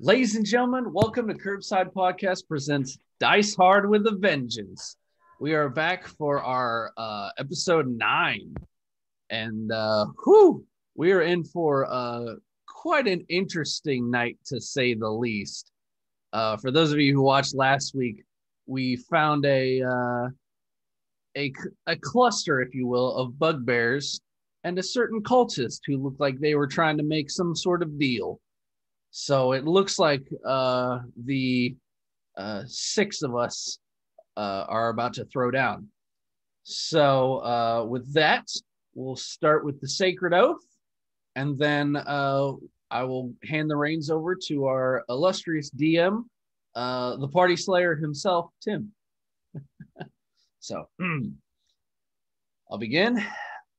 Ladies and gentlemen, welcome to Curbside Podcast presents Dice Hard with a Vengeance. We are back for our episode 9, and we are in for quite an interesting night, to say the least. For those of you who watched last week, we found a cluster, if you will, of bugbears and a certain cultist who looked like they were trying to make some sort of deal. So it looks like the 6 of us are about to throw down. So with that, we'll start with the Sacred Oath, and then I will hand the reins over to our illustrious DM, the Party Slayer himself, Tim. So I'll begin.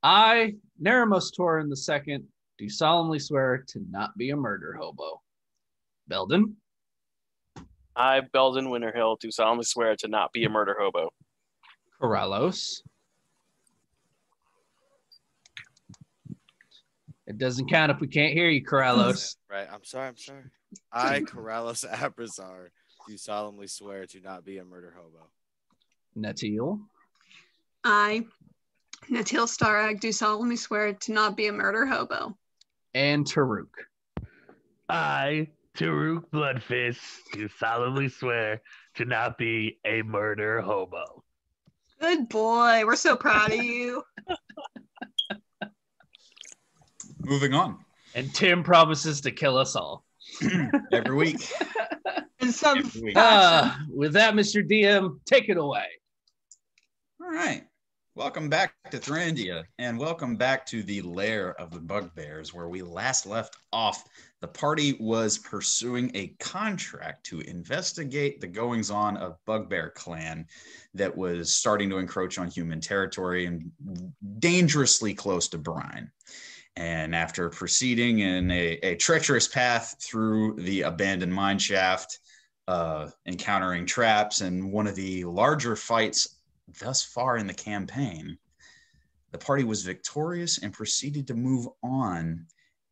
I, Nerimos Torrin II, do solemnly swear to not be a murder hobo. Beldan. I, Beldan Winterhill, do solemnly swear to not be a murder hobo. Corallos. It doesn't count if we can't hear you, Corallos. Right, I'm sorry. I, Corallos Abrazar, do solemnly swear to not be a murder hobo. Natil. I, Natil Starag, do solemnly swear to not be a murder hobo. And Tarook. I, Tarook Bloodfist, do solemnly swear to not be a murder hobo. Good boy. We're so proud of you. Moving on. And Tim promises to kill us all. Every week. In some Every week. fashion. With that, Mr. DM, take it away. All right. Welcome back to Thrandia, and welcome back to the lair of the bugbears, where we last left off. The party was pursuing a contract to investigate the goings-on of Bugbear Clan that was starting to encroach on human territory and dangerously close to Brine. And after proceeding in a treacherous path through the abandoned mine shaft, encountering traps and one of the larger fights thus far in the campaign, the party was victorious and proceeded to move on.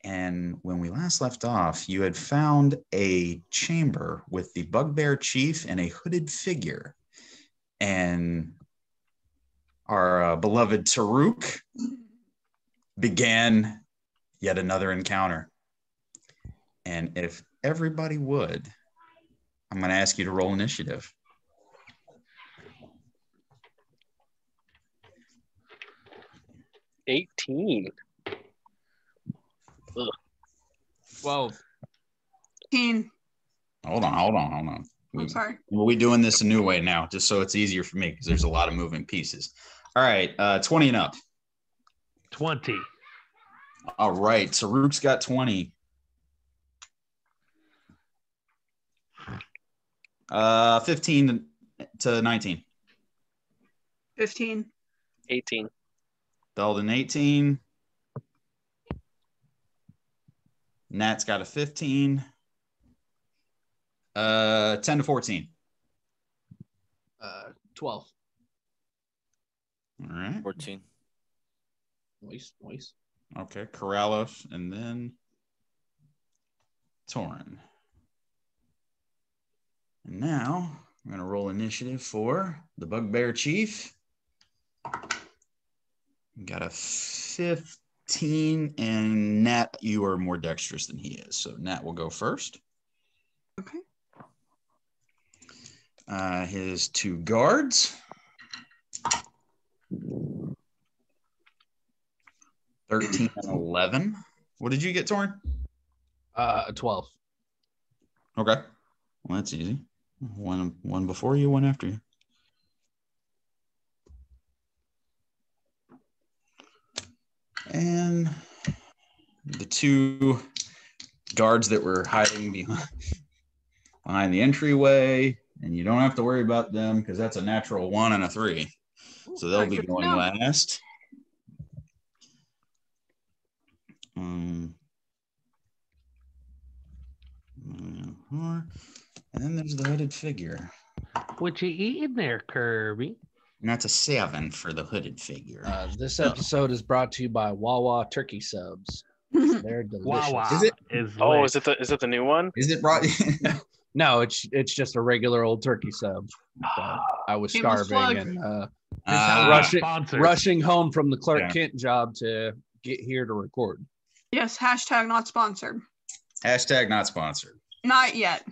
And when we last left off, you had found a chamber with the bugbear chief and a hooded figure. And our beloved Tarook began yet another encounter. And if everybody would, I'm going to ask you to roll initiative. $18. 12. 15. Hold on. I'm sorry. We're doing this a new way now, just so it's easier for me, because there's a lot of moving pieces. All right, 20 and up. 20. All right, Tarook's got 20. 15 to 19. 15. 18. Beldan 18. Nat's got a 15. 10 to 14. 12. All right. 14. Nice. Okay, Corallos, and then Torrin. And now I'm going to roll initiative for the Bugbear Chief. Got a 15, and Nat, you are more dexterous than he is. So Nat will go first. Okay. His 2 guards. 13 and 11. What did you get, Torrin? 12. Okay. Well, that's easy. One before you, one after you. And the 2 guards that were hiding behind the entryway, and you don't have to worry about them because that's a natural 1 and a 3. So they'll be going last. And then there's the hooded figure. What you eating there, Kirby? And that's a 7 for the hooded figure. This episode is brought to you by Wawa Turkey Subs. They're delicious. Wawa Is it? Oh, lit. is it the new one? Is it brought? No, it's just a regular old turkey sub. So I was Shameless starving plug. and Rushing, rushing home from the Clark Yeah. Kent job to get here to record. Yes, hashtag not sponsored. Hashtag not sponsored. Not yet.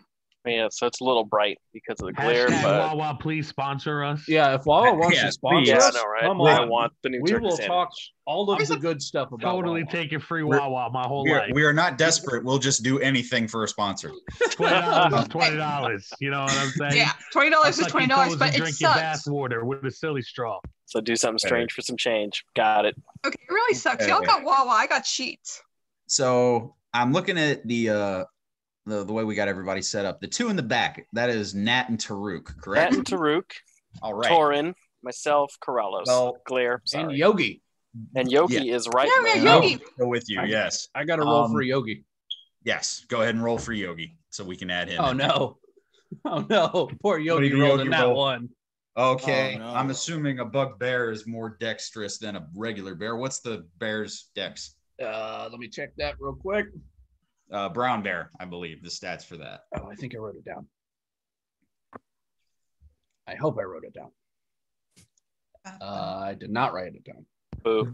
Yeah, so it's a little bright because of the glare, Hashtag but Wawa, please sponsor us. Yeah, if Wawa wants Yeah, to sponsor yeah, I us, know, right? come I on. want the new We turkey will sandwich. talk all of the good stuff about Totally Wawa. taking free We're- Wawa my whole We are, life. we are not desperate. We'll just do anything for a sponsor. $20 is $20. You know what I'm saying? Yeah, $20 is Suck your $20, toes but and it drink your sucks. bath water with a silly straw. So do something strange for some change. Got it. Okay, it really sucks. Y'all got Wawa. I got sheets. So I'm looking at the way we got everybody set up. The two in the back, that is Nat and Tarook, correct? Nat and Tarook, All right. Torrin, myself, Corallos. Well, Glare, And sorry. Yogi. And Yogi is right Yeah, there. Yogi. Go with you. Yes. I got to roll for Yogi. Yes. Go ahead and roll for Yogi so we can add him. Oh, in. no. Oh, no. Poor Yogi did rolled Yogi in that roll? one. Okay. Oh, no. I'm assuming a bugbear is more dexterous than a regular bear. What's the bear's dex? Let me check that real quick. Brown bear, I believe. The stats for that. Oh, I think I wrote it down. I hope I wrote it down. I did not write it down. Boo.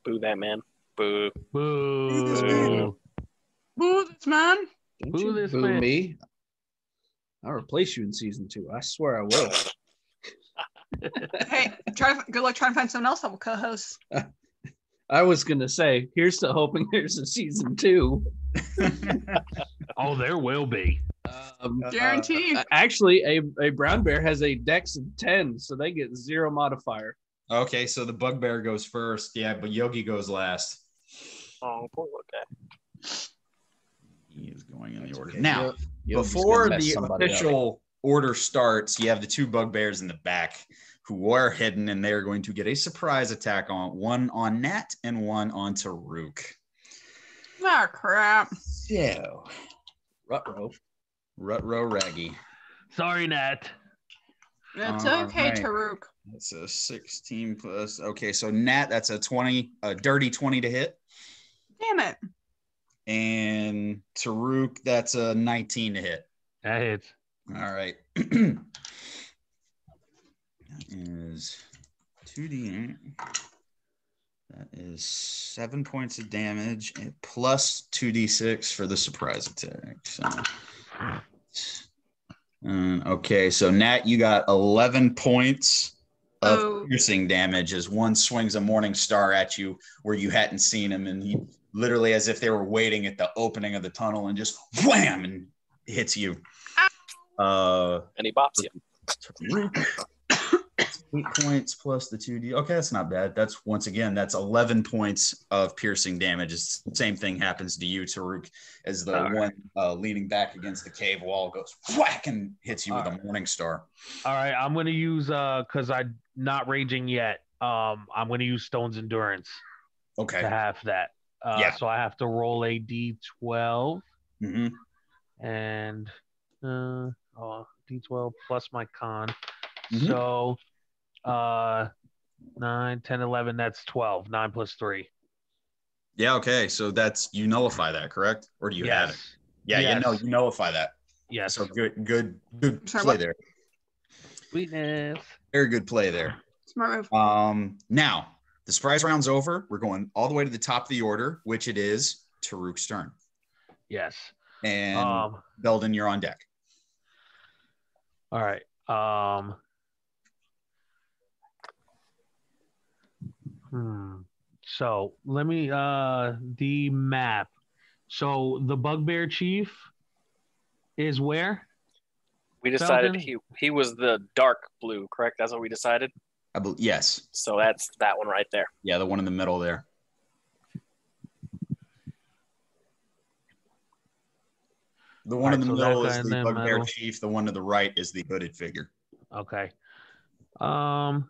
Boo that man. Boo. Boo. Boo this man. Don't Boo you this boo man. me. I'll replace you in season 2. I swear I will. Hey, good luck trying to find someone else that will co-host. I was going to say, here's to hoping there's a season 2. Oh, there will be. Guaranteed. Actually, a brown bear has a dex of 10, so they get 0 modifier. Okay, so the bugbear goes first. Yeah, but Yogi goes last. Oh, poor little guy. He is going in the order. Okay, Now, Yogi's before gonna mess the somebody up. official order starts, you have the two bugbears in the back who are hidden, and they're going to get a surprise attack on one on Nat and one on Tarook. Oh, crap. So, Rutro Raggy. Sorry, Nat. It's All okay, right. Tarook. That's a 16 plus. Okay, so Nat, that's a 20, a dirty 20 to hit. Damn it. And Tarook, that's a 19 to hit. That hits. All right. That is 2d8. That is 7 points of damage and plus 2d6 for the surprise attack. So, okay, so Nat, you got 11 points of Oh. piercing damage as one swings a morning star at you where you hadn't seen him, and he literally, as if they were waiting at the opening of the tunnel, and just wham and hits you. And he bops you. 8 points plus the 2d. Okay, that's not bad. That's once again, that's 11 points of piercing damage. It's the same thing happens to you, Tarook, as the one leaning back against the cave wall goes whack and hits you with a morning star. All right, I'm gonna use because I'm not raging yet. I'm gonna use Stone's Endurance Okay. to have that. Yeah. So I have to roll a d12 Mm-hmm. and d12 plus my con. Mhm. So 9, 10, 11, that's 12. 9 plus 3. Yeah, okay. So that's, you nullify that, correct? Or do you have it? Yeah, Yes. you nullify that. Yes. So good Sorry, play what? there. Sweetness. Very good play there. Smart move. Now the surprise round's over. We're going all the way to the top of the order, which it is Tarook's turn. Yes. And Beldan, you're on deck. All right. So let me the map. So the bugbear chief is where? We decided Beldan? he was the dark blue, correct? That's what we decided. Yes. So that's that one right there. Yeah, the one in the middle there. The one in the so that middle guy is in the the bugbear middle. chief. The one to the right is the hooded figure. Okay. I'm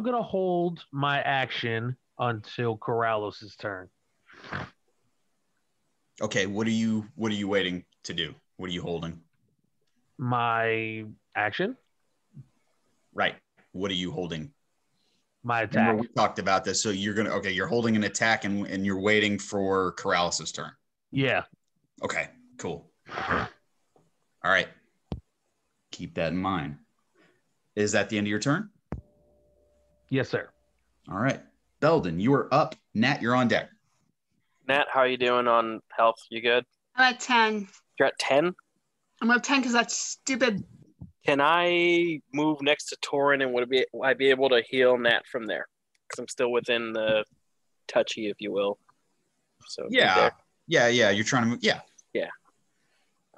gonna hold my action until Corallos' turn. Okay, what are you waiting to do? What are you holding? My action? Right. what are you holding? My attack. Remember we talked about this. So you're holding an attack and you're waiting for Corallos' turn. Yeah. Okay, cool. All right. Keep that in mind. Is that the end of your turn? Yes, sir. All right. Beldan, you are up. Nat, you're on deck. Nat, how are you doing on health? You good? I'm at 10. You're at 10? I'm at 10 because that's stupid. Can I move next to Torrin and would I be able to heal Nat from there? Because I'm still within the touchy, if you will. So Yeah. You're trying to move. Yeah.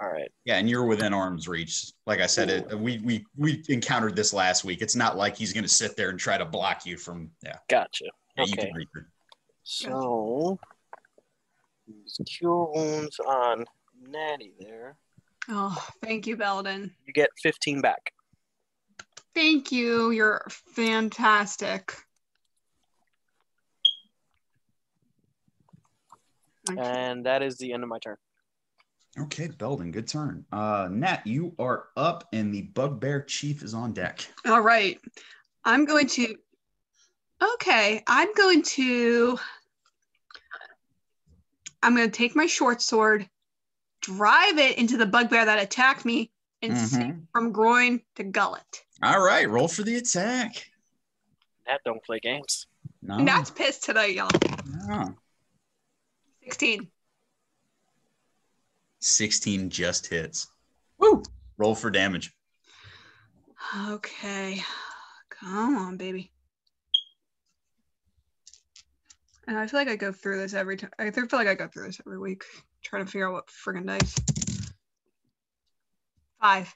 All right. Yeah, and you're within arm's reach. Like I said, we encountered this last week. It's not like he's going to sit there and try to block you from. Yeah. Gotcha. Yeah, Okay. you can reach her. So use cure wounds on Natty there. Oh, thank you, Belden. You get 15 back. Thank you. You're fantastic. Okay. And that is the end of my turn. Okay, Belden, good turn. Nat, you are up, and the Bugbear Chief is on deck. All right. I'm going to take my short sword, drive it into the bugbear that attacked me, and sink from groin to gullet. All right, roll for the attack. Nat don't play games. No. Nat's pissed tonight, y'all. No. 16. 16 just hits. Woo! Roll for damage. Okay. Come on, baby. And I feel like I go through this every time. I feel like I go through this every week, trying to figure out what friggin' dice. 5.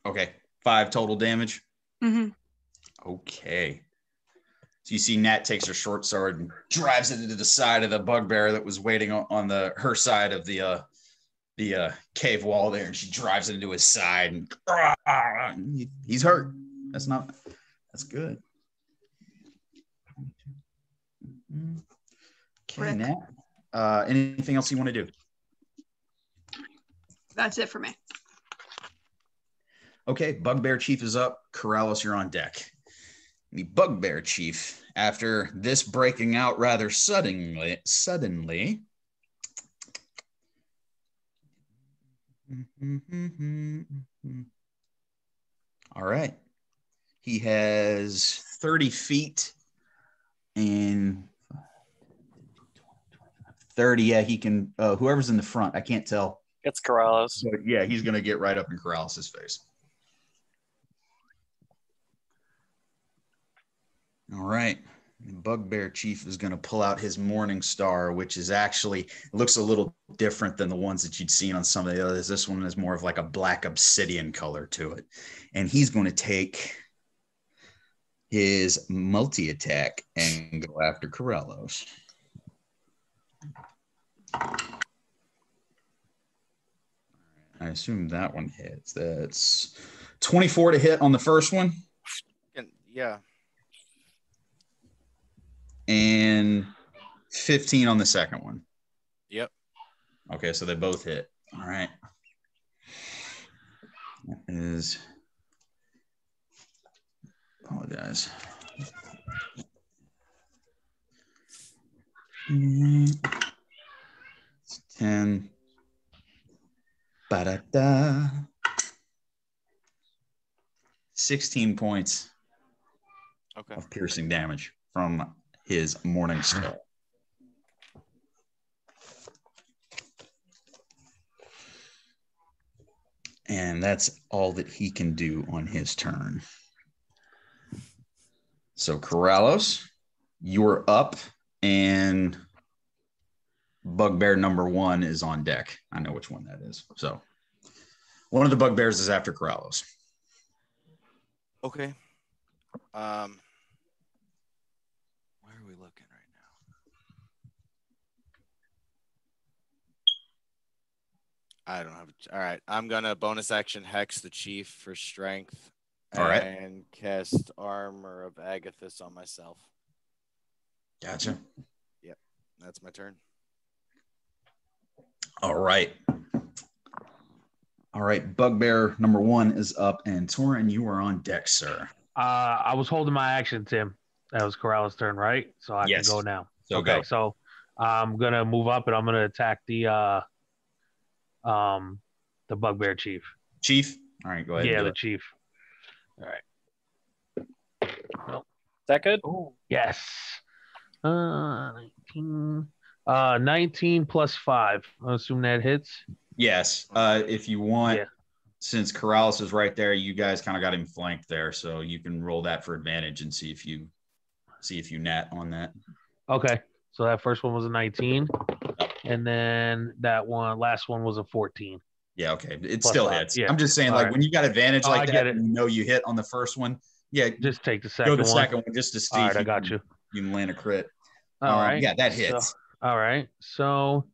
Okay, 5 total damage. Mm-hmm. Okay. So you see Nat takes her short sword and drives it into the side of the bugbear that was waiting on her side of the cave wall there, and she drives it into his side, and he's hurt. That's good. Okay, Rick. Nat. Anything else you want to do? That's it for me. Okay, Bugbear Chief is up. Corallos, you're on deck. The Bugbear Chief, after this breaking out rather suddenly. All right. He has 30 feet and 30. Yeah, he can, whoever's in the front, I can't tell. It's Corallos. But yeah, he's going to get right up in Corrales' face. All right. The Bugbear Chief is going to pull out his Morning Star, which is actually looks a little different than the ones that you'd seen on some of the others. This one is more of like a black obsidian color to it. And he's going to take his multi-attack and go after Corallos. I assume that one hits. That's 24 to hit on the first one. Yeah. And 15 on the second one. Yep. Okay, so they both hit. All right. That is. Apologize. 10. Ba-da-da. 16 points of piercing damage from his Morning Star. And that's all that he can do on his turn. So, Corallos, you're up, and Bugbear number 1 is on deck. I know which one that is. So, one of the Bugbears is after Corallos. Okay. Where are we looking right now? I don't have. All right. I'm gonna bonus action hex the chief for strength. All right. And cast Armor of Agathis on myself. Gotcha. Yep. That's my turn. All right. All right, bugbear number 1 is up, and Torrin, you are on deck, sir. I was holding my action, Tim. That was Corallos' turn, right? So I Yes. can go now. So okay, go. so I'm gonna move up and I'm gonna attack the bugbear chief. Chief? All right, go ahead. Yeah, and do the it. chief. All right. Is that good? Oh, yes. 19. 19 plus 5. I assume that hits. Yes. If you want, Yeah. since Corrales is right there, you guys kind of got him flanked there, so you can roll that for advantage and see if you nat on that. Okay. So that first one was a 19. And then that last one was a 14. Yeah, okay. It Plus still 5. hits. Yeah. I'm just saying, All like, right. when you got advantage I like get that, it. and you know you hit on the first one, yeah, Just take the go second the one. second one just to see All if right, I got you. you can land a crit. All right. Yeah, that hits. So, all right. So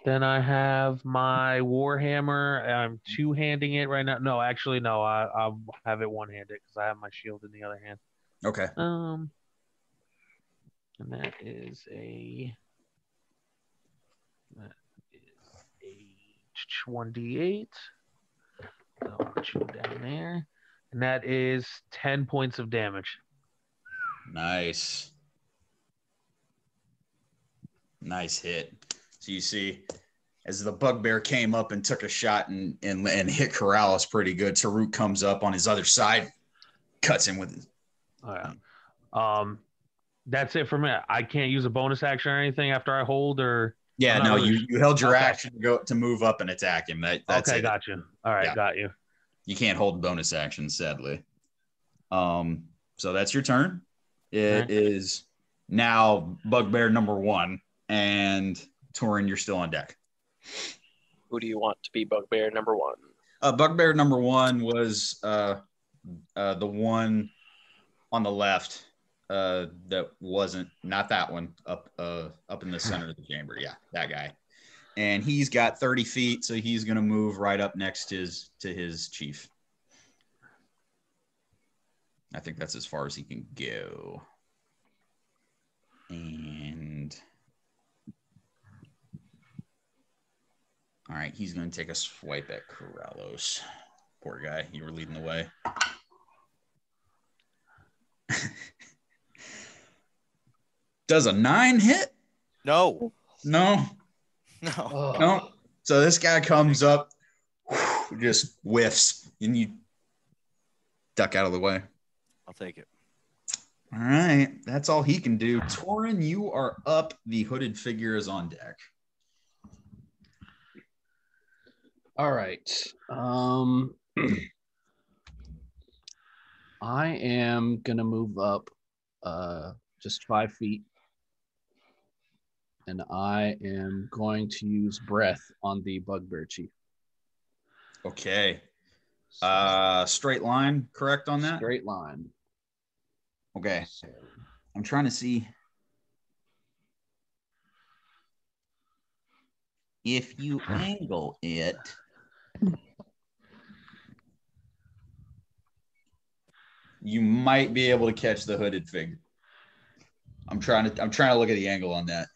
then I have my Warhammer. I'm two-handing it right now. No, actually, no. I'll have it one-handed because I have my shield in the other hand. Okay. And that is a 1d8. I'll put you down there. And that is 10 points of damage. Nice. Nice hit. So you see, as the bugbear came up and took a shot and hit Corrales pretty good, Tarook comes up on his other side, cuts him with his. Oh, yeah. That's it for me. I can't use a bonus action or anything after I hold, or Yeah, no, really you held your Okay. action to move up and attack him. That's okay, it. got you. All right, Yeah. got you. You can't hold bonus actions, sadly. So that's your turn. It is now bugbear number 1, and Torrin, you're still on deck. Who do you want to be bugbear number 1? Bugbear number 1 was the one on the left that wasn't not that one up in the center of the chamber. Yeah, that guy. And he's got 30 feet, so he's going to move right up next to his chief. I think that's as far as he can go. And all right, he's going to take a swipe at Corallos. Poor guy, you were leading the way. Does a 9 hit? No. No. No. So this guy comes up, just whiffs, and you duck out of the way. I'll take it. All right. That's all he can do. Torrin, you are up. The hooded figure is on deck. All right. I am going to move up just 5 feet. And I am going to use breath on the bugbear chief. Okay. Straight line, correct on that? Straight line. Okay. I'm trying to see if you angle it. You might be able to catch the hooded figure. I'm trying to look at the angle on that.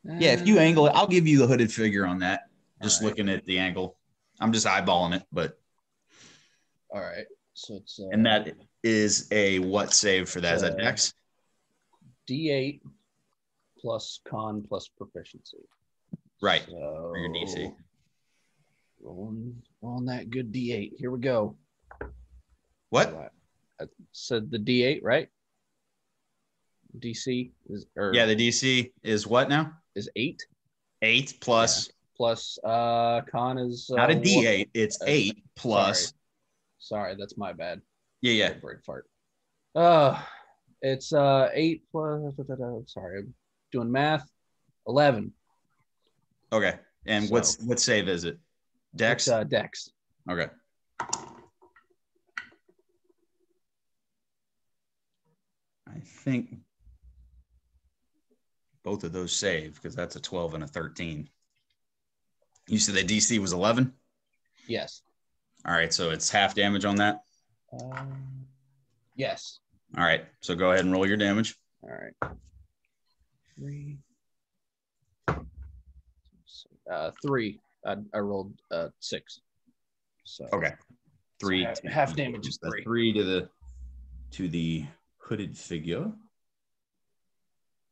Yeah, if you angle it, I'll give you the hooded figure on that. Just looking at the angle. I'm just eyeballing it, but all right. So it's and that is a what save for that? Is that Dex? D8 plus con plus proficiency. Right. So For your DC. Rolling that good D8. Here we go. What? I said the D8, right? DC is Yeah, the DC is what now? Is 8. 8 plus. Yeah. Plus con is Not a D8. It's 8 plus. Sorry, that's my bad. Yeah. Brain fart. It's 8 plus. Sorry, I'm doing math. 11. Okay. And what save is it? Dex? It's Dex. Okay. I think both of those save because that's a 12 and a 13. You said that DC was 11? Yes. All right. So it's half damage on that? Yes. All right. So go ahead and roll your damage. All right. 3, 6, 3. I rolled 6. So Okay. 3. So half damage is 3. 3 to the hooded figure.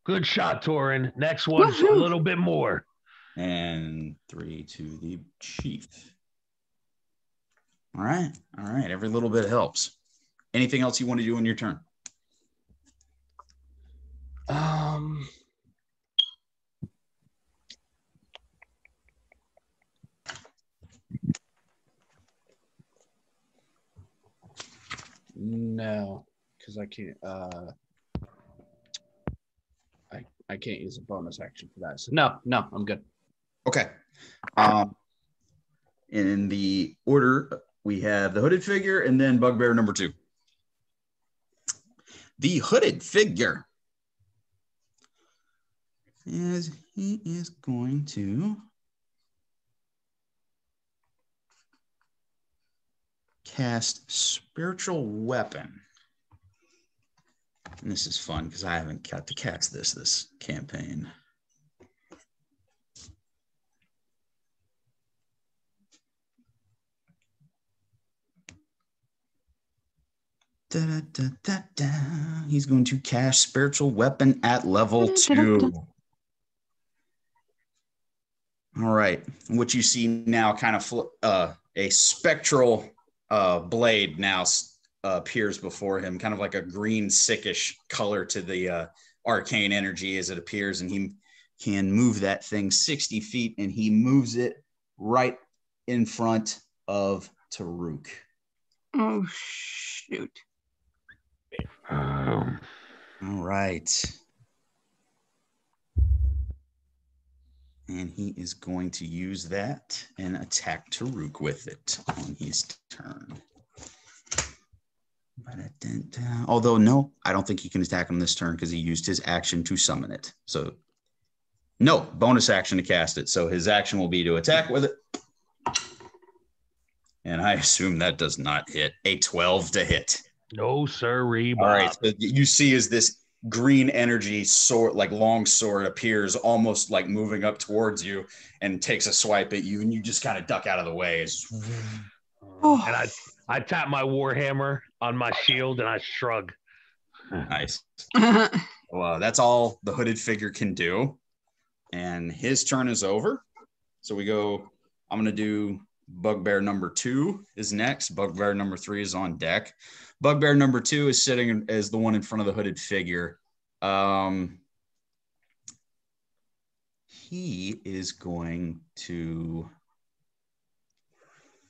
Good shot, Torrin. Next one's a little bit more. And 3 to the chief. All right. Every little bit helps. Anything else you want to do in your turn? No, because I can't. I can't use a bonus action for that. So no, I'm good. Okay. In the order, we have the hooded figure and then bugbear number 2. The hooded figure is he is going to cast spiritual weapon. And this is fun because I haven't got to cast this campaign. He's going to cast spiritual weapon at level 2. All right. What you see now kind of a spectral blade now appears before him, kind of like a green sickish color to the arcane energy as it appears, and he can move that thing 60 feet, and he moves it right in front of Tarook. Oh, shoot. All right. And he is going to use that and attack Tarook with it on his turn. Although, no, I don't think he can attack him this turn because he used his action to summon it. So, no, bonus action to cast it. So his action will be to attack with it. And I assume that does not hit. A 12 to hit. No, sirree. All right. So you see as this green energy sword, like long sword, appears almost like moving up towards you and takes a swipe at you, and you just kind of duck out of the way. And I tap my warhammer on my shield and I shrug. Nice. Well, that's all the hooded figure can do. And his turn is over. So we go, I'm going to do bugbear number 2 is next. Bugbear number 3 is on deck. Bugbear number 2 is sitting as the one in front of the hooded figure. He is going to,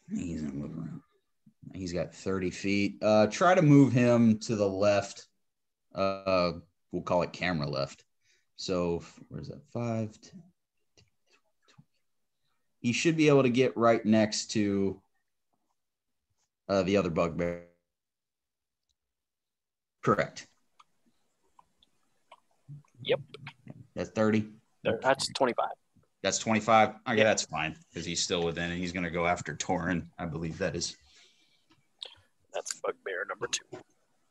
he's going to move around. He's got 30 feet. Try to move him to the left. We'll call it camera left. So where's that? 5, 10, 20. He should be able to get right next to the other bugbear. Correct. Yep. That's 30. That's 25. That's 25. Okay, yeah. That's fine because he's still within, and he's going to go after Torrin. I believe that is. That's bugbear number 2.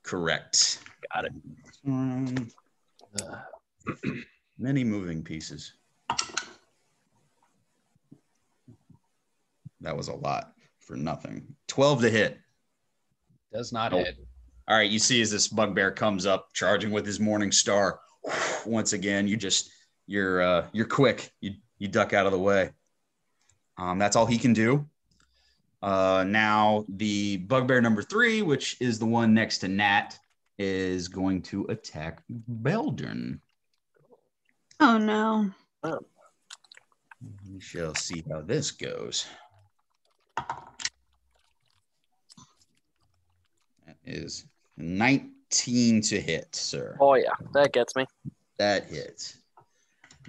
Correct. Got it. Many moving pieces. That was a lot for nothing. 12 to hit. Does not hit. All right, you see as this bugbear comes up, charging with his morning star. Once again, you're quick. You duck out of the way. That's all he can do. Now the bugbear number 3, which is the one next to Nat, is going to attack Beldan. Oh no. We shall see how this goes. That is 19 to hit, sir. Oh yeah, that gets me. That hits.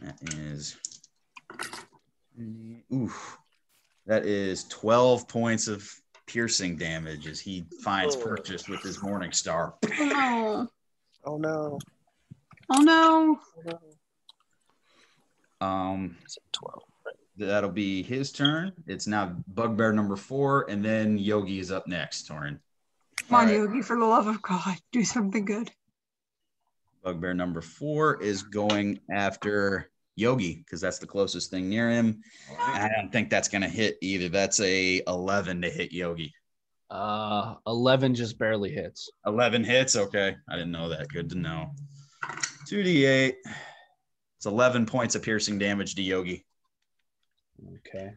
That is, oof. That is 12 points of piercing damage as he finds purchase with his morning star. Oh no. Oh no. Oh no. It's 12. Right. That'll be his turn. It's now bugbear number 4, and then Yogi is up next, Torrin. Come on, Yogi, for the love of God, do something good. Bugbear number 4 is going after Yogi, because that's the closest thing near him. I don't think that's going to hit either. That's a 11 to hit Yogi. 11 just barely hits. 11 hits? Okay. I didn't know that. Good to know. 2d8. It's 11 points of piercing damage to Yogi. Okay.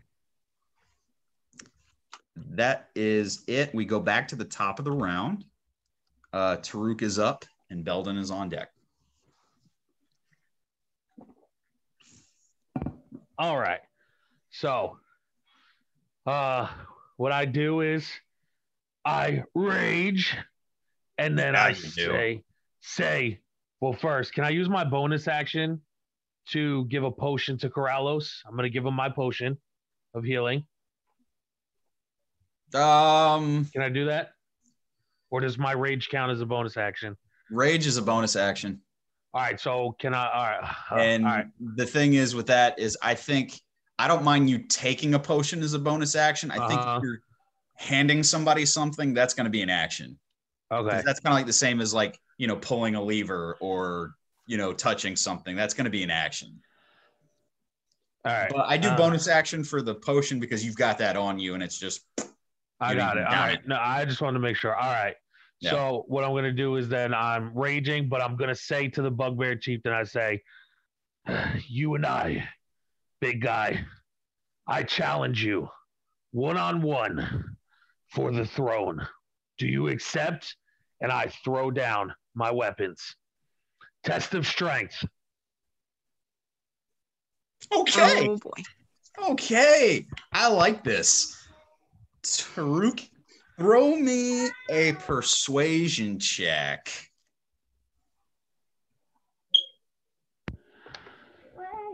That is it. We go back to the top of the round. Tarook is up and Beldan is on deck. All right. So, what I do is I rage, and then I say, well, first, can I use my bonus action to give a potion to Corallos? I'm going to give him my potion of healing. Can I do that? Or does my rage count as a bonus action? Rage is a bonus action. All right, so can I? All right. And all right. the thing is with that is I don't mind you taking a potion as a bonus action. I think if you're handing somebody something, that's going to be an action. Okay. That's kind of like the same as like, pulling a lever or, touching something. That's going to be an action. All right. But I do bonus action for the potion because you've got that on you and it's just. I got it. All right. No, I just wanted to make sure. All right. Yeah. So what I'm going to do is then I'm raging, but I'm going to say to the bugbear chieftain, I say, you and I, big guy, I challenge you one-on-one for the throne. Do you accept? And I throw down my weapons. Test of strength. Okay. Oh, boy. Okay. I like this. Tarook, throw me a persuasion check.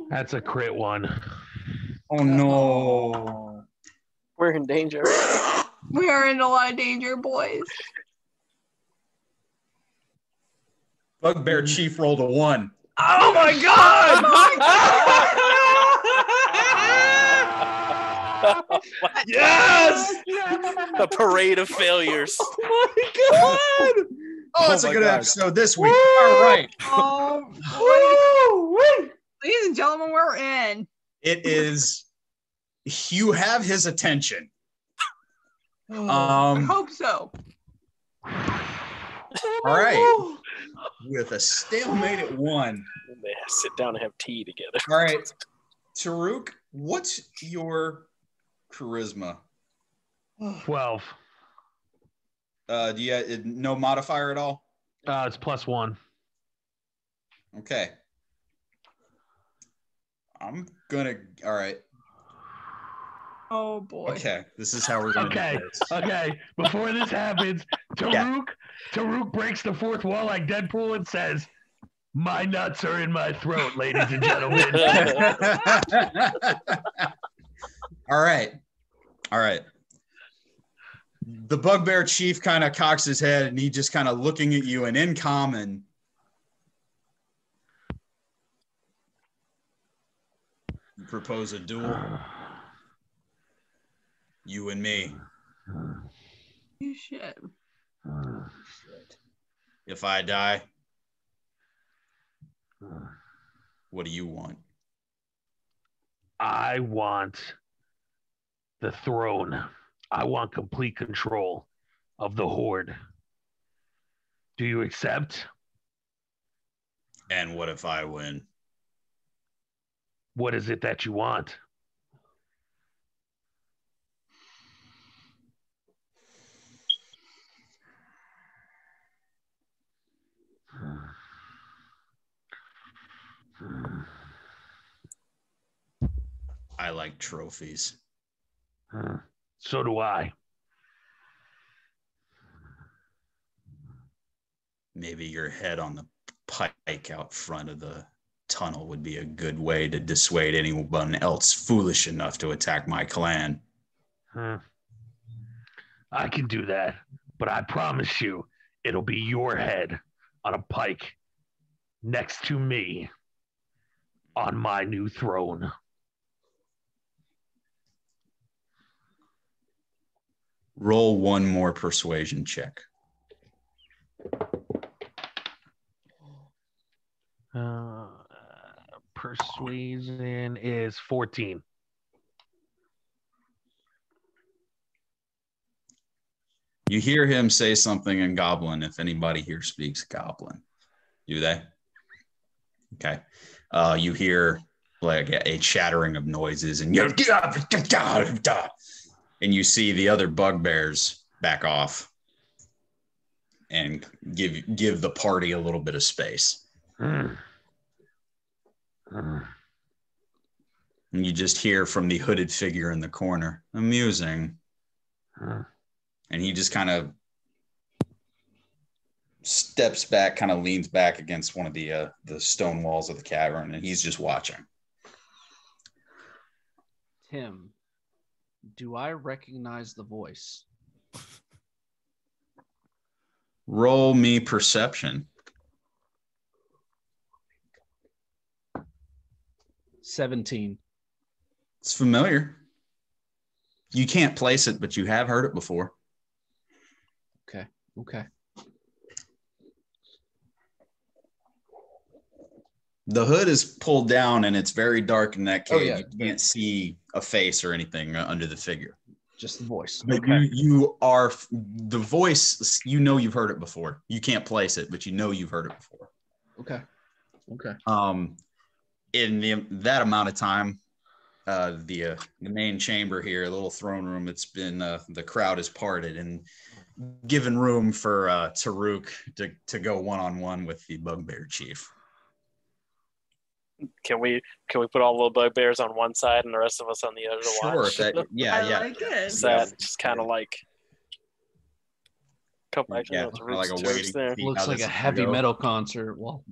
That's a crit one. Oh, no. We're in danger. We are in a lot of danger, boys. Bugbear Chief rolled a 1. Oh, my God! Yes! A parade of failures. Oh my God! Oh, it's a good episode this week. Woo! All right. Oh, ladies and gentlemen, we're in. It is. You have his attention. I hope so. All right. With a stalemate at 1. They sit down and have tea together. All right. Tarook, what's your charisma? 12. Do you no modifier at all? It's +1. Okay. I'm gonna. All right. Oh boy. Okay. This is how we're gonna do this. Okay. Before this happens, Tarook breaks the fourth wall like Deadpool and says, "My nuts are in my throat, ladies and gentlemen." All right. All right. The bugbear chief kind of cocks his head and he just kind of looking at you and in common. You propose a duel. You and me. You should. If I die, what do you want? I want the throne. I want complete control of the horde. Do you accept? And what if I win? What is it that you want? I like trophies. So do I. Maybe your head on the pike out front of the tunnel would be a good way to dissuade anyone else foolish enough to attack my clan. I can do that, but I promise you, it'll be your head on a pike next to me on my new throne. Roll one more persuasion check. persuasion is 14. You hear him say something in Goblin, if anybody here speaks Goblin. Do they? Okay. You hear like a chattering of noises, and you see the other bugbears back off and give the party a little bit of space. And you just hear from the hooded figure in the corner, amusing. And he just kind of steps back, kind of leans back against one of the stone walls of the cavern, and he's just watching. Tim, do I recognize the voice? Roll me perception. 17. It's familiar. You can't place it, but you have heard it before. Okay. The hood is pulled down and it's very dark in that cave. Oh, yeah. You can't see a face or anything under the figure. Just the voice. But you are the voice. You know you've heard it before. You can't place it, but you know you've heard it before. Okay. In that amount of time, the main chamber here, a little throne room, it's been the crowd is parted and given room for Tarook to go one-on-one with the bugbear chief. Can we put all the bugbears on one side and the rest of us on the other to watch? Sure. I like it. So that just kind of like couple like a waiting there. Looks like a heavy metal concert. Well,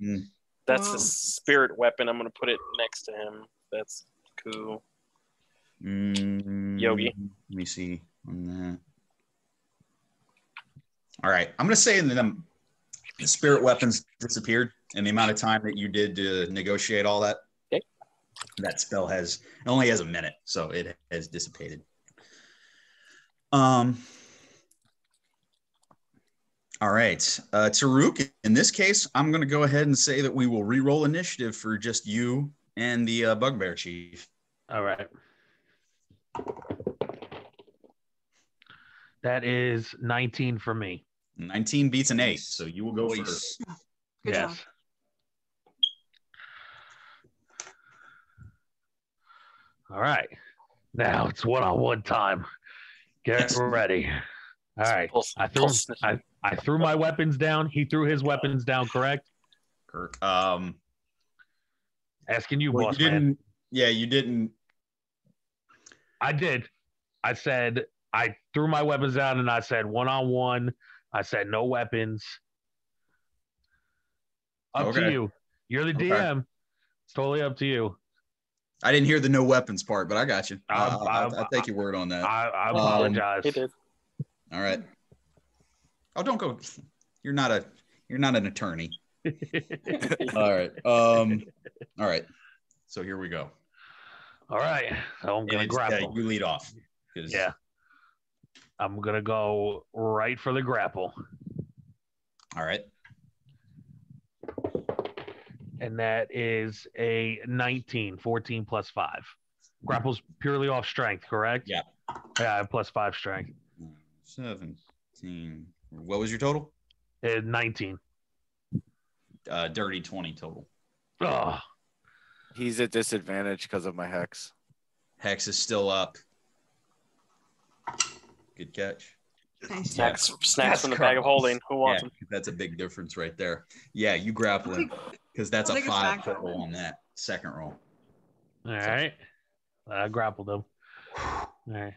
That's the spirit weapon. I'm gonna put it next to him. That's cool. Yogi. Let me see on that. All right, I'm gonna say the spirit weapons disappeared in the amount of time that you did to negotiate all that. Okay. That spell only has a minute, so it has dissipated. All right, Tarook, in this case, I'm going to go ahead and say that we will re-roll initiative for just you and the bugbear chief. All right. That is 19 for me. 19 beats an 8, so you will go first. Good job. All right. Now it's one-on-one time. Get ready. All right. I threw my weapons down. He threw his weapons down, correct? Kirk. Asking you, well, boss you didn't, man. Yeah, you didn't. I did. I said I threw my weapons down and I said one-on-one. I said no weapons. Up to you. You're the DM. It's totally up to you. I didn't hear the no weapons part, but I got you. I'll take your word on that. I apologize. He did. All right. Oh, don't go. You're not an attorney. All right. All right. So here we go. All right. So I'm gonna grapple. You lead off. Yeah. I'm gonna go right for the grapple. All right. And that is a 19, 14 plus 5. Grapple's purely off strength, correct? Yeah. Yeah, I have plus 5 strength. 17. What was your total? 19. Dirty 20 total. Oh. He's at disadvantage because of my hex. Hex is still up. Good catch. Nice. Snacks from the bag of holding. Who wants them? That's a big difference right there. Yeah, you grapple him because that's a 5 total on that second roll. All right. I grappled him. All right.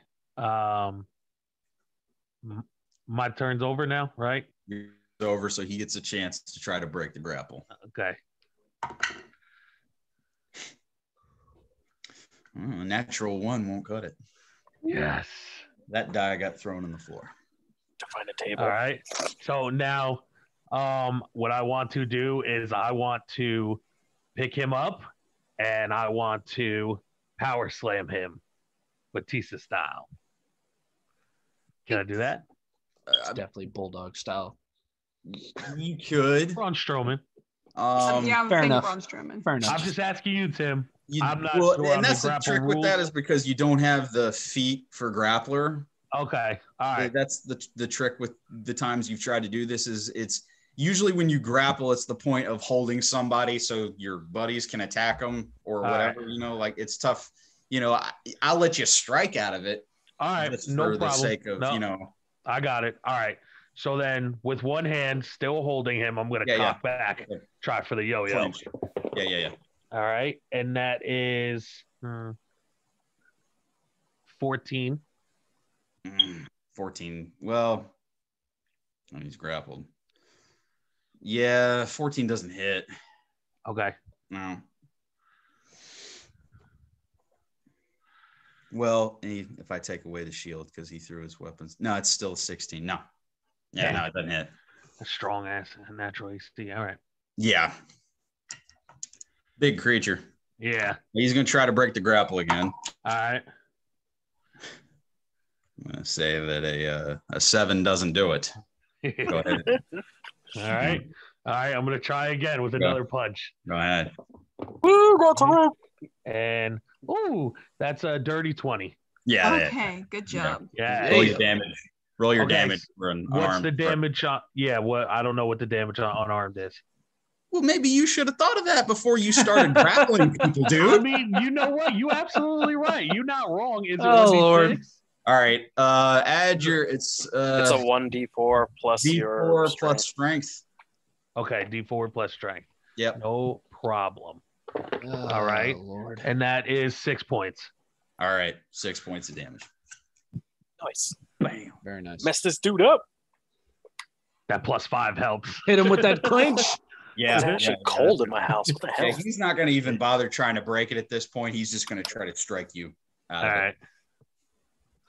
My turn's over now, right? It's over, so he gets a chance to try to break the grapple. Okay. A natural 1 won't cut it. Yes. That die got thrown on the floor. To find a table. All right. So now, what I want to do is I want to pick him up and I want to power slam him, Batista style. Can I do that? It's definitely bulldog style. You could. Braun Strowman. Yeah, I'm Fair thinking enough. Bromström. Fair enough. I'm just asking you, Tim. You, I'm not well, sure on and the that's the grapple trick with that rules. is because you don't have the feet for grappler. Okay. All right. That's the trick with the times you've tried to do this is it's usually when you grapple, it's the point of holding somebody so your buddies can attack them or whatever, right. you know, like it's tough. You know, I'll let you strike out of it. All right. Just No for problem. the sake of, No, you know. I got it. All right. So then with one hand still holding him, I'm going to cock back, try for the yo-yo. Clinch. Yeah. All right. And that is 14. 14. Well, he's grappled. Yeah, 14 doesn't hit. Okay. No. Well, if I take away the shield because he threw his weapons. No, it's still 16. No. Yeah, no, it doesn't hit. A strong ass natural AC. All right. Yeah. Big creature. Yeah. He's going to try to break the grapple again. All right. I'm going to say that a 7 doesn't do it. Go ahead. All right. All right. I'm going to try again with another punch. Go ahead. Woo, go Tarook. And, ooh, that's a dirty 20. Yeah. Okay, good job. Yeah. Roll your damage. Roll your Okay, damage for an What's arm. the damage on? Yeah, what? I don't know what the damage on unarmed is. Well, maybe you should have thought of that before you started grappling people, I dude. mean, you know what? You absolutely right. You're not wrong. Is it Oh, 1d6? Lord. All right. Add your it's It's a 1d4 plus your D4 strength. plus strength. Okay, D4 plus strength. Yep. No problem. All right. Lord. And that is 6 points. All right. 6 points of damage. Nice. Bam. Very nice. Mess this dude up. That +5 helps. Hit him with that clinch. Yeah. It's actually cold in my house. What the hell? Yeah, he's not going to even bother trying to break it at this point. He's just going to try to strike you out All of right. it.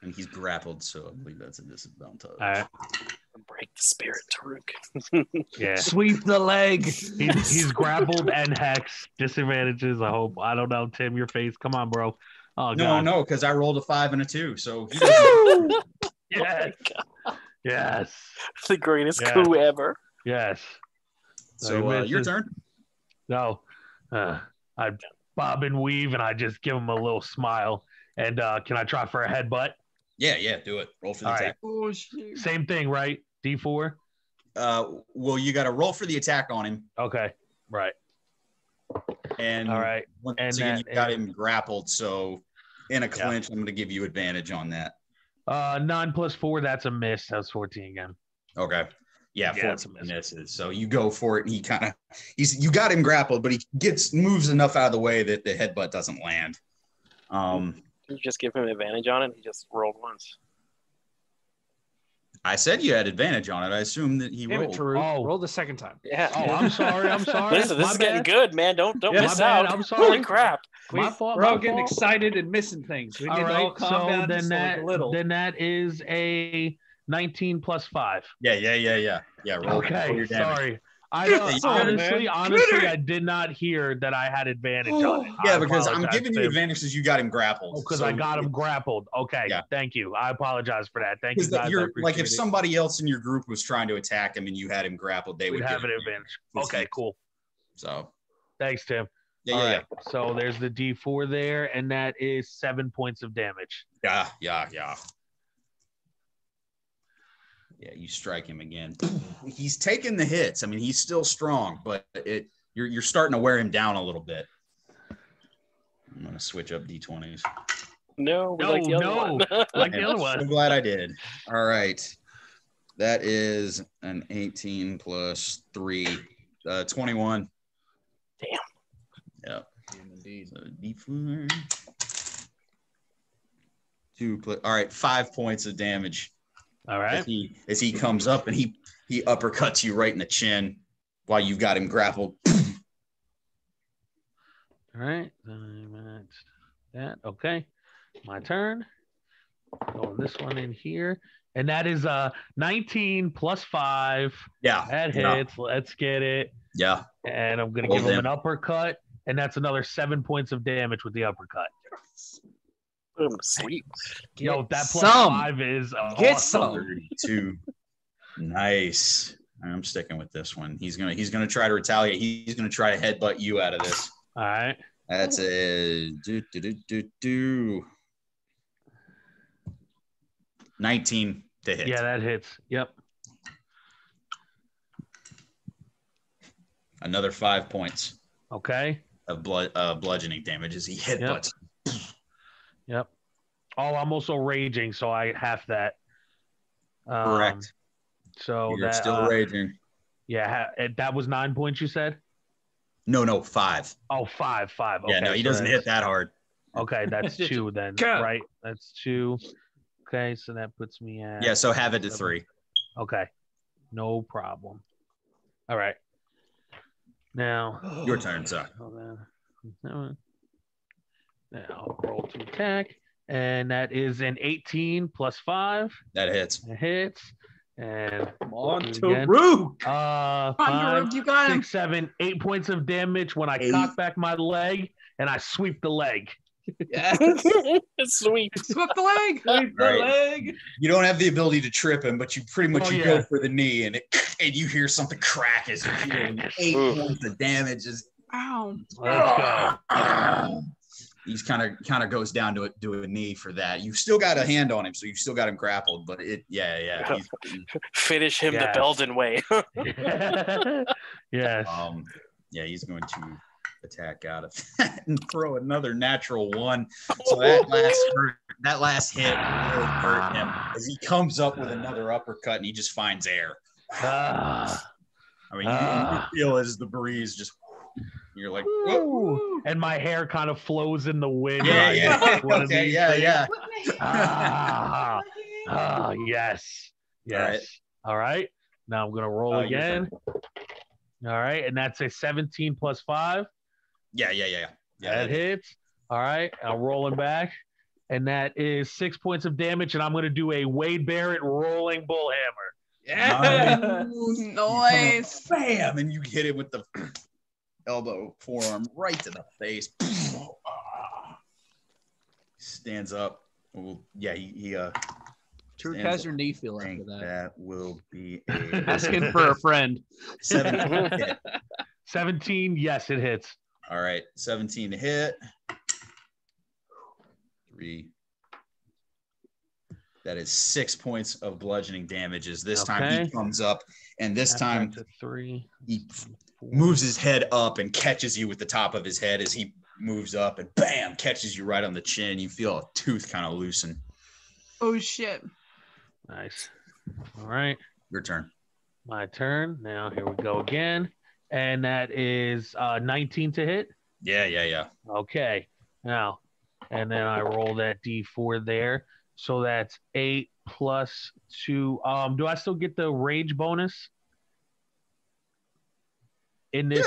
And he's grappled, so I believe that's a disadvantage. All right. Break the spirit, Tarook. Yeah. Sweep the leg. He's grappled and hex. Disadvantages, I hope. I don't know, Tim, your face. Come on, bro. Oh, God. No, because I rolled a 5 and a 2. So he doesn't. Yes. Yes. The greatest Yeah. coup ever. Yes. So your turn. No. I bob and weave, and I just give him a little smile. And can I try for a headbutt? Yeah, do it. Roll for the All attack. Oh, shoot. Same thing, right? D4? Well, you got to roll for the attack on him. Okay. Right. And All right. once And again, that you got is- him grappled. So in a clinch, I'm going to give you advantage on that. 9 plus 4, that's a miss. That's 14 again. Okay. Yeah, Yeah, it's a 14 miss. misses. So you go for it, and you got him grappled, but he moves enough out of the way that the headbutt doesn't land. You just give him advantage on it. He just rolled once. I said you had advantage on it. I assume that he Damn it, rolled. Tarook. Oh. Roll the second time. Yeah. Oh, I'm sorry. I'm sorry. Listen, this My is getting bad. good, man. Don't Yeah, miss my bad. out. I'm sorry. Holy crap. My fault. We're all my getting fault. excited and missing things. We need All to all right. calm So down then just like a little. that is a 19 plus 5. Yeah. Yeah, roll Okay. your damage. Sorry. I Sorry, man. honestly, I did not hear that I had advantage on it. Yeah, I because I'm apologize, giving you Tim. advantage because you got him grappled. Because So I got him grappled. Okay. Yeah. Thank you. I apologize for that. Thank you, Because guys. I you're like, if appreciate it. somebody else in your group was trying to attack him and you had him grappled, they We'd would have give an him advantage. It's- Okay, cool. So Thanks, Tim. yeah, All yeah, right. So there's the D4 there, and that is 7 points of damage. yeah. Yeah, you strike him again. He's taking the hits. I mean, he's still strong, but you're starting to wear him down a little bit. I'm gonna switch up D20s. No, we No, like the other no. one. Like the I'm other so one. glad I did. All right. That is an 18 plus 3, 21. Damn. Yep. Indeed. So D4. 2 plus, all right, 5 points of damage. All right. As he comes up and he uppercuts you right in the chin while you've got him grappled. All right. That. Okay. My turn. Throwing this one in here. And that is 19 plus 5. Yeah. That yeah, hits. Let's get it. Yeah. And I'm going to Roll give him them. an uppercut. And that's another 7 points of damage with the uppercut. Boom, sweet. Yo, that plus some. 5 is Get awesome. some. 32. Nice. I'm sticking with this one. He's gonna try to retaliate. He's gonna try to headbutt you out of this. All right. That's a 19 to hit. Yeah, that hits. Yep. Another 5 points Okay. of bludgeoning damage as he headbutts. Yep. Oh, I'm also raging, so I half that. Correct. So You're that still raging. Yeah, that was 9 points. You said? No, 5. Oh, 5. Okay, Yeah, no, he so doesn't hit that hard. Okay, that's 2 then, right? That's 2. Okay, so that puts me at. Yeah, so have it to 3. Okay, no problem. All right. Now your turn, sir. Hold on. Now roll to attack, and that is an 18 plus 5. That hits. It hits. And come on, Tarook. 5, you got 6, 7, 8 points of damage when I cock back my leg and I sweep the leg. Yeah. Sweep the leg. Sweep the leg. You don't have the ability to trip him, but you pretty much go yeah. for the knee, and you hear something crack as you hear 8 points of damage. Ow. Let's go. He's kind of goes down to a knee for that. You've still got a hand on him, so you've still got him grappled. But finish him the Beldan way. Yes. He's going to attack out of that and throw another natural 1. So that last hit really hurt him as he comes up with another uppercut and he just finds air. I mean, you feel as the breeze just. You're like, whoa. And my hair kind of flows in the wind. Yeah. Okay, yeah. Yes. Right. All right. Now I'm going to roll again. All right. And that's a 17 plus 5. Yeah. That hits. All right. I'm rolling back. And that is 6 points of damage. And I'm going to do a Wade Barrett rolling bullhammer. Yeah. Nice. Bam. And you hit it with the elbow, forearm right to the face. Stands up. Well, yeah, he Tarook, how's your knee feel after that? That will be asking for a friend. 17 hit. 17, yes, it hits. All right, 17 to hit. 3. That is 6 points of bludgeoning damages. This time he comes up, and this time to 3. He moves his head up and catches you with the top of his head as he moves up, and bam, catches you right on the chin. You feel a tooth kind of loosen. Oh shit! Nice. All right, your turn. My turn. Now here we go again, and that is 19 to hit. Yeah. Okay. Now, and then I roll that D4 there. So that's 8 plus 2. Do I still get the rage bonus in this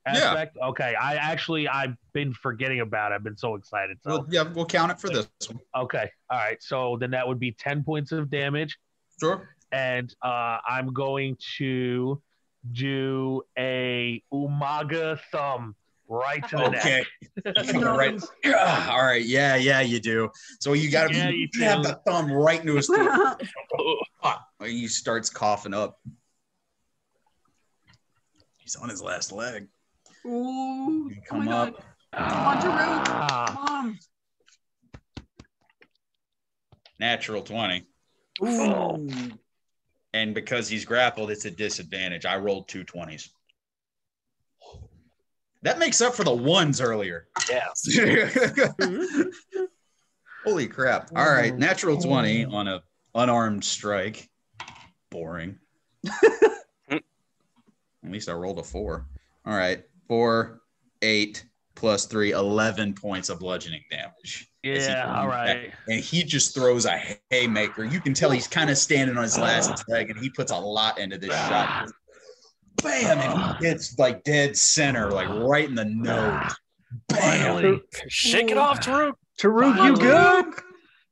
aspect? Yeah. Okay. I've been forgetting about it. I've been so excited. So we'll count it for this one. Okay. All right. So then that would be 10 points of damage. Sure. And I'm going to do a Umaga thumb right to the neck. Right. All right. Yeah, you do. So you got to have the thumb right into his throat. He starts coughing up. He's on his last leg. Ooh. Come up. Come on, Tarook. Come on. Natural 20. Ooh. And because he's grappled, it's a disadvantage. I rolled 2 20s. That makes up for the 1s earlier. Yes. Holy crap. All right. Natural 20 on a unarmed strike. Boring. At least I rolled a 4. All right. 4, 8 plus 3, 11 points of bludgeoning damage. Yeah. All right. And he just throws a haymaker. You can tell he's kind of standing on his last leg, and he puts a lot into this shot. Bam! And he hits like dead center, like right in the nose. Bam! Shake it off, Tarook. Tarook, you good?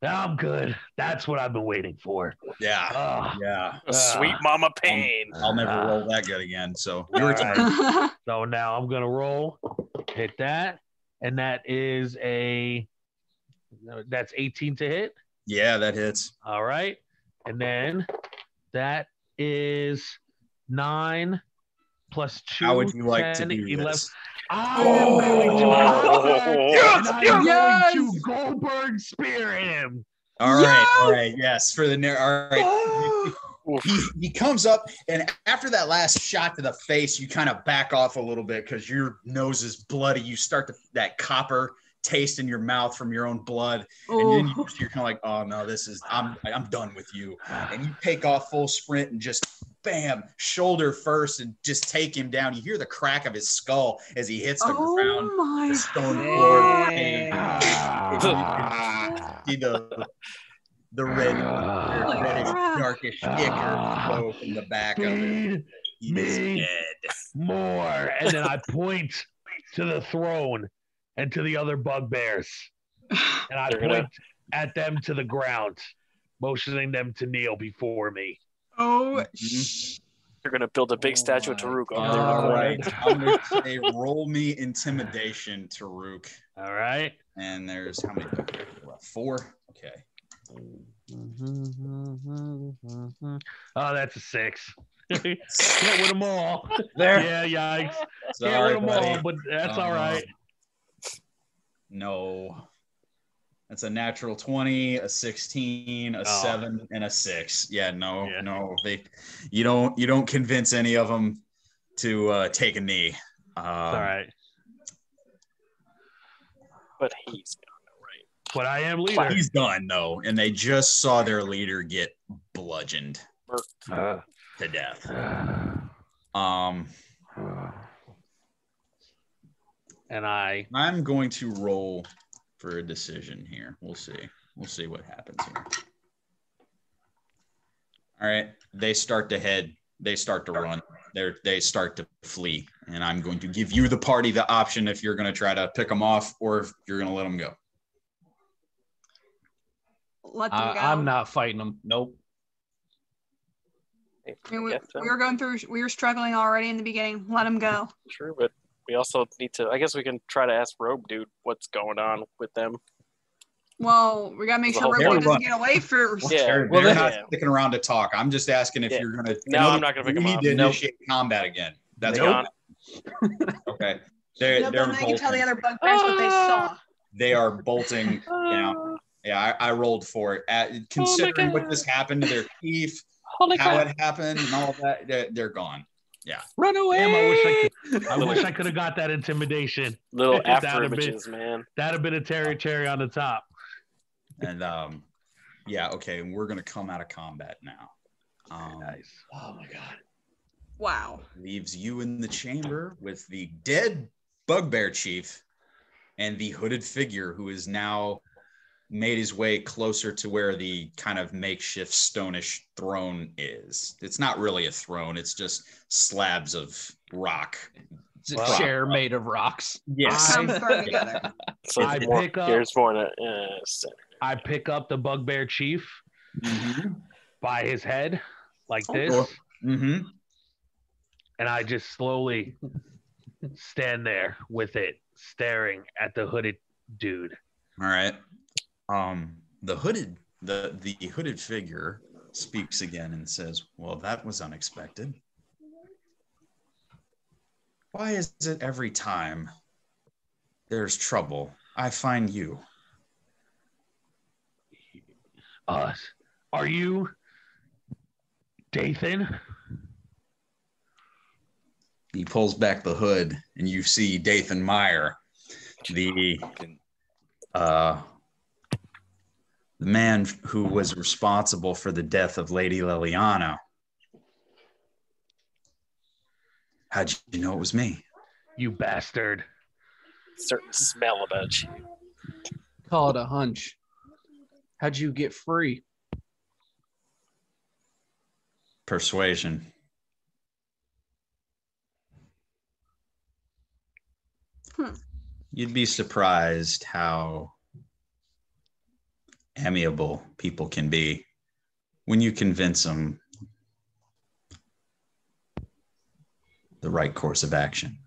I'm good. That's what I've been waiting for. Yeah. Yeah. Sweet mama pain. I'll never roll that good again. So your turn. Right. So now I'm gonna roll, hit that, and that's 18 to hit. Yeah, that hits. All right, and then that is 9 plus 2. How would you like 10, to do 11. this? I am going to Yes, I'm going to Goldberg Spear him. All right, yes, for the all right. He comes up, and after that last shot to the face, you kind of back off a little bit because your nose is bloody. You start that copper taste in your mouth from your own blood, and then you're kind of like, oh no, I'm done with you. And you take off full sprint and just bam, shoulder first, and just take him down. You hear the crack of his skull as he hits the ground, the stone floor. See the reddish, darkish ichor flow from the back of it. He's dead. More. And then I point to the throne and to the other bugbears. And I point at them to the ground, motioning them to kneel before me. Oh, You're going to build a big statue of Tarook over there. All right. I'm going to say roll me intimidation, Tarook. All right. And there's how many bugbears left? 4? Okay. Oh, that's a 6. Can't win them all. There. Yeah, yikes. Sorry, Can't win them buddy. all, but that's all right. No. That's a natural 20, a 16, a 7, and a 6. Yeah, no. You don't convince any of them to take a knee. All right. But he's gone, right? But I am leader. He's done though, and they just saw their leader get bludgeoned to death. And I'm going to roll for a decision here. We'll see what happens here. All right, they start to head. They start to run. They start to flee, and I'm going to give you the party the option if you're going to try to pick them off or if you're going to let them go. let them go. I'm not fighting them. Nope. I mean, we were struggling already in the beginning. Let them go. True, but we also need to. I guess we can try to ask Robe Dude what's going on with them. Well, we gotta make sure Robe doesn't get away first. Yeah, they're not sticking around to talk. I'm just asking if you're gonna. No, I'm not gonna pick them up. You need to initiate combat again. That's gone. Okay. They can tell the other bugbears what they saw. They are bolting down. Yeah, I rolled for it. Considering what just happened to their chief, how it happened, and all of that, they're gone. Yeah. Run away. Damn, I wish I could have got that intimidation. Little after images, man. That'd have been a cherry on the top. And yeah, okay, and we're gonna come out of combat now. Nice. Oh my god. Wow. Leaves you in the chamber with the dead bugbear chief and the hooded figure who is now made his way closer to where the kind of makeshift stonish throne is. It's not really a throne, it's just slabs of rock. It's a chair made of rocks. Yes. So I pick up. Here's one. Center. I pick up the bugbear chief by his head like this, Mm-hmm. and I just slowly stand there with it, staring at the hooded dude. All right. The hooded figure speaks again and says, "Well, that was unexpected. Why is it every time there's trouble, I find you?" Are you Dathan? He pulls back the hood, and you see Dathan Meyer, the man who was responsible for the death of Lady Liliana. How'd you know it was me? You bastard. Certain smell about you. Call it a hunch. How'd you get free? Persuasion. You'd be surprised how amiable people can be when you convince them the right course of action.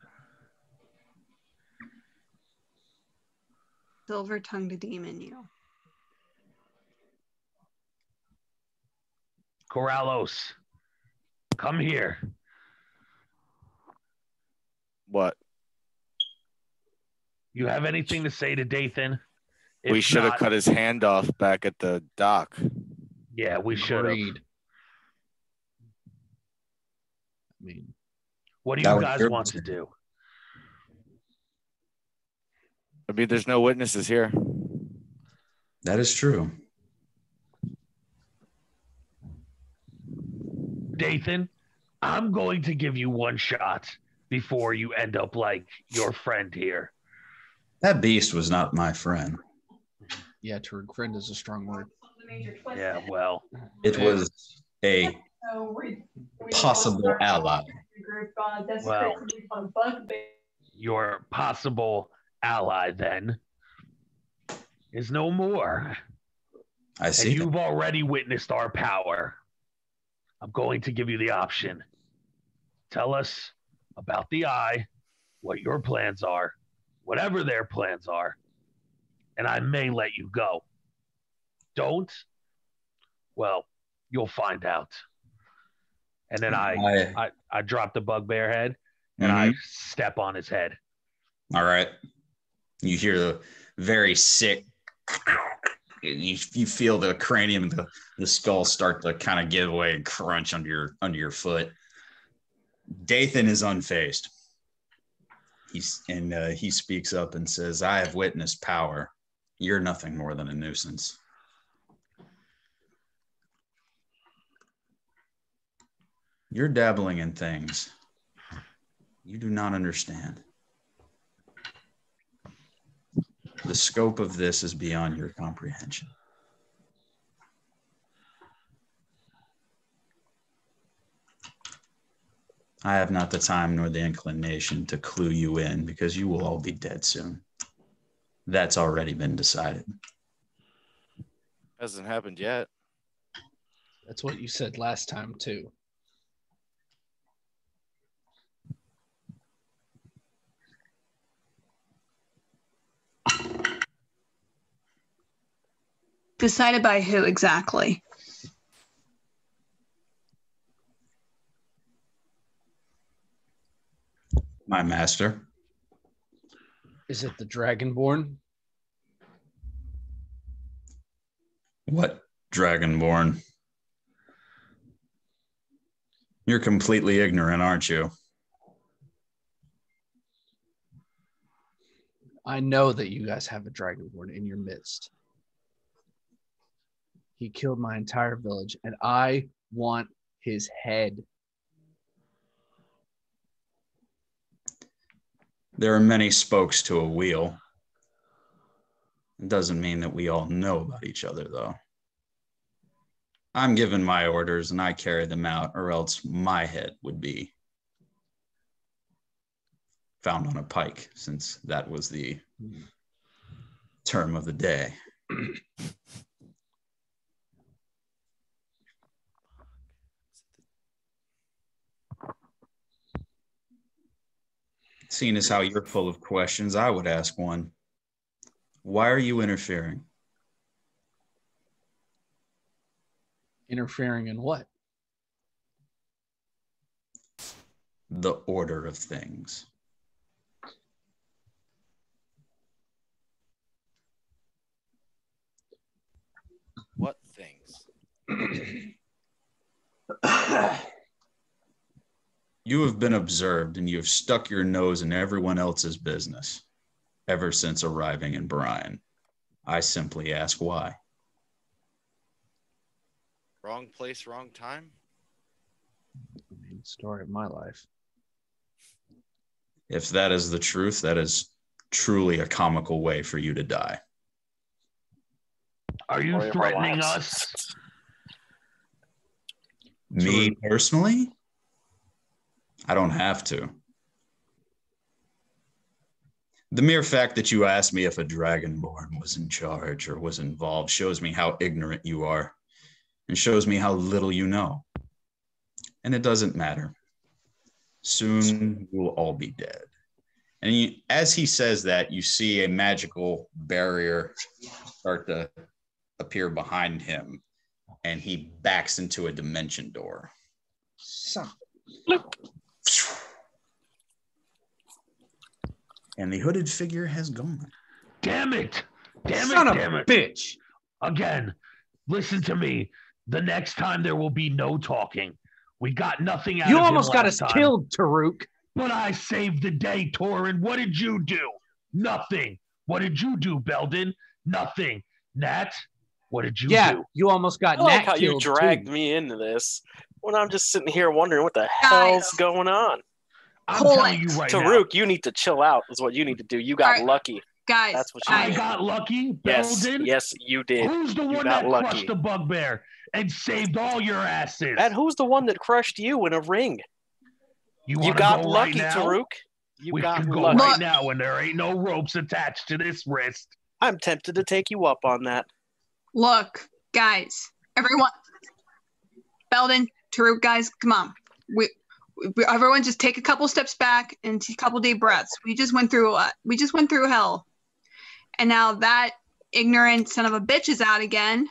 Silver-tongued demon, you. Corallos, come here. What? You have anything to say to Dathan? We should have cut his hand off back at the dock. Yeah, we should have. I mean, what do you guys want to do? I mean, there's no witnesses here. That is true. Dathan, I'm going to give you one shot before you end up like your friend here. That beast was not my friend. yeah, Tarook, friend is a strong word. Yeah, well. It was a possible ally. Well, your possible ally then is no more. I see. And you've already witnessed our power. I'm going to give you the option. Tell us about the eye, what your plans are, whatever their plans are, and I may let you go. Don't? Well, you'll find out. And then I drop the bugbear head and I step on his head. All right. You hear the very sick. You feel the cranium and the skull start to kind of give way and crunch under your foot. Dathan is unfazed. He speaks up and says, "I have witnessed power. You're nothing more than a nuisance." You're dabbling in things you do not understand. The scope of this is beyond your comprehension. I have not the time nor the inclination to clue you in because you will all be dead soon. That's already been decided. Hasn't happened yet. That's what you said last time, too. Decided by who exactly? My master. Is it the Dragonborn? What Dragonborn? You're completely ignorant, aren't you? I know that you guys have a Dragonborn in your midst. He killed my entire village, and I want his head. There are many spokes to a wheel. It doesn't mean that we all know about each other, though. I'm given my orders, and I carry them out, or else my head would be found on a pike, since that was the term of the day. Seeing as how you're full of questions, I would ask one. Why are you interfering? Interfering in what? The order of things. What things? You have been observed and you have stuck your nose in everyone else's business ever since arriving in Bryan. I simply ask why. Wrong place, wrong time? I mean, story of my life. If that is the truth, that is truly a comical way for you to die. Are you threatening us? Me personally? I don't have to. The mere fact that you asked me if a Dragonborn was in charge or was involved shows me how ignorant you are and shows me how little you know. And it doesn't matter. Soon you will all be dead. And as he says that, you see a magical barrier start to appear behind him, and he backs into a dimension door. And the hooded figure has gone. Damn it! Son of a bitch! Again, listen to me. The next time there will be no talking. We got nothing out of him You almost got us last time. killed, Tarook. But I saved the day, Torrin. What did you do? Nothing. What did you do, Beldan? Nothing. Nat, what did you do? You almost got I like Nat how you killed dragged too. me into this when I'm just sitting here wondering what the hell's going on. I'm Hold telling it. you right now. Tarook, you need to chill out is what you need to do. You got All right. lucky. Guys, That's what you I did. got lucky, Yes, Beldan. yes, you did. Who's the one got that lucky. crushed the bugbear and saved all your asses? And who's the one that crushed you in a ring? You You wanna got go lucky, right now? Tarook. You We got can go lucky. right now, and there ain't no ropes attached to this wrist. I'm tempted to take you up on that. look, guys, everyone, Beldan, Tarook, guys, come on. Everyone, just take a couple steps back and take a couple deep breaths. We just went through hell, and now that ignorant son of a bitch is out again.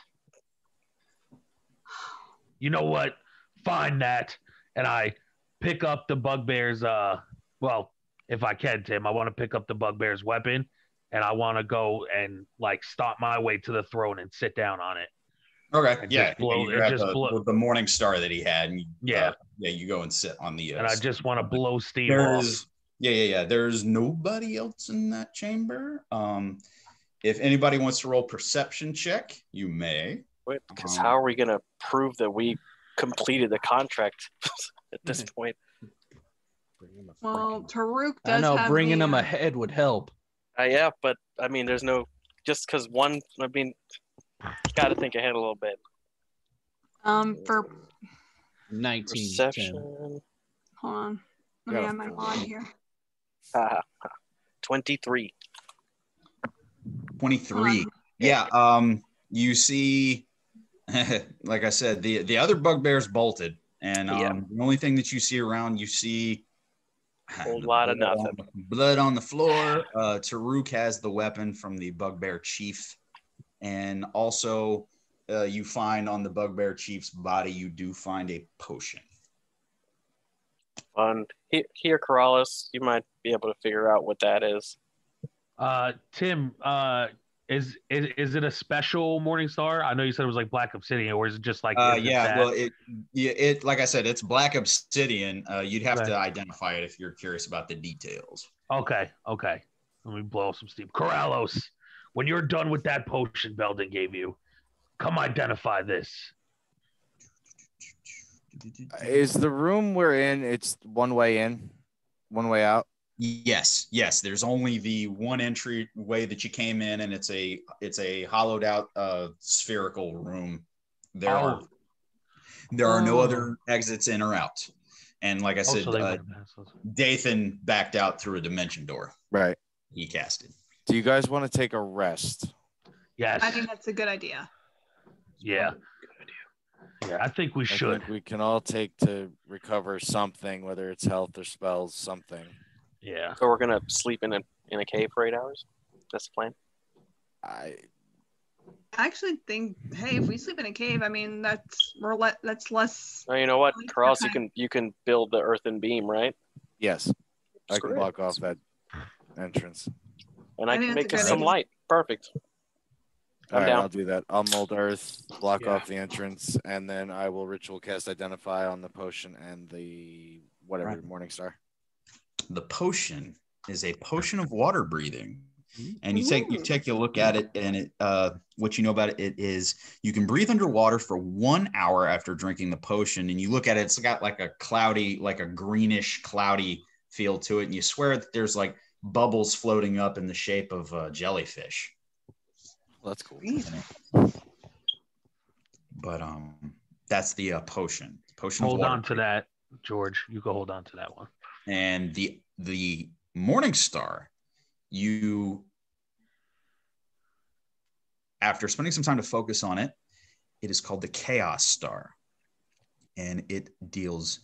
You know what? Fine, Nat. And I pick up the bugbear's, well, if I can, Tim, I want to pick up the bugbear's weapon, and I want to go and, like, stomp my way to the throne and sit down on it. Okay. And Yeah. just blow- you and grab just blow- the morning star that he had. And Yeah. You go and sit on the. And I just want to blow steam off. There's There's nobody else in that chamber. If anybody wants to roll perception check, you may. Because how are we going to prove that we completed the contract at this point? Well, Tarook does I know have bringing the, him ahead would help. Yeah, but I mean, there's no just because one. I mean, got to think ahead a little bit. for 19. Perception. 10. hold on, let me have my mod here. 23. 23. Yeah. You see, like I said, the other bugbears bolted, and the only thing that you see around, you see a whole lot of nothing. Blood on the floor. Tarook has the weapon from the bugbear chief, and also you find on the bugbear chief's body, you do find a potion. Fun. Here, Corallos, you might be able to figure out what that is. Tim, is it a special morning star? I know you said it was like black obsidian, or is it just like it like I said, it's black obsidian. You'd have Okay. to identify it if you're curious about the details. Okay. Let me blow some steam. Corallos, when you're done with that potion Beldan gave you, come identify this. Is the room we're in, it's one way in, one way out? Yes. There's only the one entry way that you came in, and it's a hollowed out spherical room. There are no other exits in or out. And like I said, Dathan backed out through a dimension door. Right. He casted. Do you guys want to take a rest? Yes. I think that's a good idea. Yeah. Yeah, I think we should. I think we can all take to recover something, whether it's health or spells, something. Yeah. So we're gonna sleep in a cave for 8 hours. That's the plan. I actually think, hey, if we sleep in a cave, I mean, that's less. Oh, you know what, Like Corallos, that. you can build the earthen beam, right? Yes, I Screw can it. block off that entrance. And I I can think make that's us a good some idea. light. Perfect. All right, down. I'll do that. I'll mold earth, block off the entrance, and then I will ritual cast identify on the potion and the whatever Right. morning star. The potion is a potion of water breathing. And you take a look at it, and it what you know about it is you can breathe underwater for 1 hour after drinking the potion. And you look at it, it's got like a cloudy, like a greenish cloudy feel to it, and you swear that there's like bubbles floating up in the shape of jellyfish. Well, that's cool. But that's the potion. Potion. Hold of water on to that, George. You go hold on to that one. And the morning star, you, after spending some time to focus on it, it is called the Chaos Star, and it deals.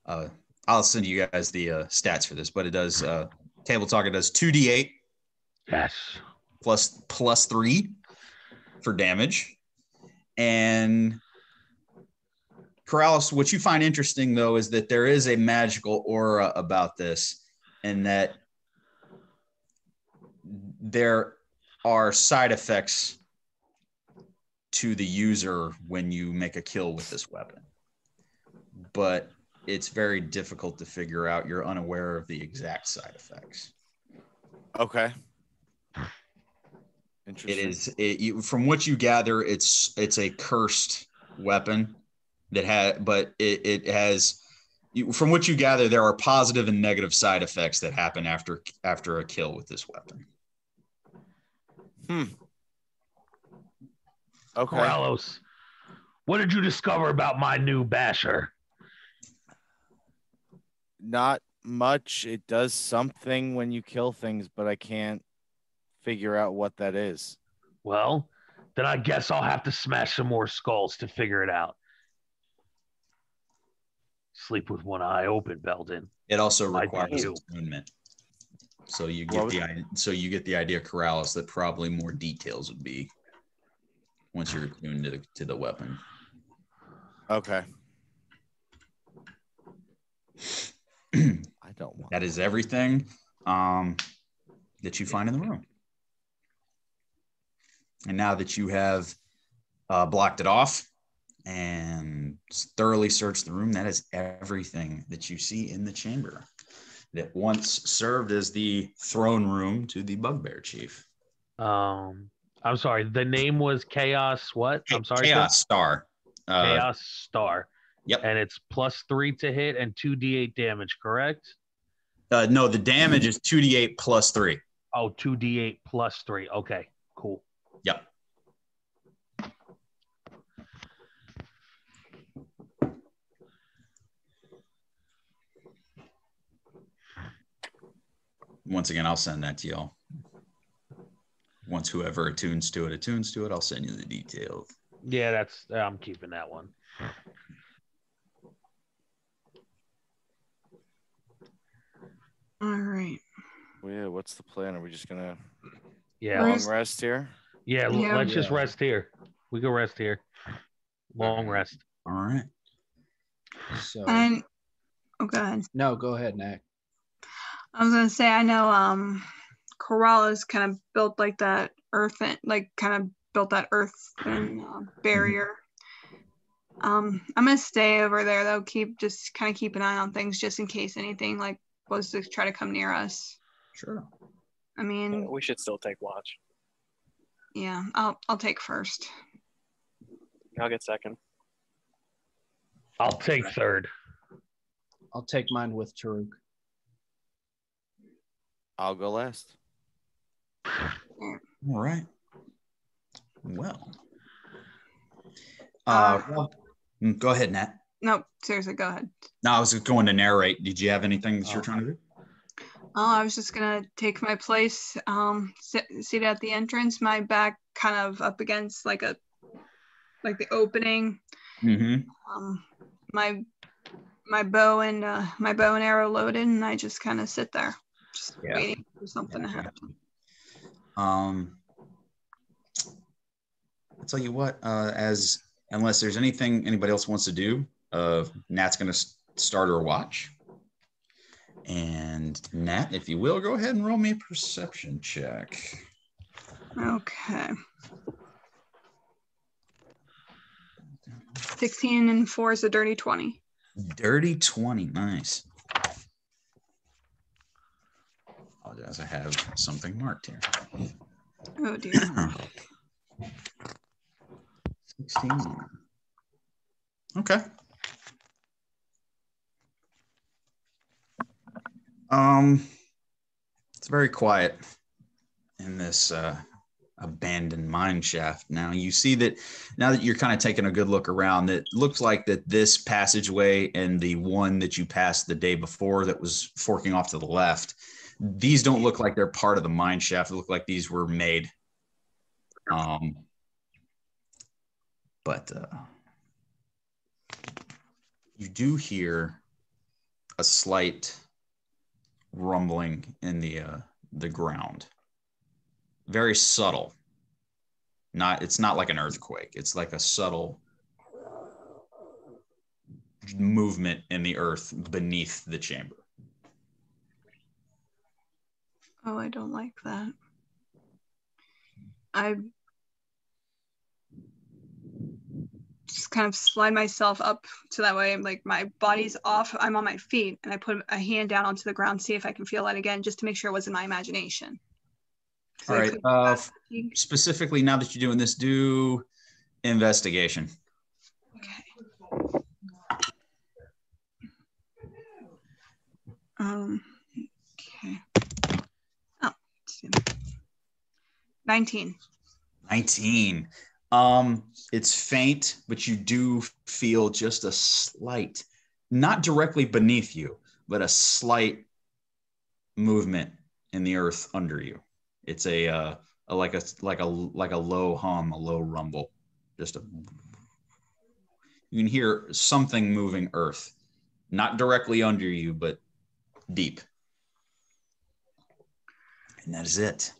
I'll send you guys the stats for this, but it does table talk. It does 2d8. Yes. plus 3 for damage. And Corallos, what you find interesting though is that there is a magical aura about this, and that there are side effects to the user when you make a kill with this weapon, but it's very difficult to figure out. You're unaware of the exact side effects. Okay. Interesting. From what you gather, it's a cursed weapon but it has. From what you gather, there are positive and negative side effects that happen after a kill with this weapon. Okay. Corallos, what did you discover about my new basher? Not much. It does something when you kill things, but I can't figure out what that is. Well, then I guess I'll have to smash some more skulls to figure it out. Sleep with one eye open, Beldan. It also requires attunement. So you get the idea, Corallos, that probably more details would be once you're attuned to the weapon. Okay. I don't want that. Is everything that you find in the room. And now that you have blocked it off and thoroughly searched the room, that is everything that you see in the chamber that once served as the throne room to the Bugbear Chief. I'm sorry. The name was Chaos what? I'm sorry. Chaos Star. Chaos Star. Yep. And it's +3 to hit and 2d8 damage, correct? No, the damage is 2d8 plus 3. Oh, 2d8 plus 3. Okay, cool. Yep. Once again, I'll send that to y'all. Once whoever attunes to it, I'll send you the details. Yeah, I'm keeping that one. All right. Well, yeah, what's the plan? Are we just gonna long rest here? Yeah, let's just rest here. We can rest here. Long rest. All right. So go ahead. No, go ahead, Nick. I was gonna say I know Corallos kind of built like that earth barrier. I'm gonna stay over there though. Keep an eye on things just in case anything like was to try to come near us. Sure. I mean, we should still take watch. Yeah, I'll take first. I'll get second. I'll take third. I'll take mine with Tarook. I'll go last. All right. Well, go ahead, Nat. No, seriously, go ahead. No, I was just going to narrate. Did you have anything that you're trying to do? I was just gonna take my place, seated at the entrance, my back kind of up against like the opening. Mm-hmm. My bow and arrow loaded, and I just kind of sit there, just waiting for something to happen. I'll tell you what. Unless there's anything anybody else wants to do, Nat's gonna start her watch. And Nat, if you will, go ahead and roll me a perception check. Okay. 16 and 4 is a dirty 20. Dirty 20, nice. Apologize, I have something marked here. Oh dear. 16. Okay. It's very quiet in this abandoned mine shaft. Now you see that now that you're kind of taking a good look around, it looks like that this passageway and the one that you passed the day before that was forking off to the left, these don't look like they're part of the mine shaft. They look like these were made. But you do hear a slight rumbling in the ground. Very subtle. It's not like an earthquake. It's like a subtle movement in the earth beneath the chamber. Oh, I don't like that. I just kind of slide myself up so that way I'm like my body's off, I'm on my feet, and I put a hand down onto the ground, see if I can feel that again, just to make sure it wasn't my imagination. All right. Specifically, now that you're doing this, do investigation. Okay. Okay. Oh, 19. 19. It's faint, but you do feel just a slight, not directly beneath you, but a slight movement in the earth under you. It's like a low hum, a low rumble. Just a, you can hear something moving earth, not directly under you, but deep. And that is it.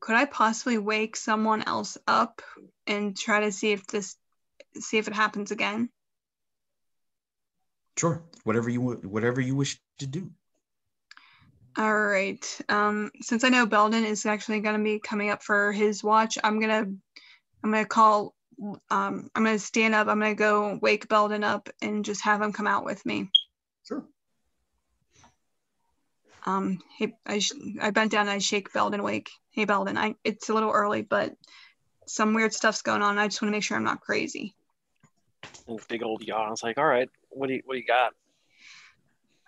Could I possibly wake someone else up and try to see if it happens again? Sure. Whatever you wish to do. All right. Since I know Beldan is actually going to be coming up for his watch, I'm gonna call. I'm gonna stand up. I'm gonna go wake Beldan up and just have him come out with me. Sure. I bent down and I shake Beldan awake. Hey Beldan, it's a little early, but some weird stuff's going on. I just want to make sure I'm not crazy. And big old yawn. I was like, all right, what do you got?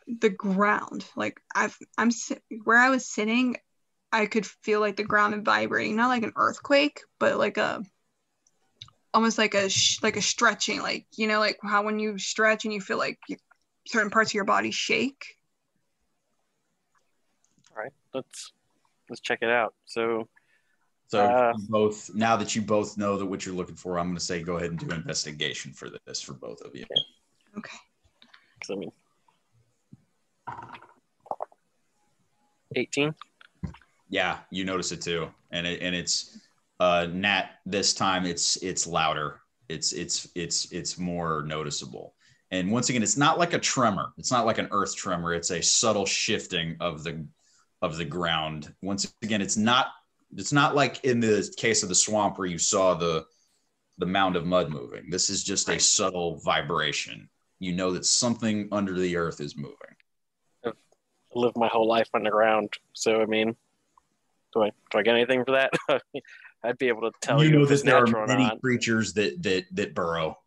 The ground, like where I was sitting, I could feel like the ground vibrating, not like an earthquake, but like almost like a stretching, like, you know, like how when you stretch and you feel like certain parts of your body shake. All right, let's check it out. So both, now that you both know that what you're looking for, I'm going to say go ahead and do investigation for this for both of you. Okay. Because I mean, 18. Yeah, you notice it too, and it's Nat. This time it's louder. It's more noticeable. And once again, it's not like a tremor. It's not like an earth tremor. It's a subtle shifting of the ground. Once again, it's not like in the case of the swamp where you saw the mound of mud moving. This is just a subtle vibration. You know that something under the earth is moving. I've lived my whole life underground, so I mean, do I get anything for that? I'd be able to tell you know if that it's there natural are or many not. creatures that burrow.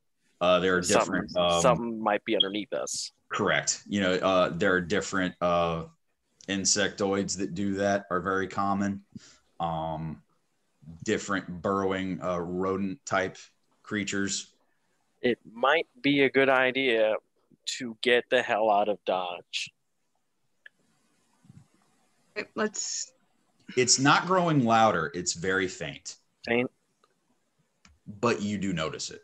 There are different. Something might be underneath us. Correct. You know, there are different insectoids that do that, are very common. Different burrowing rodent type creatures. It might be a good idea to get the hell out of Dodge. It's not growing louder. It's very faint. Faint? But you do notice it.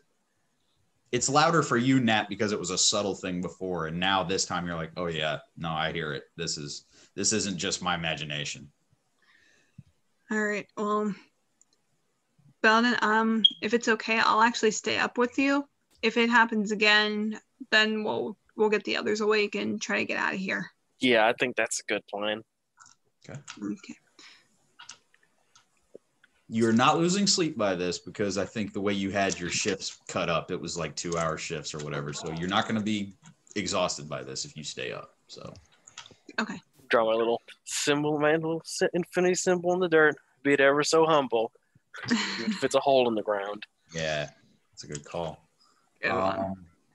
It's louder for you, Nat, because it was a subtle thing before. And now this time you're like, oh yeah, no, I hear it. This isn't just my imagination. All right. Well, Belden, if it's okay, I'll actually stay up with you. If it happens again, then we'll get the others awake and try to get out of here. Yeah, I think that's a good plan. Okay. Okay. You're not losing sleep by this because I think the way you had your shifts cut up, it was like 2-hour shifts or whatever. So you're not going to be exhausted by this if you stay up. So. Okay. Draw my little symbol, my little infinity symbol in the dirt. Be it ever so humble. If it's a hole in the ground. Yeah, that's a good call.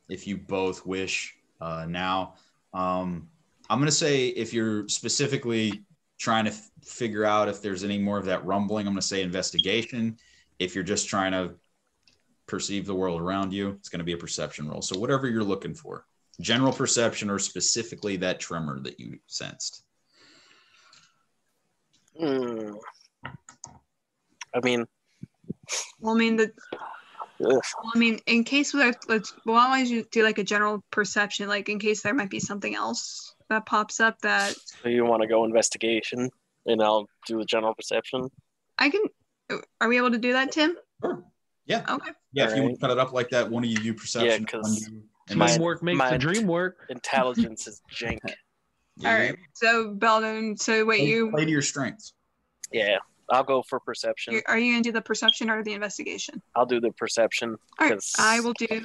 If you both wish now, I'm going to say if you're specifically trying to figure out if there's any more of that rumbling, I'm going to say investigation. If you're just trying to perceive the world around you, it's going to be a perception roll. So whatever you're looking for, general perception or specifically that tremor that you sensed. I mean, in case why don't you do like a general perception, like in case there might be something else that pops up that. So you want to go investigation, and I'll do a general perception. I can. Are we able to do that, Tim? Sure. Yeah. Okay. Yeah. All if you want to cut it up like that, one of you do perception. Yeah, because Teamwork makes my the dream work. Intelligence is jank. All right. So Beldan, you play to your strengths. Yeah, I'll go for perception. are you gonna do the perception or the investigation? I'll do the perception All right. because I will do.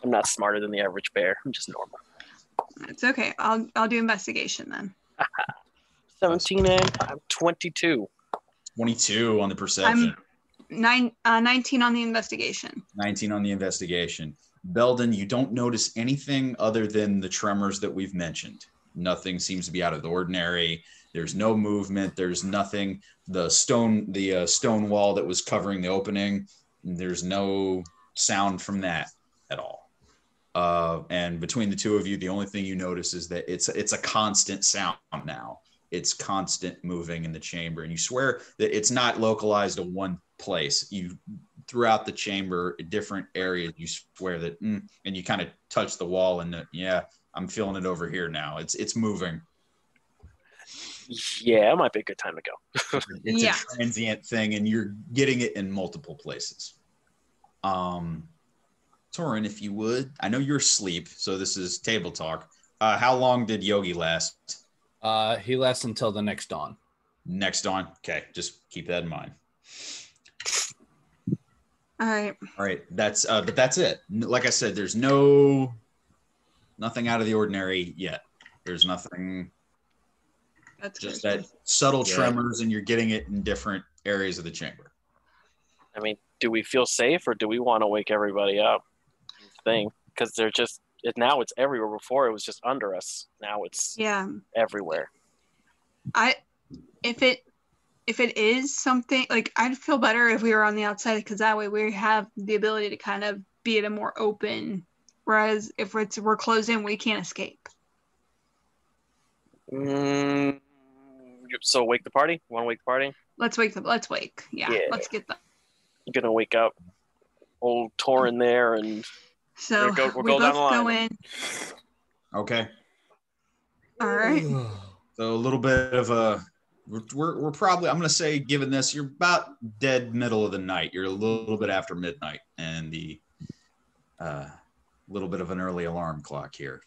I'm not smarter than the average bear. I'm just normal. It's okay. I'll do investigation then. 17 and I'm 22. 22 on the perception. 19 on the investigation. 19 on the investigation. Beldan, you don't notice anything other than the tremors that we've mentioned. Nothing seems to be out of the ordinary. There's no movement. There's nothing. The stone wall that was covering the opening, there's no sound from that at all. And between the two of you, the only thing you notice is that it's a constant sound now. It's constant moving in the chamber, and you swear that it's not localized to one place. You throughout the chamber, different areas. You swear that, and you kind of touch the wall, and I'm feeling it over here now. It's moving. Yeah, it might be a good time to go. It's a transient thing, and you're getting it in multiple places. Torrin, if you would, I know you're asleep, so this is table talk. How long did Yogi last? He lasts until the next dawn. Next dawn. Okay, just keep that in mind. All right. That's but that's it. Like I said, there's nothing out of the ordinary yet. There's nothing. That's just that subtle tremors, and you're getting it in different areas of the chamber. I mean, do we feel safe, or do we want to wake everybody up? Because they're just now it's everywhere. Before it was just under us. Now it's everywhere. If it is something like, I'd feel better if we were on the outside, because that way we have the ability to kind of be at a more open. Whereas if we're closed in, we can't escape. So wake the party. Want to wake the party? Let's wake. Yeah. Let's get them. You're gonna wake up old Torrin there, and so we'll we go down both the line. go in. Okay. All right. So a little bit of a. We're probably, I'm going to say, given this, you're about dead middle of the night. You're a little bit after midnight, and the little bit of an early alarm clock here.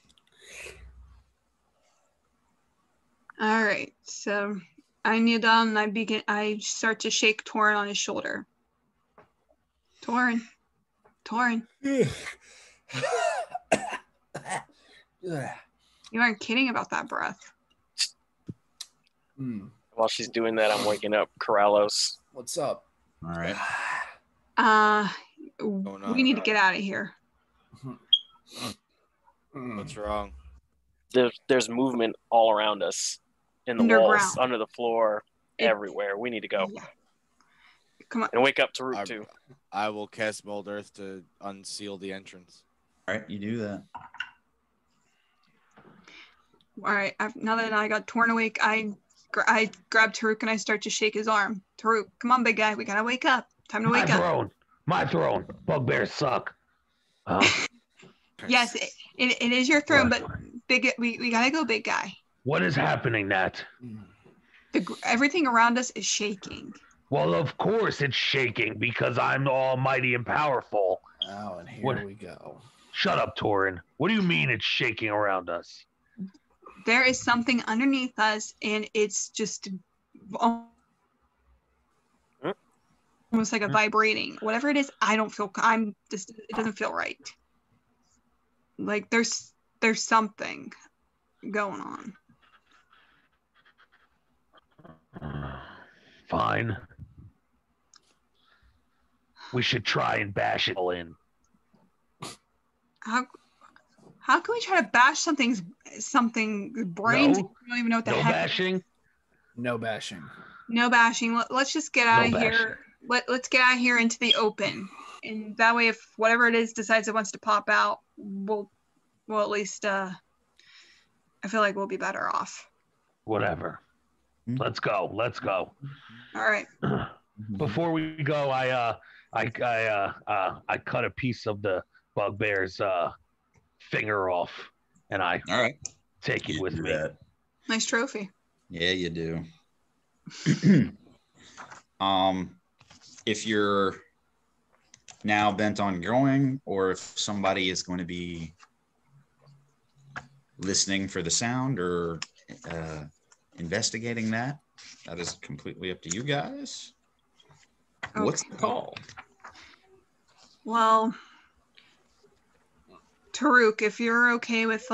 All right. So I kneel down and I start to shake Torrin on his shoulder. Torrin. You aren't kidding about that breath. While she's doing that, I'm waking up Corallos. What's up? All right. We need to get out of here. What's wrong? There's movement all around us, in the walls, under the floor, everywhere. We need to go. Yeah. Come on. And wake up Tarook too. I will cast Mold Earth to unseal the entrance. All right, you do that. All right. Now that I got torn awake, I grab Tarook and I start to shake his arm. Tarook, come on, big guy. We gotta wake up. Time to wake up. My throne. Bugbears suck. Yes, it is your throne, but we gotta go, big guy. What is happening, Nat? Everything around us is shaking. Well, of course it's shaking because I'm the almighty and powerful. Oh, and here we go. Shut up, Torrin. What do you mean it's shaking around us? There is something underneath us, and it's just almost like a vibrating. Whatever it is, it doesn't feel right. Like there's something going on. Fine. We should try and bash it all in. How can we try to bash something brains? No. We don't even know what the No heck. bashing? No bashing. No bashing. Let's just get out of here. Let's get out of here into the open. And that way, if whatever it is decides it wants to pop out, we'll at least I feel like we'll be better off. Whatever. Let's go. All right. Before we go, I cut a piece of the bugbear's finger off, and I take it with me. That. Nice trophy. Yeah, you do. If you're now bent on going, or if somebody is going to be listening for the sound or investigating that. That is completely up to you guys. Okay. What's the call? Well, Tarook, if you're okay with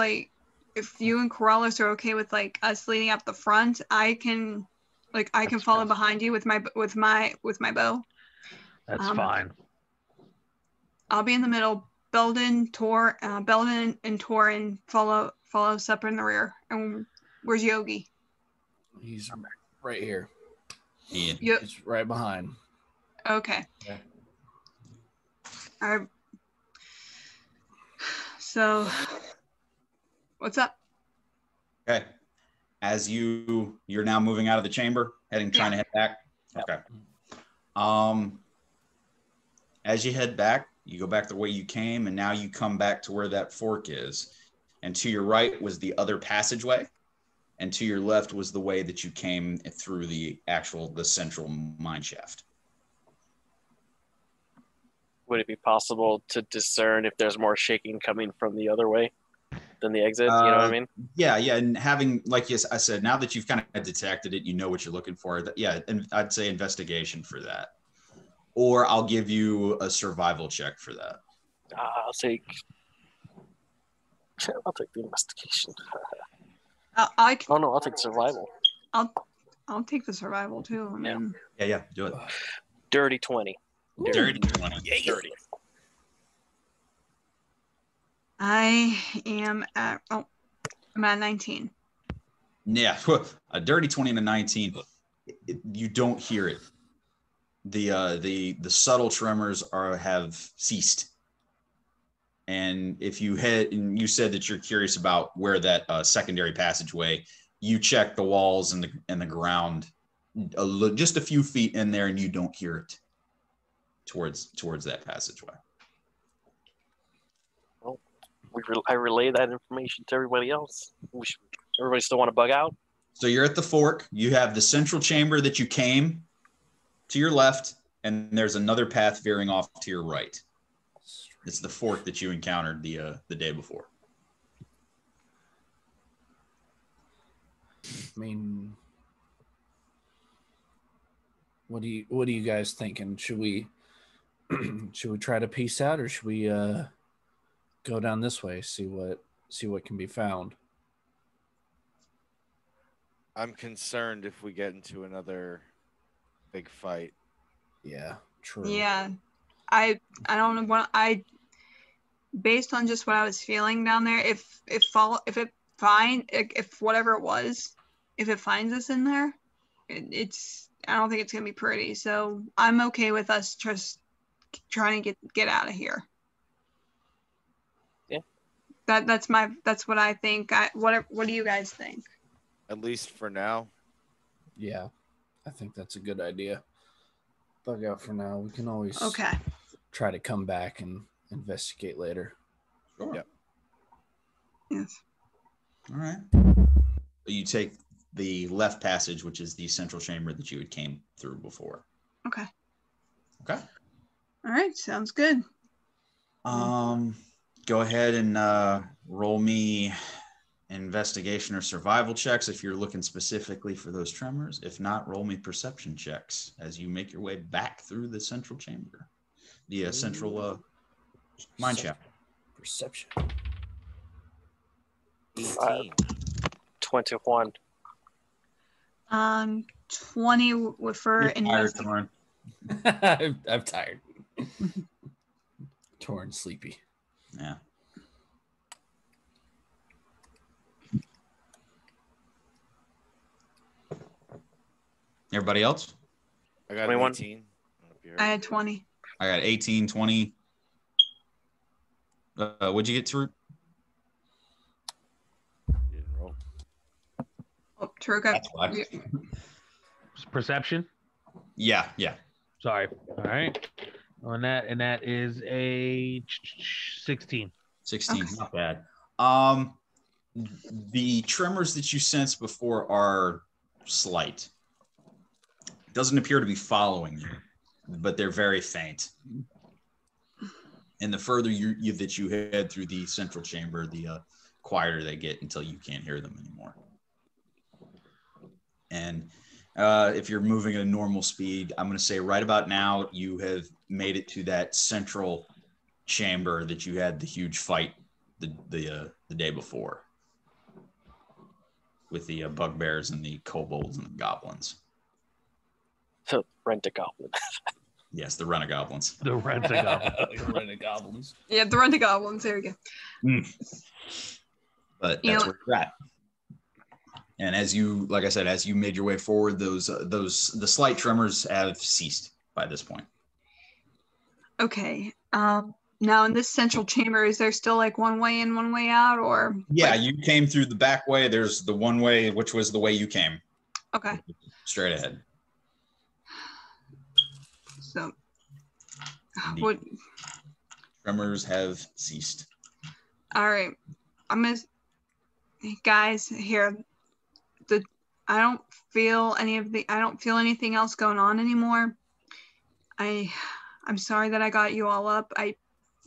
if you and Corallos are okay with us leading up the front, I can follow behind you with my bow. That's fine. I'll be in the middle. Beldan and Torrin follow separate in the rear. And where's Yogi? He's right here. Yeah. He's right behind. Okay. Yeah. So, what's up? Okay. As you're now moving out of the chamber, trying to head back. Okay. As you head back, you go back the way you came, and now you come back to where that fork is. And to your right was the other passageway, and to your left was the way that you came through the central mine shaft. Would it be possible to discern if there's more shaking coming from the other way than the exit? You know what I mean? Yeah. And having, like I said, now that you've kind of detected it, you know what you're looking for. And I'd say investigation for that. Or I'll give you a survival check for that. I'll take the investigation. I'll take survival. I'll take the survival too. I mean, yeah, do it. Dirty 20. Dirty 20. Yeah, dirty. I'm at 19. Yeah, a dirty 20 and a 19. You don't hear it. The subtle tremors have ceased. And if you and you said that you're curious about where that secondary passageway, you check the walls and the ground, just a few feet in there, and you don't hear it towards that passageway. Well, I relay that information to everybody else. Everybody still want to bug out? So you're at the fork. You have the central chamber that you came to your left, and there's another path veering off to your right. It's the fork that you encountered the day before. I mean, what are you guys thinking? Should we try to peace out, or should we go down this way, see what can be found? I'm concerned if we get into another big fight. Yeah, true. Yeah, I don't know what based on just what I was feeling down there. If whatever it was, if it finds us in there, I don't think it's gonna be pretty. So I'm okay with us just trying to get out of here. Yeah. That's what I think. What do you guys think? At least for now. Yeah, I think that's a good idea. Bug out for now. We can always try to come back and investigate later. Sure. Yep. Yes. All right. You take the left passage, which is the central chamber that you had came through before. Okay. Okay. All right. Sounds good. Go ahead and roll me investigation or survival checks if you're looking specifically for those tremors. If not, roll me perception checks as you make your way back through the central chamber, the central mine shaft. Perception. 18. 21. 20 for investigation. I'm tired. Torn, sleepy. Yeah. Everybody else? I got 21. 18. I had 20. I got 18, 20. What'd you get, Tarook? Didn't roll. Oh, Tarook got Perception? Yeah. Sorry. All right. On that, and that is a 16. 16, okay. Not bad. The tremors that you sensed before are slight. Doesn't appear to be following you, but they're very faint. And the further that you head through the central chamber, the quieter they get until you can't hear them anymore. And if you're moving at a normal speed, I'm going to say right about now you have made it to that central chamber that you had the huge fight the day before with the bugbears and the kobolds and the goblins. So rent-a-goblin. Yes, the rent-a-goblins. The rent-a-goblins. The rent-a-goblins. Yeah, the rent-a-goblins. There we go. But that's where you're at. And as you, like I said, as you made your way forward, the slight tremors have ceased by this point. Okay. Now in this central chamber, is there still like one way in, one way out, or? Yeah, you came through the back way. There's the one way, which was the way you came. Okay. Straight ahead. So, what? Tremors have ceased. All right, I'm gonna, guys, here. I don't feel anything else going on anymore. I'm sorry that I got you all up. I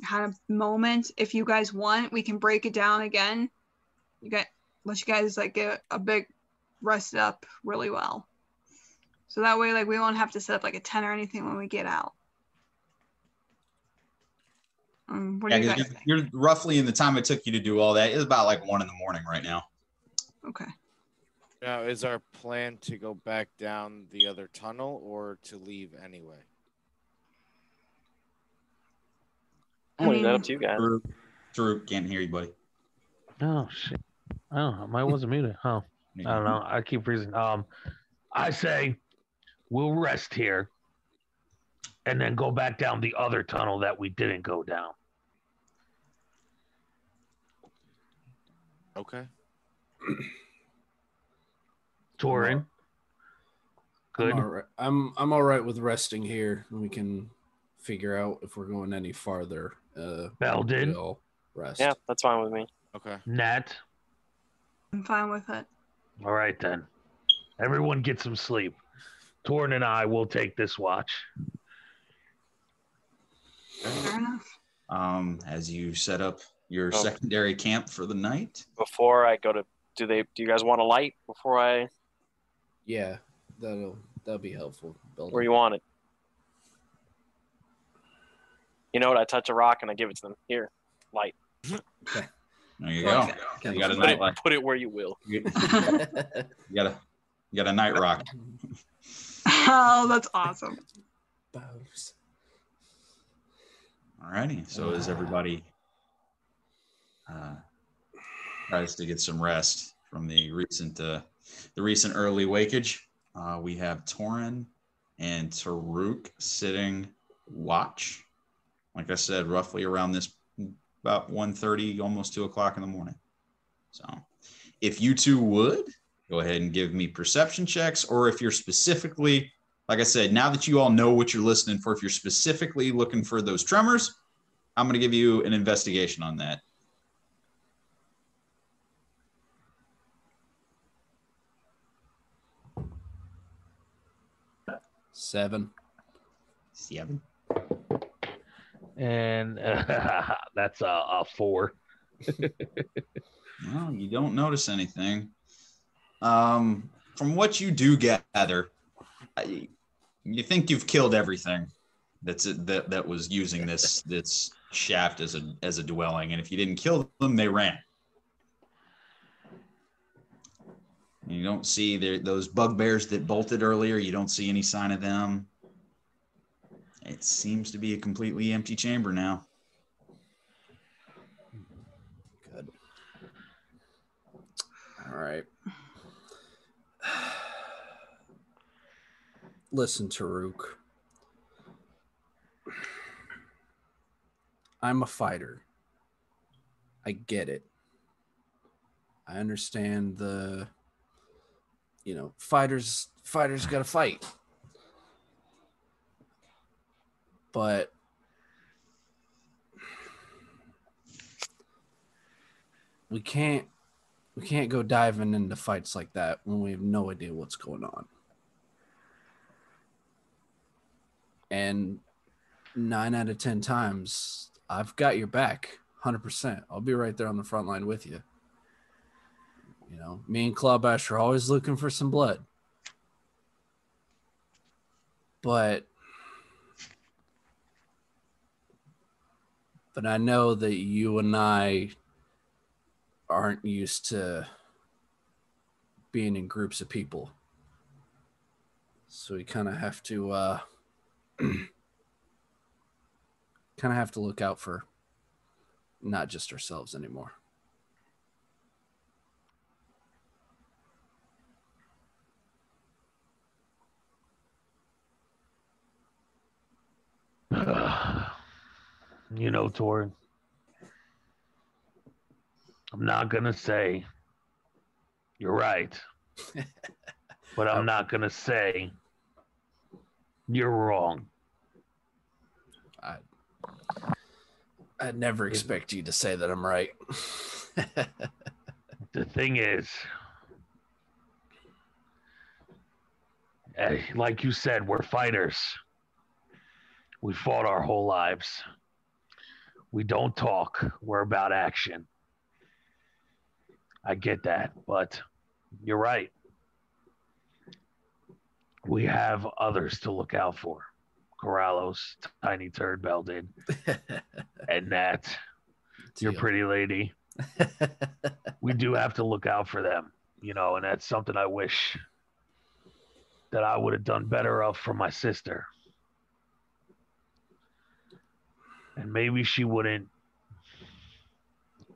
had a moment. If you guys want, we can break it down again. Let you guys like get a big rest up really well. So that way, like, we won't have to set up like a tent or anything when we get out. What do you guys think? You're roughly in the time it took you to do all that. It's about like 1 a.m. right now. Okay. Now, is our plan to go back down the other tunnel or to leave anyway? I'm leaving that up to you guys. Tarook, can't hear you, buddy. Oh shit! I don't know. Mine wasn't muted. Oh, I don't know. I keep freezing. I say we'll rest here, and then go back down the other tunnel that we didn't go down. Okay. Torrin. Good. I'm all right. I'm all right with resting here. We can figure out if we're going any farther. Beldan. We'll rest. Yeah, that's fine with me. Okay. Nat. I'm fine with it. All right then. Everyone get some sleep. Torrin and I will take this watch. Fair enough. As you set up your secondary camp for the night. Before I go to, do you guys want a light before I? Yeah, that'll be helpful. Where you want it? You know what? I touch a rock and I give it to them. Here, light. Okay. There you go. Okay. You got a night light. Put it where you will. You got a night rock. Oh, that's awesome. Alrighty. So as everybody tries to get some rest from the recent early wakeage, we have Torrin and Tarook sitting watch. Like I said, roughly around this about 1:30, almost 2 o'clock in the morning. So if you two would go ahead and give me perception checks, or if you're specifically, like I said, now that you all know what you're listening for, if you're specifically looking for those tremors, I'm going to give you an investigation on that. Seven. And that's a 4. Well, you don't notice anything. From what you do gather, you think you've killed everything that was using this shaft as a dwelling, and if you didn't kill them, they ran. You don't see those bugbears that bolted earlier. You don't see any sign of them. It seems to be a completely empty chamber now. Good. All right. Listen, Tarook. I'm a fighter. I get it. I understand fighters got to fight. But we can't go diving into fights like that when we have no idea what's going on. And 9 out of 10 times, I've got your back 100%. I'll be right there on the front line with you. You know, me and Clawbash are always looking for some blood. But I know that you and I aren't used to being in groups of people. So we kind of have to look out for not just ourselves anymore. You know, Torrin, I'm not going to say you're right, but I'm not going to say you're wrong. I'd never expect you to say that I'm right. The thing is, like you said, we're fighters. We fought our whole lives. We don't talk. We're about action. I get that, but you're right. We have others to look out for. Corallos, Tiny Turd, Beldan, and Nat, your pretty lady. We do have to look out for them, you know, and that's something I wish that I would have done better of for my sister. And maybe she wouldn't.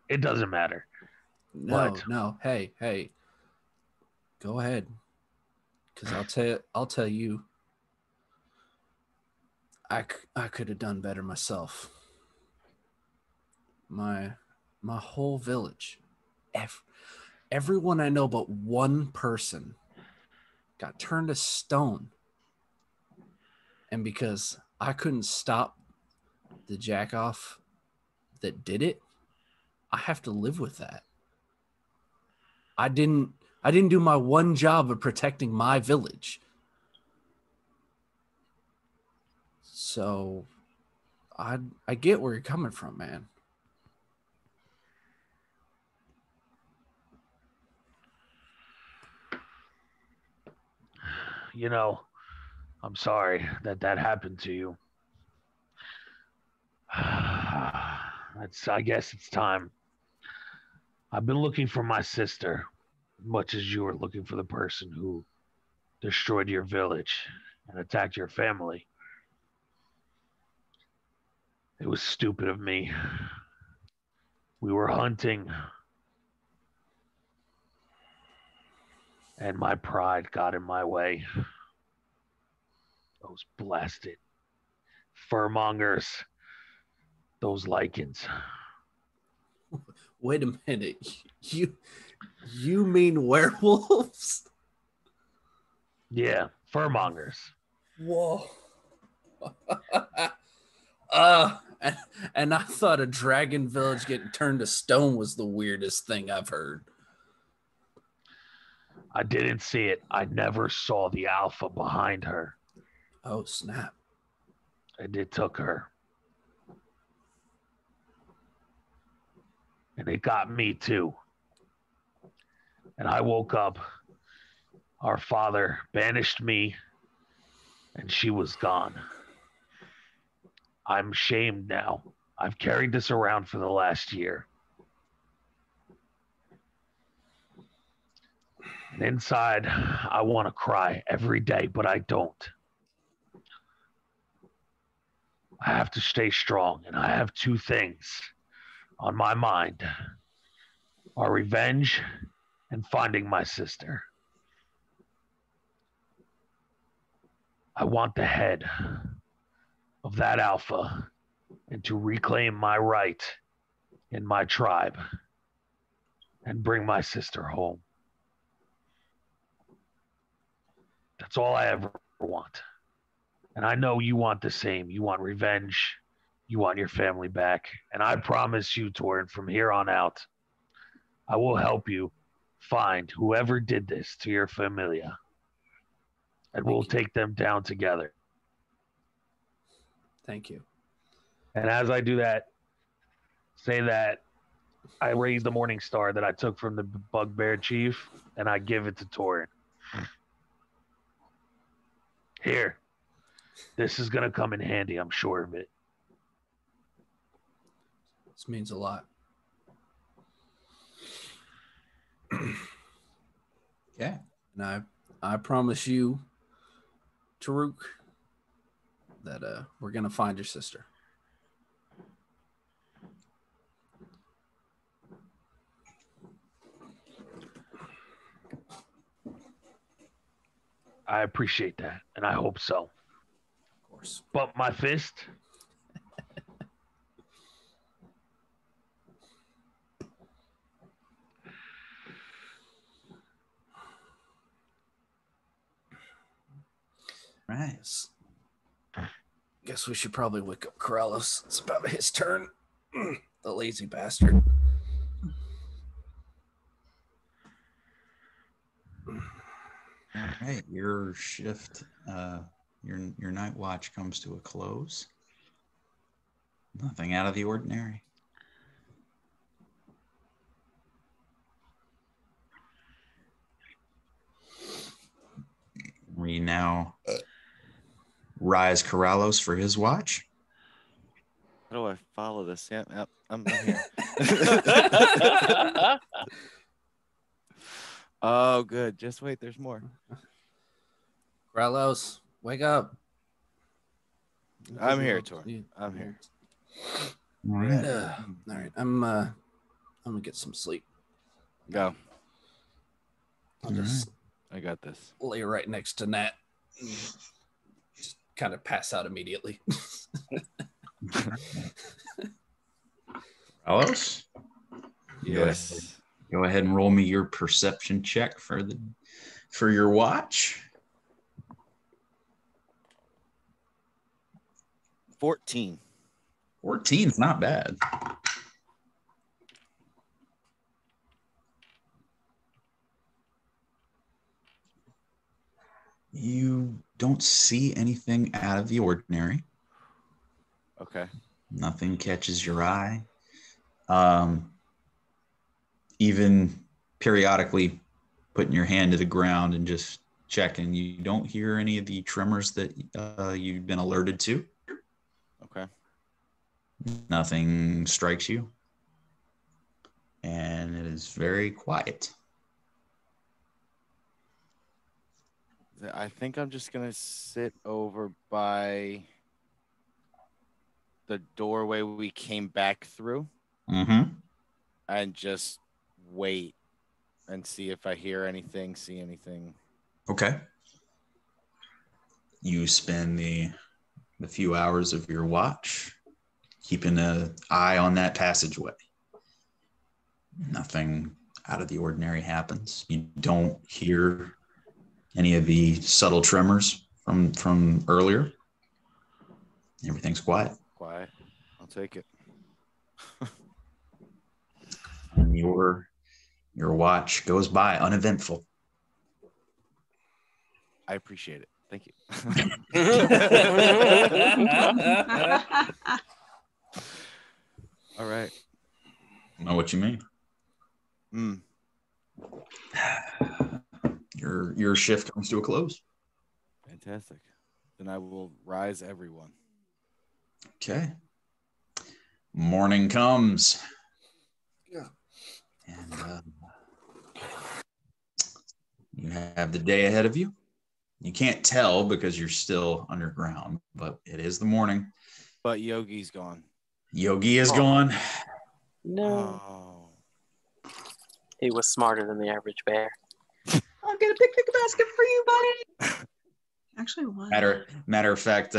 It doesn't matter. No. Hey. Go ahead. Because I'll tell you, I could have done better myself. My whole village, everyone I know but one person got turned to stone. And because I couldn't stop the jack-off that did it, I have to live with that. I didn't do my one job of protecting my village. So I get where you're coming from, man. You know, I'm sorry that happened to you. I guess it's time. I've been looking for my sister, much as you were looking for the person who destroyed your village and attacked your family. It was stupid of me. We were hunting, and my pride got in my way. Those blasted furmongers, those lichens. Wait a minute. You mean werewolves? Yeah, furmongers. Whoa. And I thought a dragon village getting turned to stone was the weirdest thing I've heard. I didn't see it. I never saw the alpha behind her. Oh, snap. And it took her. And it got me too. And I woke up. Our father banished me, and she was gone. I'm shamed now. I've carried this around for the last year. And inside, I want to cry every day, but I don't. I have to stay strong, and I have two things on my mind: our revenge and finding my sister. I want the head of that alpha and to reclaim my right in my tribe and bring my sister home. That's all I ever want. And I know you want the same. You want revenge. You want your family back. And I promise you, Torrin, from here on out, I will help you find whoever did this to your familia. And we'll take them down together. Thank you. And as I do that, say that I raised the Morning Star that I took from the Bugbear Chief, and I give it to Torrin. Here. This is going to come in handy, I'm sure of it. This means a lot. Yeah. And I promise you, Tarook, that we're going to find your sister. I appreciate that, and I hope so. Of course. Bump my fist. Right. Guess we should probably wake up Corallos. It's about his turn. The lazy bastard. All right, your shift, your night watch comes to a close. Nothing out of the ordinary. We now rise Corallos for his watch. How do I follow this? Yep, I'm here. Oh, good. Just wait. There's more. Corallos, wake up. I'm here, Tor. I'm here. All right. All right. I'm gonna get some sleep. Go. I'll just I got this. lay right next to Nat. Just kind of pass out immediately. Corallos? Yes. Go ahead and roll me your perception check for your watch. 14. 14 is not bad. You don't see anything out of the ordinary. Okay. Nothing catches your eye. Even periodically putting your hand to the ground and just checking, you don't hear any of the tremors that you've been alerted to. Okay. Nothing strikes you. And it is very quiet. I think I'm just going to sit over by the doorway we came back through and just wait and see if I hear anything, see anything. Okay. You spend the few hours of your watch keeping an eye on that passageway. Nothing out of the ordinary happens. You don't hear any of the subtle tremors from earlier. Everything's quiet. Quiet. I'll take it. And your watch goes by uneventful. I appreciate it. Thank you. All right. I know what you mean. Your shift comes to a close. Fantastic. Then I will rise everyone. Okay. Morning comes. Yeah. And you have the day ahead of you. You can't tell because you're still underground, but it is the morning. But Yogi's gone. Yogi is gone. No. Oh. He was smarter than the average bear. I'll get a picnic basket for you, buddy. Actually, what? Matter of fact,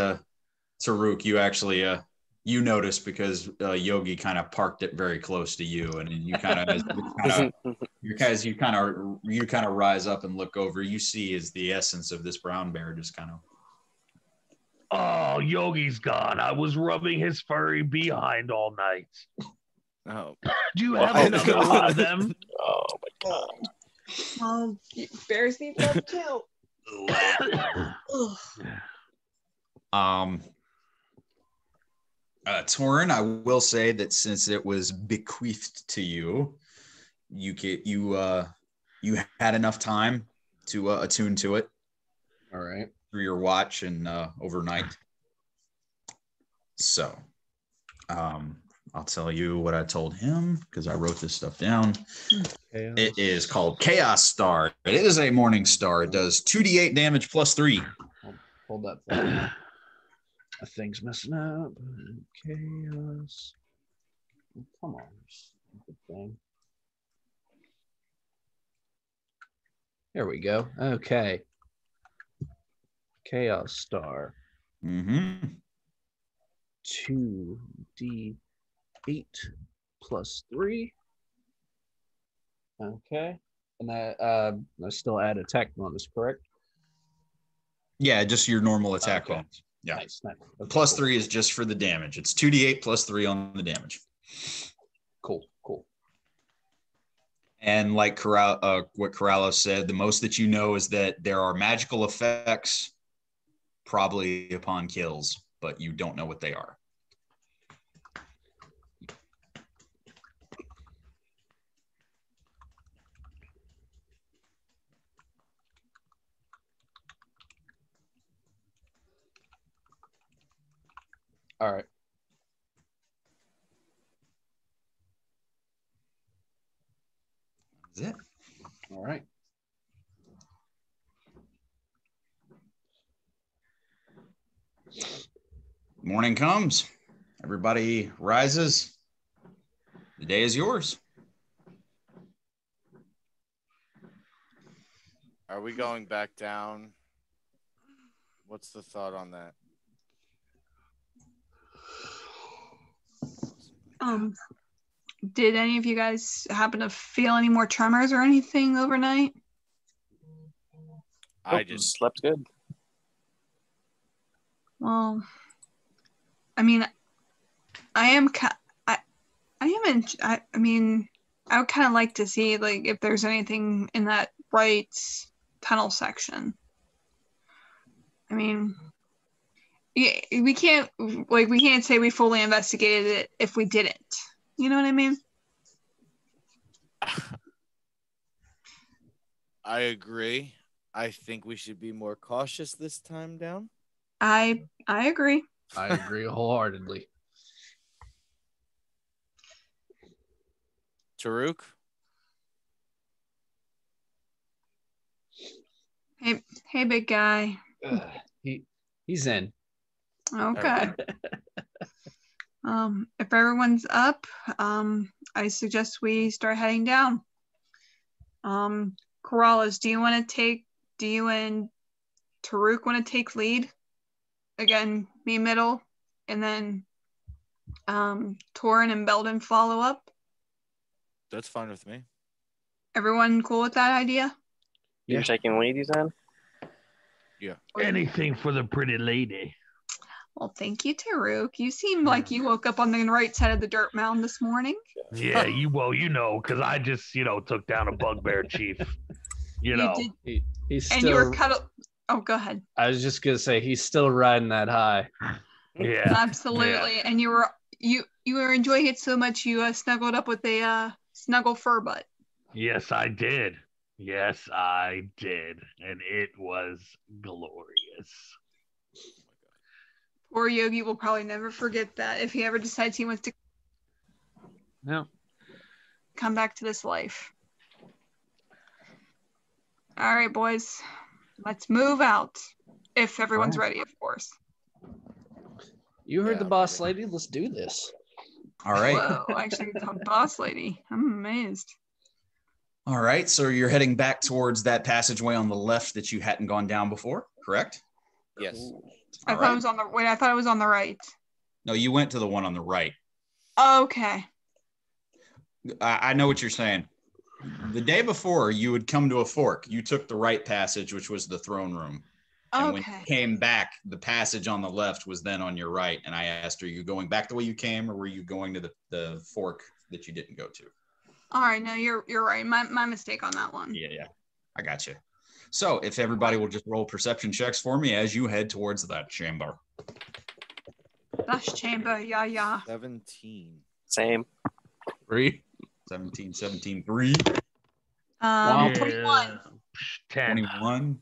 Tarook, you actually you noticed because Yogi kind of parked it very close to you, and you kind of rise up and look over. You see is the essence of this brown bear just kind of. Oh, Yogi's gone. I was rubbing his furry behind all night. Oh. Do you have another one of them? Oh my god. Well, bears need love too. Torrin, I will say that since it was bequeathed to you, you had enough time to attune to it. All right. Through your watch and overnight. So, I'll tell you what I told him because I wrote this stuff down. Chaos. It is called Chaos Star. It is a morning star. It does 2d8 damage +3. Hold that for me. My thing's messing up. Chaos. Come on. Good thing. There we go. Okay. Chaos Star. 2d8 +3. Okay. And I still add attack bonus, correct? Yeah, just your normal attack bonus. Yeah. Nice. Okay, +3 is just for the damage. It's 2d8 +3 on the damage. Cool. And like what Corallos said, the most that you know is that there are magical effects probably upon kills, but you don't know what they are. All right. That's it. All right. Morning comes. Everybody rises. The day is yours. Are we going back down? What's the thought on that? Did any of you guys happen to feel any more tremors or anything overnight? I just slept good. Well, I mean, I would kind of like to see like if there's anything in that right tunnel section. I mean, we can't say we fully investigated it if we didn't. You know what I mean? I agree. I think we should be more cautious this time down. I agree. I agree wholeheartedly. Tarook? Hey, big guy. He's in. Okay. If everyone's up, I suggest we start heading down. Corallos, do you and Tarook want to take lead? Again, me middle, and then Torrin and Beldan follow up. That's fine with me. Everyone cool with that idea? You're taking lead, you said? Yeah. Anything for the pretty lady. Well, thank you, Tarook. You seem like you woke up on the right side of the dirt mound this morning. Yeah, because I just, took down a bugbear chief. He's still. And you were cuddled. Oh, go ahead. I was just gonna say he's still riding that high. Yeah, absolutely. Yeah. And you were enjoying it so much you snuggled up with a snuggle fur butt. Yes, I did. And it was glorious. Poor Yogi will probably never forget that if he ever decides he wants to come back to this life. All right, boys. Let's move out. If everyone's ready, of course. You heard the boss lady. Let's do this. All right. Whoa, actually called boss lady. I'm amazed. All right. So you're heading back towards that passageway on the left that you hadn't gone down before, correct? Yes. I thought it was on the I thought it was on the right. No, you went to the one on the right. Okay. I know what you're saying. The day before, you would come to a fork. You took the right passage, which was the throne room. And when you came back, the passage on the left was then on your right. And I asked, are you going back the way you came, or were you going to the fork that you didn't go to? All right. No, you're right. My mistake on that one. Yeah. I got you. So if everybody will just roll perception checks for me as you head towards that chamber. Bash chamber, yeah. 17. Same. 3. 17, 17, 3. 21. 10. 21.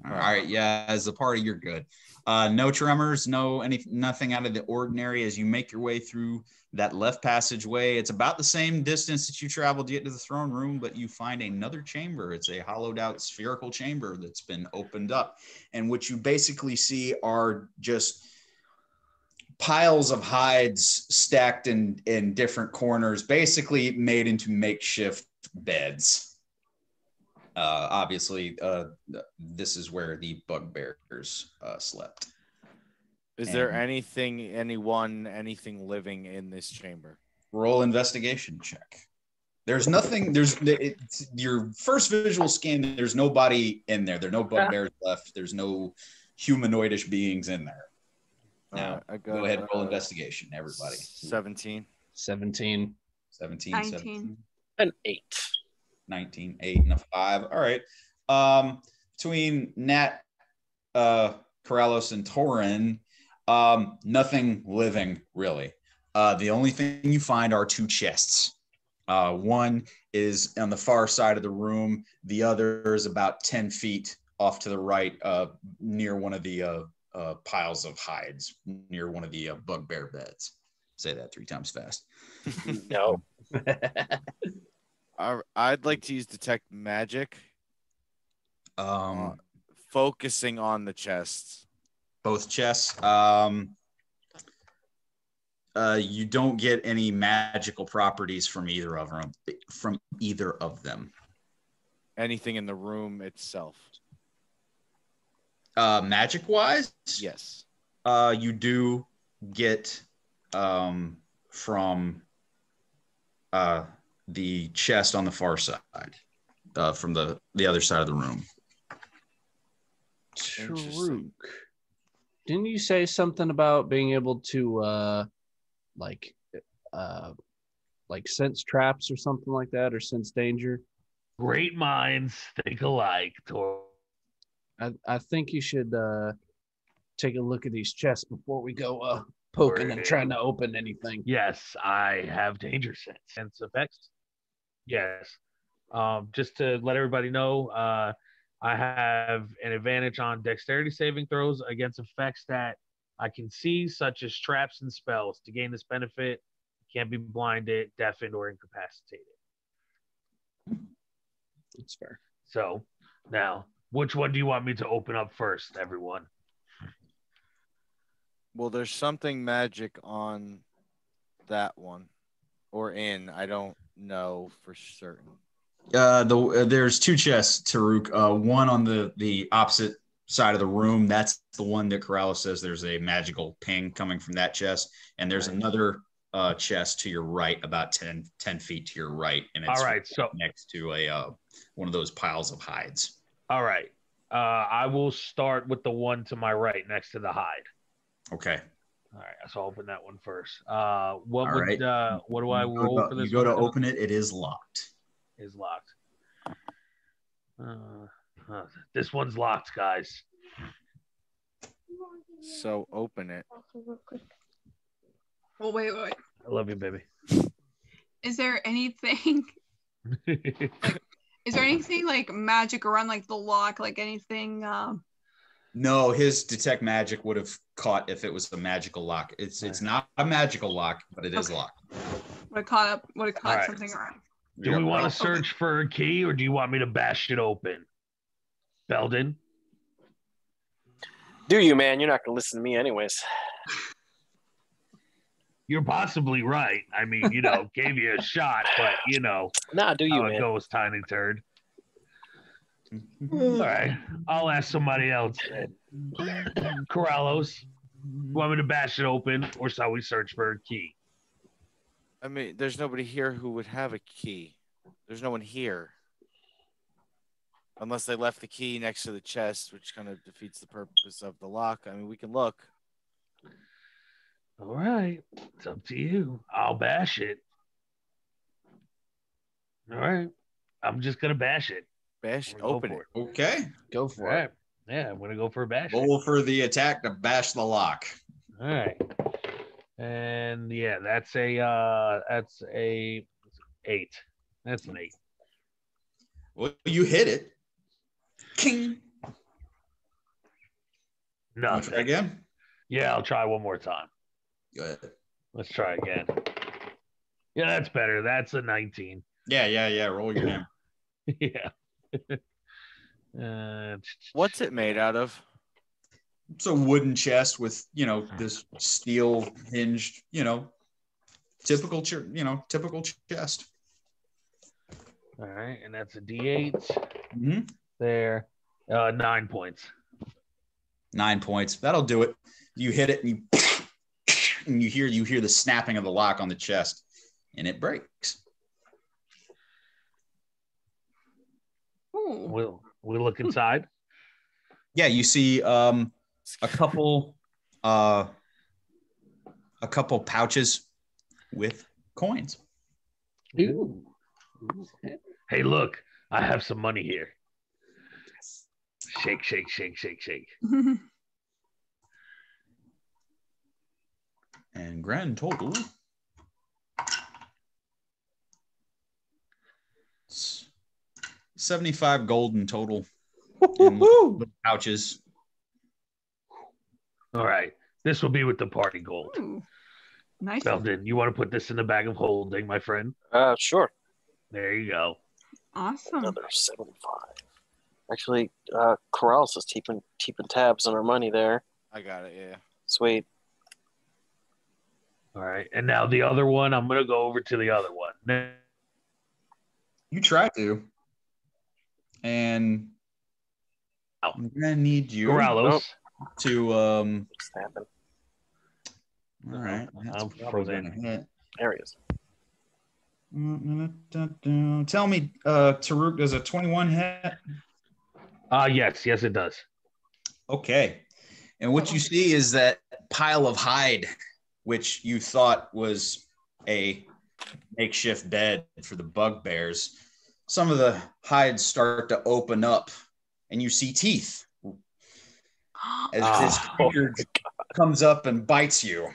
All right, yeah, as a party, you're good. No tremors, nothing out of the ordinary as you make your way through that left passageway. It's about the same distance that you traveled to get to the throne room, but you find another chamber. It's a hollowed out spherical chamber that's been opened up. And what you basically see are just piles of hides stacked in different corners, basically made into makeshift beds. Obviously, this is where the bugbears slept. Is there anything living in this chamber? Roll investigation check. There's nothing. It's your first visual scan. There's nobody in there. There are no bugbears left. There's no humanoidish beings in there. Now, go ahead and roll investigation, everybody. 17. 17. 17. 19. 17. An 8. 19, 8, and a 5. All right. Between Nat, Corallos, and Torrin, nothing living, really. The only thing you find are 2 chests. One is on the far side of the room. The other is about 10 feet off to the right, near one of the piles of hides, near one of the bugbear beds. Say that 3 times fast. No. I'd like to use detect magic. Focusing on the chests. Both chests. You don't get any magical properties from either of them. Anything in the room itself. Magic wise? Yes. You do get from the chest on the far side, from the other side of the room. Tarook, didn't you say something about being able to like sense traps or something like that, or sense danger? Great minds think alike, Tor. I think you should take a look at these chests before we go poking and trying to open anything. Yes, I have danger sense effects. Yes. Just to let everybody know, I have an advantage on dexterity saving throws against effects that I can see, such as traps and spells. To gain this benefit, you can't be blinded, deafened, or incapacitated. That's fair. So, now, which one do you want me to open up first, everyone? Well, there's something magic on that one, or in. I don't know for certain. There's 2 chests, Tarook. One on the opposite side of the room. That's the one that Corallos says there's a magical ping coming from that chest. And there's another chest to your right, about 10 feet to your right. And it's all right, so next to a one of those piles of hides. All right. I will start with the one to my right next to the hide. Okay. All right, so I'll open that one first. What do I roll for this? You go to open it. It is locked. Is locked. This one's locked, guys. So open it. Well, wait. I love you, baby. Is there anything? Is there anything like magic around like the lock? Like anything? No, his detect magic would have caught if it was a magical lock. It's not a magical lock, but it is locked. Would have caught right. Something around. Do we want to search for a key, or do you want me to bash it open? Beldan? Do you, man? You're not going to listen to me anyways. You're possibly right. I mean, gave you a shot, but, Nah, do you, how man? it goes, tiny turd. All right. I'll ask somebody else then. Corallos, want me to bash it open, or shall we search for a key? I mean, there's nobody here who would have a key. There's no one here. Unless they left the key next to the chest, which kind of defeats the purpose of the lock. I mean, we can look. All right. It's up to you. I'll bash it. All right. I'm just going to bash it. Bash, open it. Okay. Go for it. Yeah, I'm going to go for a bash. Roll for the attack to bash the lock. All right. And yeah, that's a 8. That's an 8. Well, you hit it. King. No. Try again? Yeah, I'll try one more time. Go ahead. Let's try again. Yeah, that's better. That's a 19. Yeah. Roll your name. Yeah. What's it made out of? It's a wooden chest with, this steel hinged, typical chest. All right, and that's a D8. Mm-hmm. There, 9 points. 9 points. That'll do it. You hit it, and you hear the snapping of the lock on the chest, and it breaks. We'll look inside. Yeah, you see a couple pouches with coins. Ooh. Hey, look, I have some money here. Shake, shake, shake, shake, shake. And grand total, 75 gold in total. In little pouches. All right, this will be with the party gold. Ooh, nice. Beldan, you want to put this in the bag of holding, my friend? Sure. There you go. Awesome. Another 75. Actually, Corallos is keeping tabs on our money there. I got it, yeah. Sweet. All right, and now the other one, I'm going to go over to the other one. You try to. And I'm going to need you Corallos to... What's happened? All right. I'm frozen. There he is. Tell me, Tarook, does a 21 hit? Yes, it does. Okay. And what you see is that pile of hide, which you thought was a makeshift bed for the bugbears. Some of the hides start to open up, and you see teeth as this creature comes up and bites you.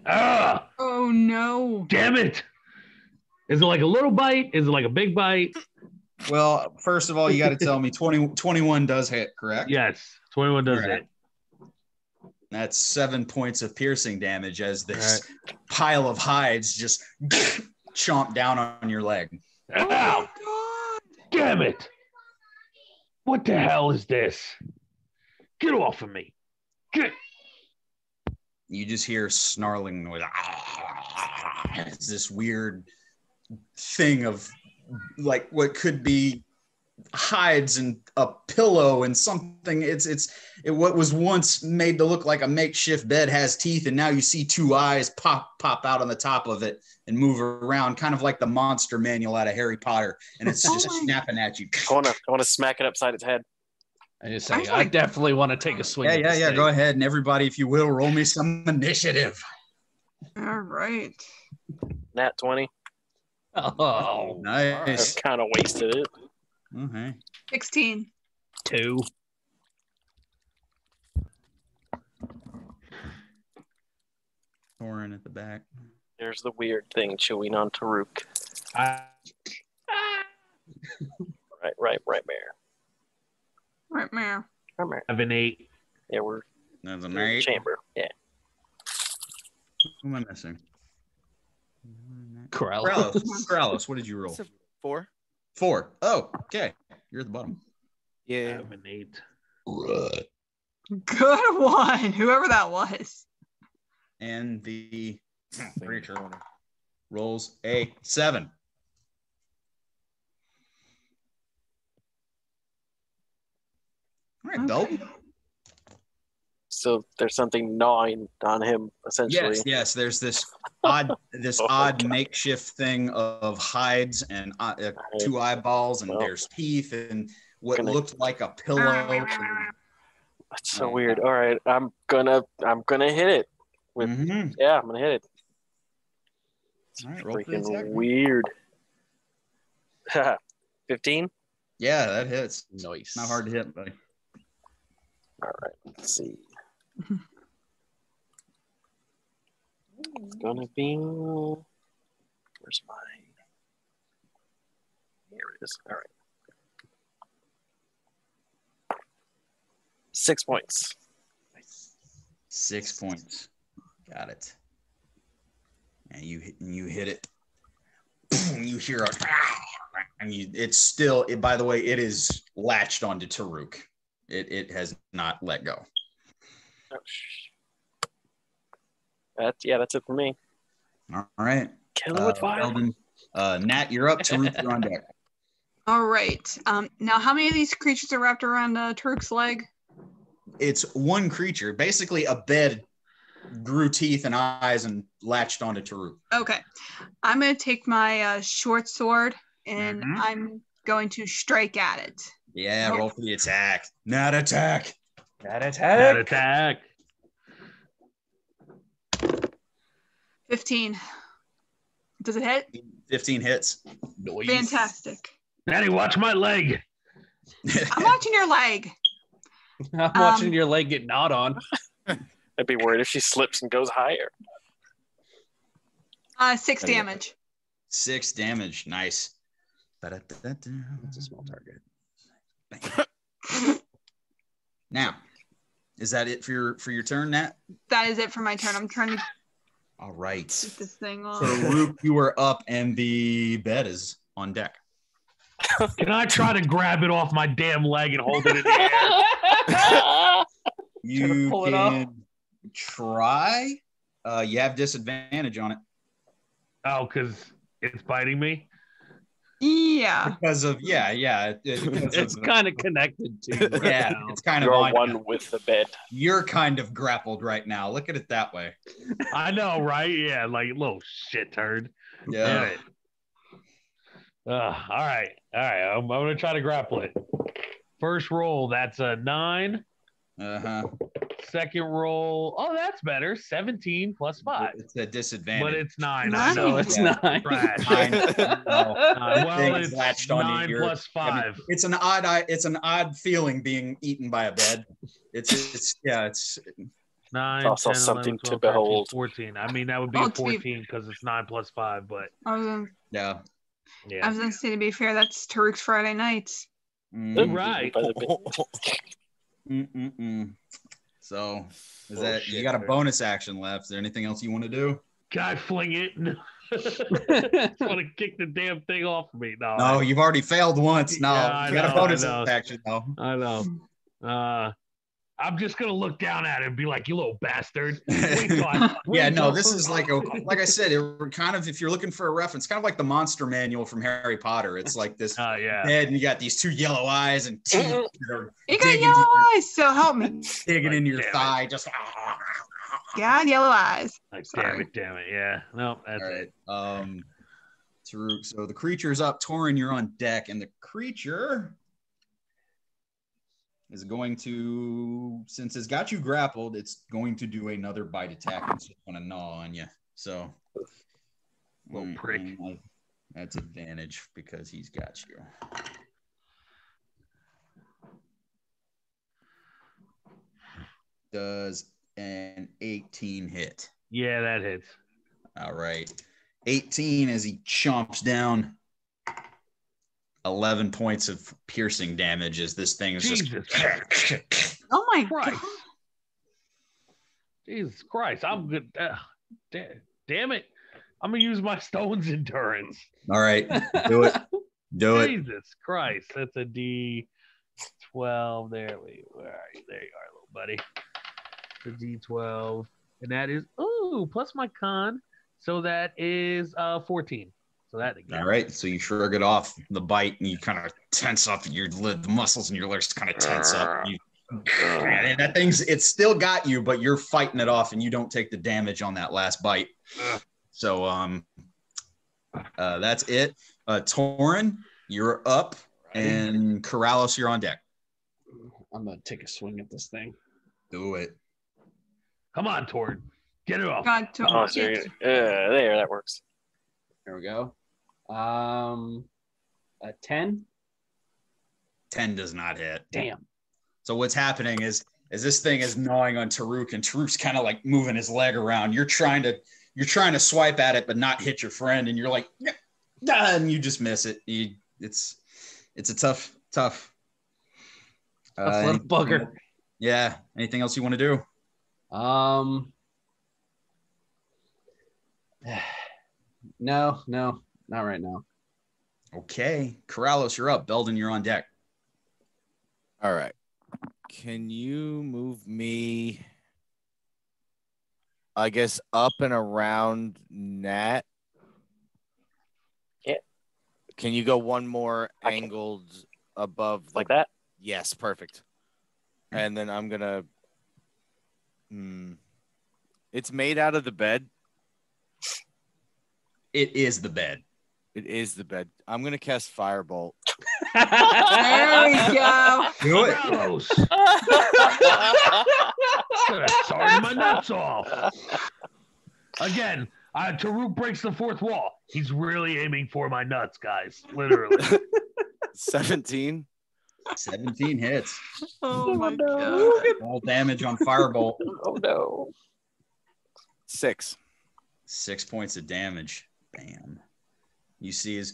Oh, no. Damn it. Is it like a little bite? Is it like a big bite? Well, first of all, you got to tell me 21 does hit, correct? Yes, 21 does hit. That's 7 points of piercing damage as this pile of hides just chomp down on your leg. Ow! Damn it! What the hell is this? Get off of me! Get! You just hear snarling noise. It's this weird thing of like what could be hides and a pillow and something. It what was once made to look like a makeshift bed has teeth, and now you see two eyes pop out on the top of it and move around, kind of like the monster manual out of Harry Potter, and it's just snapping at you. I want to smack it upside its head. I definitely want to take a swing. Yeah. Go ahead, and everybody, if you will, roll me some initiative. All right. Nat 20. Oh, nice. I kind of wasted it. Okay. 16. 2. Torrin at the back. There's the weird thing chewing on Tarook. Right there. Right, man. I have an 8. Yeah, we're That's an in 8. the chamber. Yeah. Who am I missing? Corallos. Corallos, what did you roll? 4. 4. Oh, okay. You're at the bottom. Yeah. I have an 8. Good one. Whoever that was. And the creature rolls a 7. All right, Beldan. So there's something gnawing on him, essentially. Yes. There's this odd makeshift thing of hides and 2 eyeballs, and there's teeth and what looked like a pillow. That's so weird. All right, I'm gonna hit it. Yeah, I'm gonna hit it. It's freaking weird. 15. Yeah, that hits. Nice. Not hard to hit, buddy. All right, let's see. It's gonna be. Where's mine? Here it is. All right. 6 points. 6 points. Got it. And you hit it. You hear a. It's still. By the way, it is latched onto Tarook. It has not let go. Oh, that's it for me. All right. Kill him with fire. Beldan, Nat, you're up. Tarook, you're on deck. All right. Now, how many of these creatures are wrapped around Tarook's leg? It's one creature. Basically, a bed grew teeth and eyes and latched onto Tarook. Okay. I'm going to take my short sword and I'm going to strike at it. Yeah, roll for the attack. Not attack. Not attack. Not attack. 15. Does it hit? 15 hits. Noise. Fantastic. Daddy, watch my leg. I'm watching your leg. I'm watching your leg get gnawed on. I'd be worried if she slips and goes higher. 6 damage. 6 damage. Nice. That's a small target. Now, is that it for your turn, Nat? That is it for my turn. I'm trying to All right. get this thing off. So, Rook, you are up, and the bed is on deck. Can I try to grab it off my damn leg and hold it in the air? You pull it can try. You have disadvantage on it. Oh, because it's biting me? Yeah. Because of, It's kind of connected to. Yeah, it's kind of You're on one you. with the bed. You're kind of grappled right now. Look at it that way. I know, right? Yeah, like a little shit turd. Yeah. Damn it. All right. I'm going to try to grapple it. First roll, that's a 9. Uh-huh. Second roll, oh, that's better. 17 plus 5. It's a disadvantage. But it's 9. Nice. I know It's it's 9. trash. 9. No. Well, Thing is it's latched onto 9 your- plus 5. I mean, it's an odd feeling being eaten by a bed. It's 9, also 10, something 11, to 12, 13, behold. 14. I mean, that would be Oh, a to be- 14 because it's 9 plus 5, but I was yeah. yeah. going to say, to be fair, that's Tarook's Friday nights. Right. By the bed. So, is Oh, that shit, you got a sir. bonus action left? Is there anything else you want to do? Can I fling it? Just want to kick the damn thing off of me. No, you've already failed once. No, Yeah, I you got know, a bonus I know. action though. I know. I'm just gonna look down at it and be like, "You little bastard!" Wait till Yeah, no, this is like I said, it kind of, if you're looking for a reference, kind of like the monster manual from Harry Potter. It's like this yeah. head, and you got these 2 yellow eyes and teeth that are You got digging yellow eyes, so help me. digging into your Damn it. thigh. Just God, yellow eyes. Like, Sorry. damn it. Yeah. No, that's all it. right. Tarook. So the creature's up. Torrin, you're on deck, and the creature is going to, since it's got you grappled, it's going to do another bite attack. It's just going to gnaw on you. So, Little prick. That's advantage because he's got you. Does an 18 hit? Yeah, that hits. All right. 18 as he chomps down. 11 points of piercing damage as this thing is Jesus. just. Oh my Christ. God. Jesus Christ. I'm good. Damn it. I'm going to use my stone's endurance. All right. Do it. Do it. Jesus Christ. That's a D12. There we where are you? There you are, little buddy. The D12. And that is, plus my con. So that is 14. So that again. All right. So you shrug it off the bite and you kind of tense up the muscles in your legs kind of tense up. And that thing's, it's still got you, but you're fighting it off and you don't take the damage on that last bite. So that's it. Torrin, you're up, and Corallos, you're on deck. I'm gonna take a swing at this thing. Do it. Come on, Torrin. Get it off. God, Oh, there, that works. There we go. A 10. 10 does not hit. Damn. So what's happening is this thing is gnawing on Tarook, and Tarook's kind of like moving his leg around. You're trying to you're trying to swipe at it but not hit your friend, and you're like, and you just miss it. It's a tough little bugger. Yeah. Anything else you want to do? No, not right now. Okay. Corallos, you're up. Beldan, you're on deck. All right. Can you move me, I guess, up and around Nat? Yeah. Can you go one more angled above? Like that? Yes, perfect. And then I'm going to... It's made out of the bed. It is the bed. It is the bed. I'm going to cast Firebolt. There we go. Do it. Gross. Sorry, my nuts off. Again, Tarook breaks the fourth wall. He's really aiming for my nuts, guys. Literally. 17. 17 hits. Oh my god. All damage on Firebolt. Oh no. 6. 6 points of damage. Bam. You see as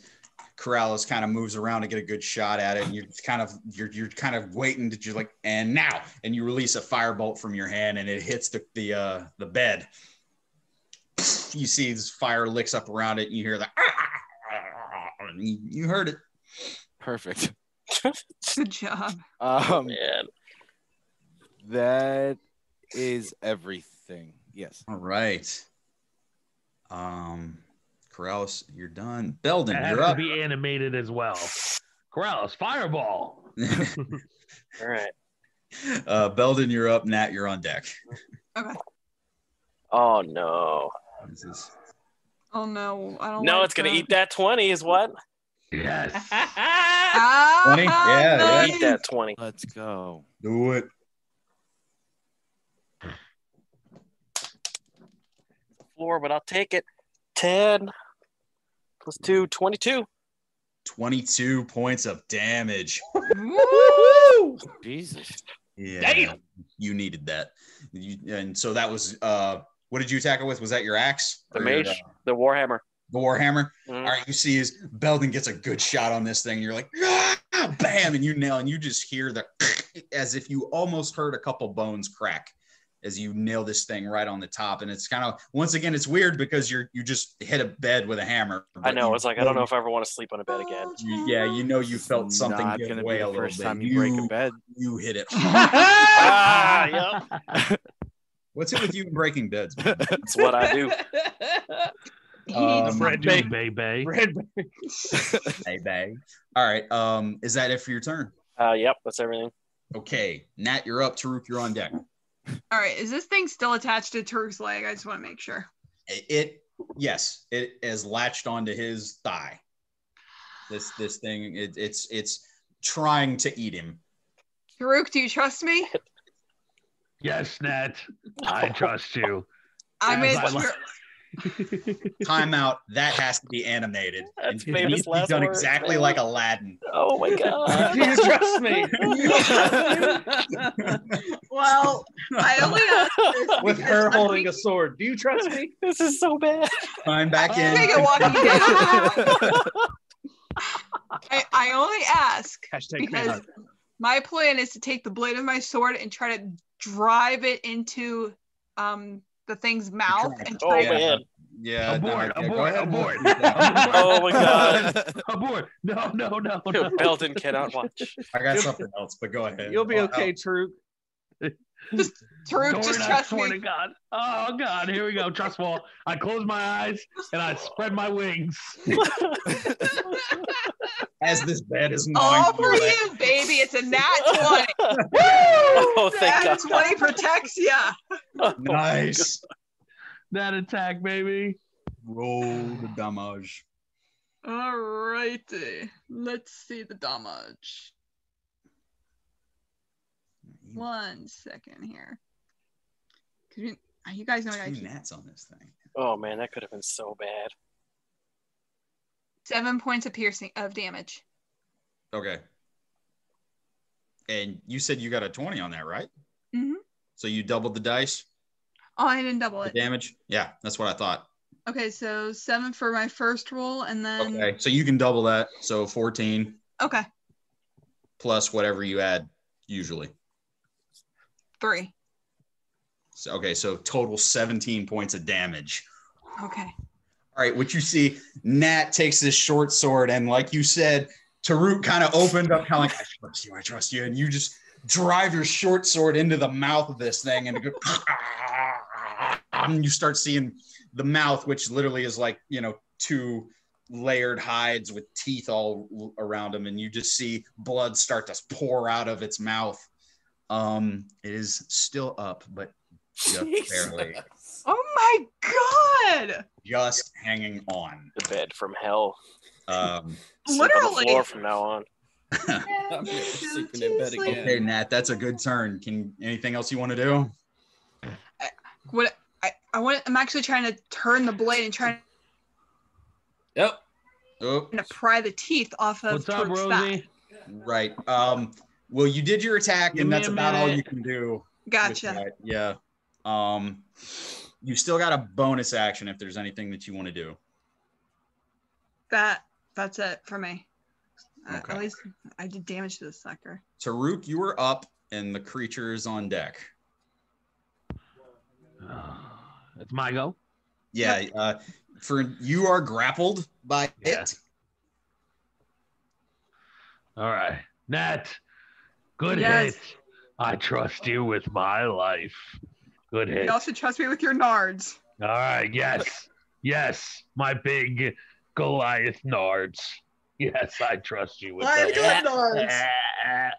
Corallos kind of moves around to get a good shot at it, and you're kind of waiting to just like, and now, and you release a firebolt from your hand, and it hits the bed. You see this fire licks up around it, and you hear the you heard it. Perfect. Good job. Man. That is everything. Yes. All right. Corallos, you're done. Beldan, you're up. To be animated as well. Corallos, fireball. All right. Beldan, you're up. Nat, you're on deck. Okay. Oh no. Oh no, I don't. No, like it's gonna that. eat that 20, is what? Yes. 20? Yeah, nice. Eat that 20. Let's go. Do it. Floor, but I'll take it. 10 plus 2, 22. 22 points of damage. Woo! Jesus. Yeah. Damn. You needed that. And so that was what did you attack it with? Was that your axe? The mage, the warhammer. The warhammer. Mm. All right, you see as Beldan gets a good shot on this thing, and you're like, ah, bam, and you nail, and you just hear the as if you almost heard a couple bones crack as you nail this thing right on the top. And it's kind of, once again, it's weird because you just hit a bed with a hammer. I know. It's like, I don't know if I ever want to sleep on a bed again. You felt something Not give gonna way be a the little first bit. time you break a bed. You hit it. Yep. What's it with you and breaking beds? That's what I do. Red Bay. Hey, babe. All right. Is that it for your turn? Yep, that's everything. Okay. Nat, you're up. Tarook, you're on deck. All right, is this thing still attached to Tarook's leg? I just want to make sure. Yes, it is latched onto his thigh. This thing, it's trying to eat him. Tarook, do you trust me? Yes, Nat. I trust you. I'm in. Time out. That has to be animated. That's and famous needs to be last done words, exactly man. like Aladdin. Oh my god. Do you trust me? Well, I only asked this With because her I'm holding thinking- a sword. Do you trust me? This is so bad. I'm back in. Make it walking dead. I only ask because my plan is to take the blade of my sword and try to drive it into the thing's mouth and try to man. Yeah. Abort. Oh my god. Abort. No. Beldan cannot watch. I got something else, but go ahead. You'll be okay, Tarook. Tarook, just trust swear me. to God. Oh God, here we go. Trust fall. I close my eyes and I spread my wings. As this bed is gnawing All your for leg. you, baby. It's a nat 20. Woo! Oh, thank Nat God. 20 protects ya. Nice. That attack, baby. Roll the damage. All righty. Let's see the damage. 1 second here. You guys know I Two keep gnats on this thing. Oh man, that could have been so bad. 7 points of piercing of damage. Okay. And you said you got a 20 on that, right? Mm-hmm. So you doubled the dice? Oh, I didn't double The it. damage? Yeah, that's what I thought. Okay, so 7 for my first roll, and then... Okay, so you can double that. So 14. Okay. Plus whatever you add usually. 3. So, okay, so total 17 points of damage. Okay. All right, what you see, Nat takes this short sword, and like you said, Tarook kind of opened up, kind of like, I trust you. And you just drive your short sword into the mouth of this thing, and it goes, and you start seeing the mouth, which literally is like, 2 layered hides with teeth all around them, and you just see blood start to pour out of its mouth. It is still up, but just barely. Oh my god! Just hanging on. The bed from hell. Literally. On the floor from now on. I'm sleeping in bed again. Okay, Nat, that's a good turn. Anything else you want to do? I'm actually trying to turn the blade and trying Yep. to pry the teeth off of What's up, Rosie? that. Right. Well, you did your attack, and that's about all you can do. Gotcha. Yeah. You still got a bonus action if there's anything that you want to do. That's it for me. Okay. At least I did damage to the sucker. Tarook, you were up, and the creature is on deck. It's my go. Yeah. Yep. You are grappled by it. All right, Nat. Good Yes. hit. I trust you with my life. Good hit. You also trust me with your nards. All right. Yes, my big Goliath nards. Yes, I trust you with My that. good nards.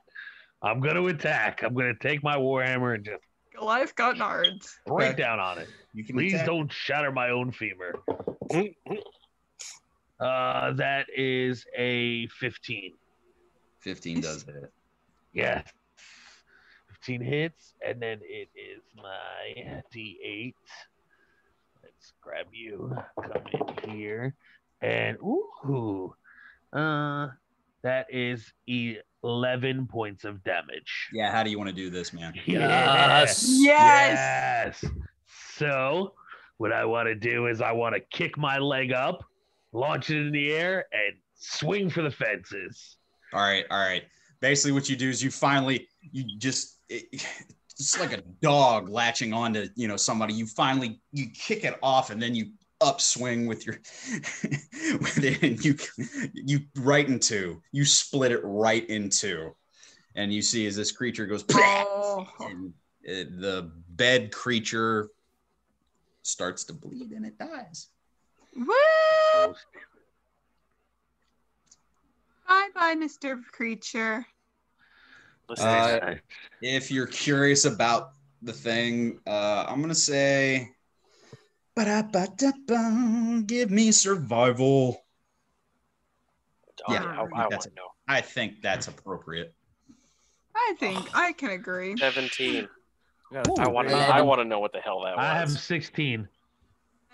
I'm going to attack. I'm going to take my warhammer and just Goliath got nards. break down on it. You can Please attack. don't shatter my own femur. That is a 15. 15 does hit. Yes. 15 hits, and then it is my D8. Let's grab you. Come in here. And that is 11 points of damage. Yeah, how do you want to do this, man? Yes. So, what I want to do is I want to kick my leg up, launch it in the air, and swing for the fences. All right. Basically, what you do is it's like a dog latching onto, somebody. You kick it off, and then you upswing with your with it, and you right in two. You split it right in two, and you see as this creature goes, and the bed creature starts to bleed, and it dies. Woo! Bye, Mr. Creature. If you're curious about the thing, I'm gonna say, give me survival. I think that's appropriate. I think I can agree. 17. I want to know what the hell that was. I have 16.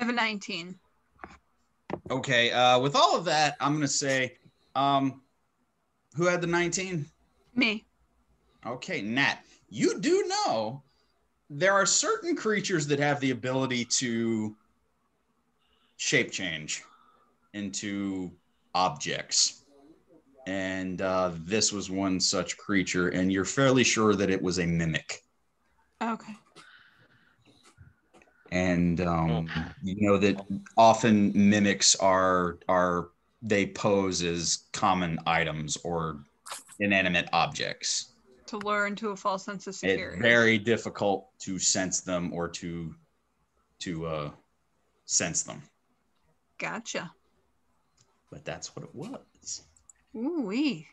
I have a 19. Okay. With all of that, I'm gonna say, who had the 19? Me. Okay, Nat. You do know there are certain creatures that have the ability to shape change into objects. And this was one such creature, and you're fairly sure that it was a mimic. Okay. And you know that often mimics they pose as common items or inanimate objects. To lure into a false sense of security. It's very difficult to sense them or to sense them. Gotcha. But that's what it was. Ooh-wee.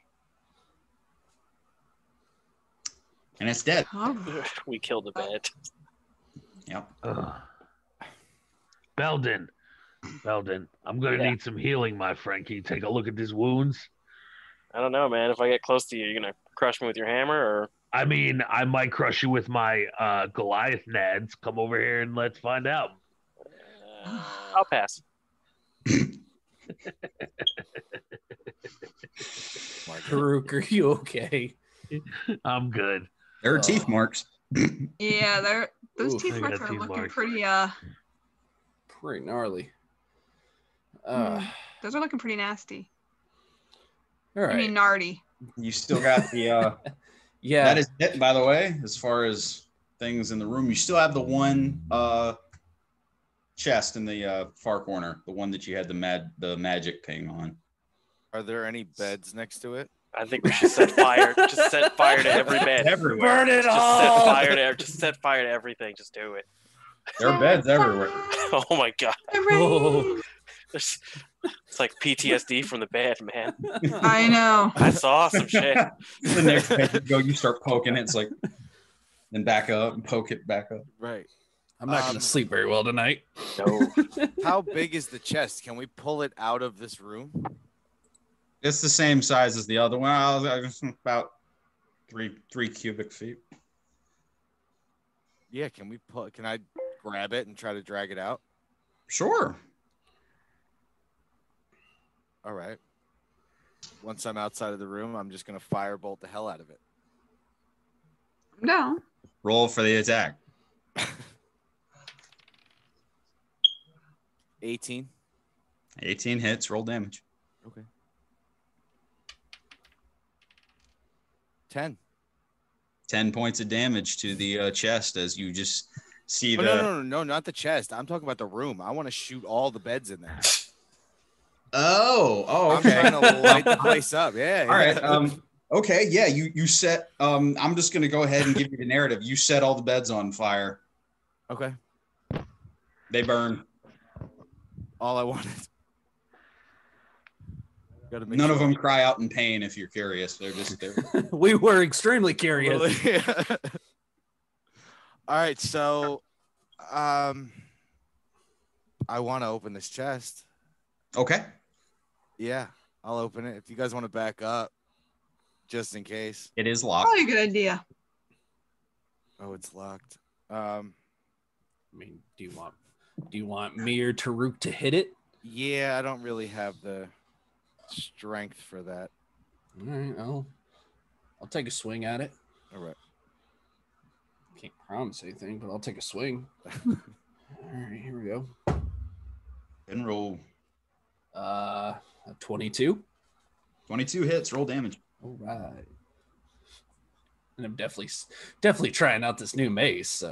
And it's dead. Oh. We killed the bed. Yep. Beldan, I'm going to need some healing, my friend. Can you take a look at these wounds? I don't know, man. If I get close to you, you're going to crush me with your hammer, or? I mean, I might crush you with my Goliath nads. Come over here and let's find out. I'll pass. Tarook, are you okay? I'm good. There are teeth marks. Yeah, Those teeth marks are looking pretty pretty gnarly. Those are looking pretty nasty. All right. I mean, nardy. You still got the yeah. That is it, by the way, as far as things in the room. You still have the one chest in the far corner, the one that you had the magic ping on. Are there any beds next to it? I think we should set fire. Just set fire to every bed. Everywhere. Burn it all. Just set fire to everything. Just do it. There are beds everywhere. Oh my god. Oh. It's like PTSD from the bed, man. I know. That's awesome shit. The next bed you start poking it. It's like, then back up and poke it back up. Right. I'm not going to sleep very well tonight. No. How big is the chest? Can we pull it out of this room? It's the same size as the other one. I was about three cubic feet. Yeah, can I grab it and try to drag it out? Sure. All right. Once I'm outside of the room, I'm just gonna firebolt the hell out of it. No. Roll for the attack. 18. 18 hits. Roll damage. Okay. 10. 10 points of damage to the chest as you just see the. No, not the chest. I'm talking about the room. I want to shoot all the beds in there. Oh, okay. I'm trying to light the place up. Yeah. All right. Okay. Yeah. You set. I'm just gonna go ahead and give you the narrative. You set all the beds on fire. Okay. They burn. All I wanted. None of them cry out in pain. If you're curious, they're just. We were extremely curious. All right. So, I want to open this chest. Okay. Yeah, I'll open it. If you guys want to back up, just in case. It is locked. Probably a good idea. Oh, it's locked. I mean, do you want me or Tarook to hit it? Yeah, I don't really have the strength for that. All right, I'll take a swing at it. All right. Can't promise anything, but I'll take a swing. All right, here we go. And roll. 22. 22 hits. Roll damage. All right. And I'm definitely trying out this new mace. So.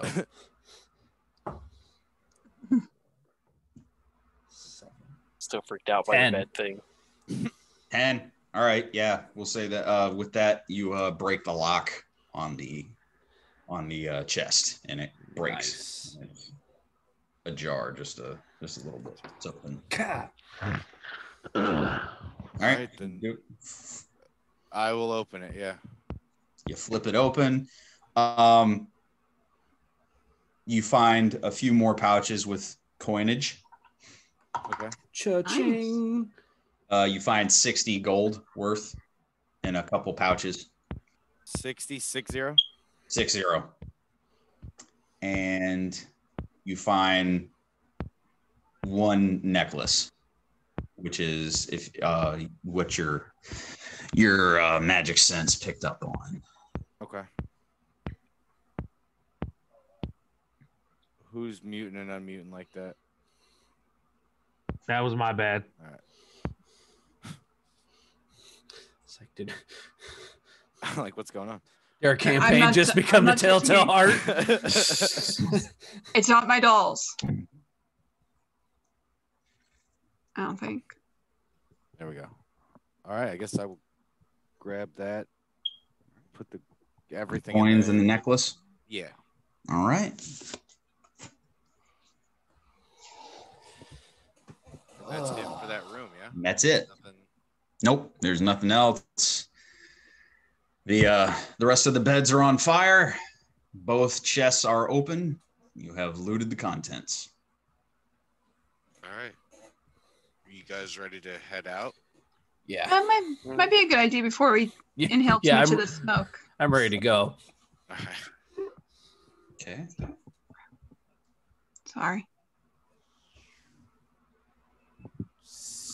7. Still freaked out by 10. the bed thing. 10. All right. Yeah, we'll say that. With that, you break the lock on the chest, and it breaks. Nice. It's ajar, just a little bit. It's open. God. All right, then I will open it. Yeah. You flip it open. You find a few more pouches with coinage. Okay. Cha-ching. You find 60 gold worth in a couple pouches. 60. 60. And you find one necklace, which is what your magic sense picked up on. Okay. Who's muting and unmuting like that? That was my bad. All right. It's like, dude. I'm like, what's going on? Your campaign just become the telltale heart. It's not my dolls. I don't think. There we go. All right, I guess I will grab that. Put everything Coins in the necklace. Yeah. All right. That's it for that room, yeah? That's it. Nope, there's nothing else. The rest of the beds are on fire. Both chests are open. You have looted the contents. All right. Are you guys ready to head out? Yeah. That might be a good idea before we inhale too much of the smoke. I'm ready to go. All right. Okay. Sorry.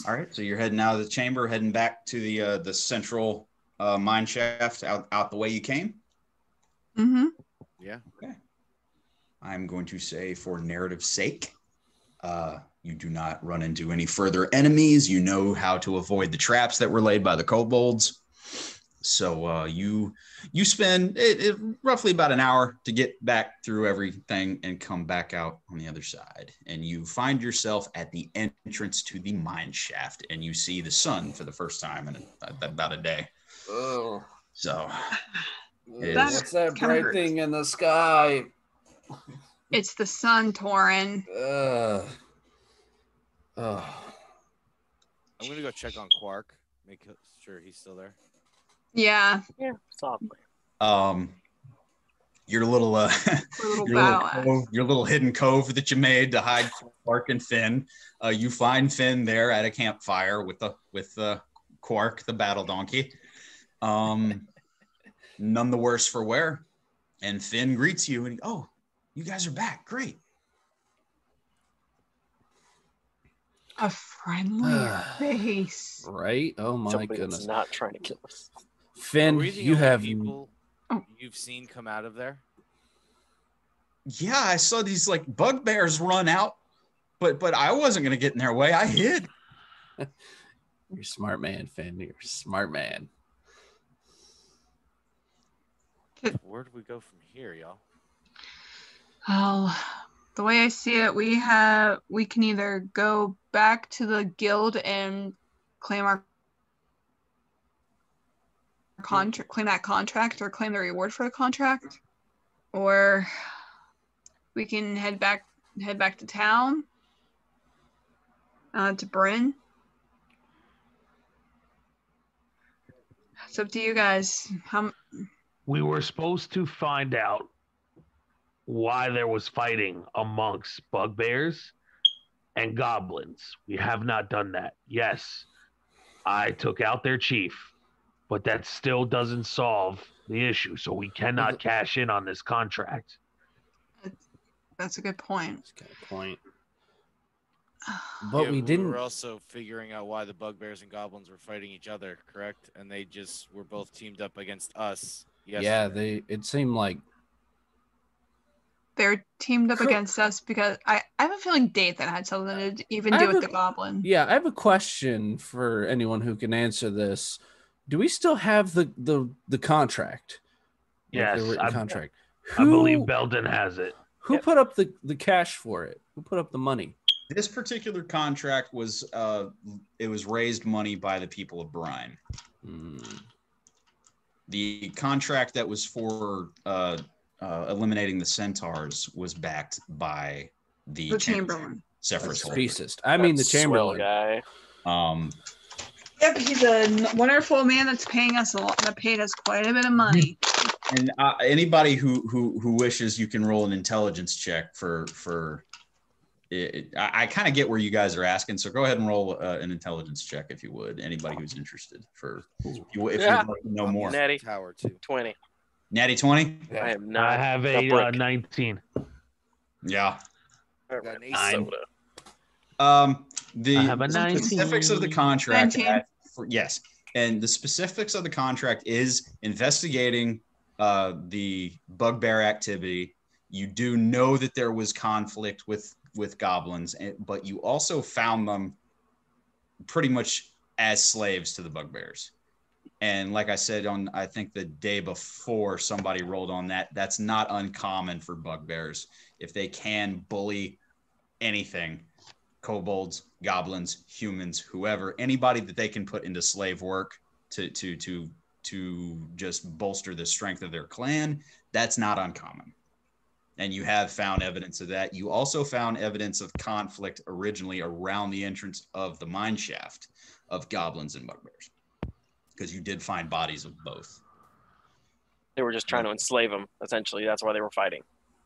All right, so you're heading out of the chamber, heading back to the central mine shaft out the way you came. Mm-hmm. Yeah. Okay. I'm going to say for narrative's sake, you do not run into any further enemies. You know how to avoid the traps that were laid by the kobolds. So you spend roughly about an hour to get back through everything and come back out on the other side. And you find yourself at the entrance to the mine shaft, and you see the sun for the first time in about a day. Oh. So what's that bright thing in the sky? It's the sun, Torrin. I'm gonna go check on Quark, make sure he's still there. Yeah. Yeah, softly. Your little your little hidden cove that you made to hide Quark and Finn. You find Finn there at a campfire with Quark, the battle donkey. None the worse for wear. And Finn greets you and you guys are back. Great. A friendly face. Right? Oh my goodness. Not trying to kill us. Finn, you have people you've seen come out of there? Yeah, I saw these like bugbears run out, but I wasn't gonna get in their way. I hid. You're a smart man, Finn. You're a smart man. Where do we go from here, y'all? Well, the way I see it, we can either go back to the guild and claim our contract, claim that contract, or claim the reward for the contract, or we can head back to town, to Bryn. It's up to you guys. We were supposed to find out why there was fighting amongst bugbears and goblins. We have not done that. Yes, I took out their chief, but that still doesn't solve the issue. So we cannot cash in on this contract. That's a good point. That's a good point. But we didn't. We were also figuring out why the bugbears and goblins were fighting each other, correct? And they just were both teamed up against us. Yeah, it seemed like they're teamed up against us because I have a feeling Dathan had something to even do with the goblin. Yeah, I have a question for anyone who can answer this. Do we still have the contract? Yes, like the written contract. I believe Beldan has it. Who put up the cash for it? Who put up the money? This particular contract was it was raised money by the people of Brine. The contract that was for eliminating the centaurs was backed by the Chamberlain. Sephiroth. I mean the Chamberlain guy. Yep, he's a wonderful man that's paying us a lot. That paid us quite a bit of money. And anybody who wishes, you can roll an intelligence check for it. I kind of get where you guys are asking, so go ahead and roll an intelligence check if you would. Anybody who's interested, if you'd like to know more. Natty Tower 2. 20. Natty 20. I am not. I have a 19. Yeah. Nine. The I have a 19. Specifics of the contract. 19. Yes, and the specifics of the contract is investigating the bugbear activity. You do know that there was conflict with goblins, but you also found them pretty much as slaves to the bugbears. And like I said, I think the day before, somebody rolled on that. That's not uncommon for bugbears. If they can bully anything, kobolds, goblins, humans, whoever, anybody that they can put into slave work to just bolster the strength of their clan, that's not uncommon. And you have found evidence of that. You also found evidence of conflict originally around the entrance of the mine shaft of goblins and bugbears, because you did find bodies of both. They were just trying to enslave them, essentially. That's why they were fighting.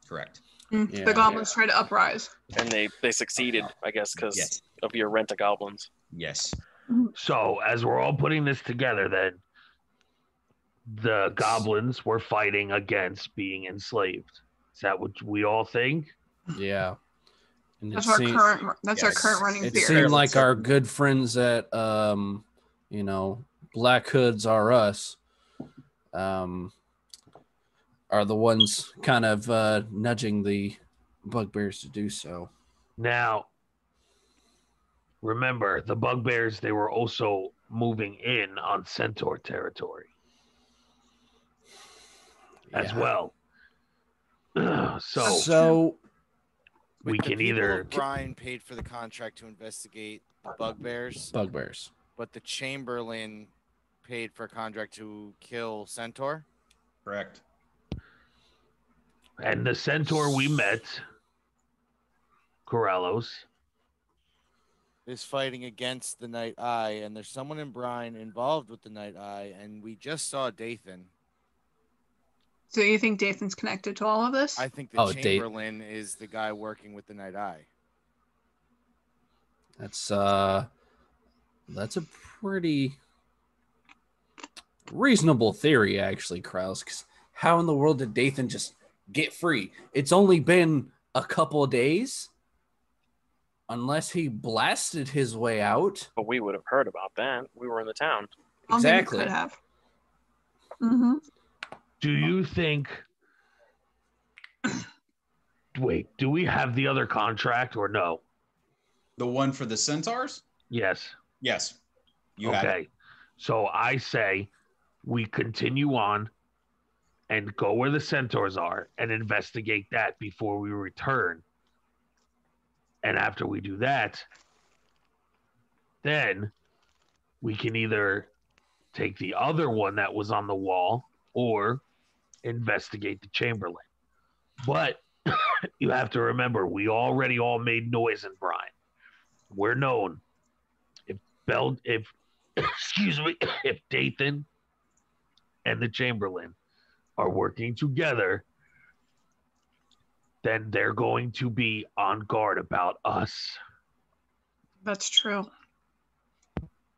Correct. Yeah. The goblins tried to uprise. And they succeeded, I guess, because of your rent-a-goblins. Yes. So, as we're all putting this together, then, the goblins were fighting against being enslaved. Is that what we all think? Yeah. And that's our current running theory. It seemed like our good friends at Black Hoods Are Us are the ones kind of nudging the bugbears to do so. Now, remember, the bugbears, they were also moving in on centaur territory as well. So we can either... Brian paid for the contract to investigate the bugbears. But the Chamberlain paid for a contract to kill Centaur? Correct. And the Centaur we met, Corallos, is fighting against the Night Eye, and there's someone in Brian involved with the Night Eye, and we just saw Dathan. So you think Dathan's connected to all of this? I think the Chamberlain is the guy working with the Night Eye. That's a pretty reasonable theory, actually, Kraus. 'Cause how in the world did Dathan just get free? It's only been a couple of days, unless he blasted his way out. But we would have heard about that. We were in the town. Exactly. Could have. Mm-hmm. Do you think... Wait, do we have the other contract or no? The one for the Centaurs? Yes. Yes. Okay. So I say we continue on and go where the Centaurs are and investigate that before we return. And after we do that, then we can either take the other one that was on the wall or investigate the Chamberlain. But you have to remember, we already all made noise in Brine. We're known. If Dathan and the Chamberlain are working together, then they're going to be on guard about us. That's true.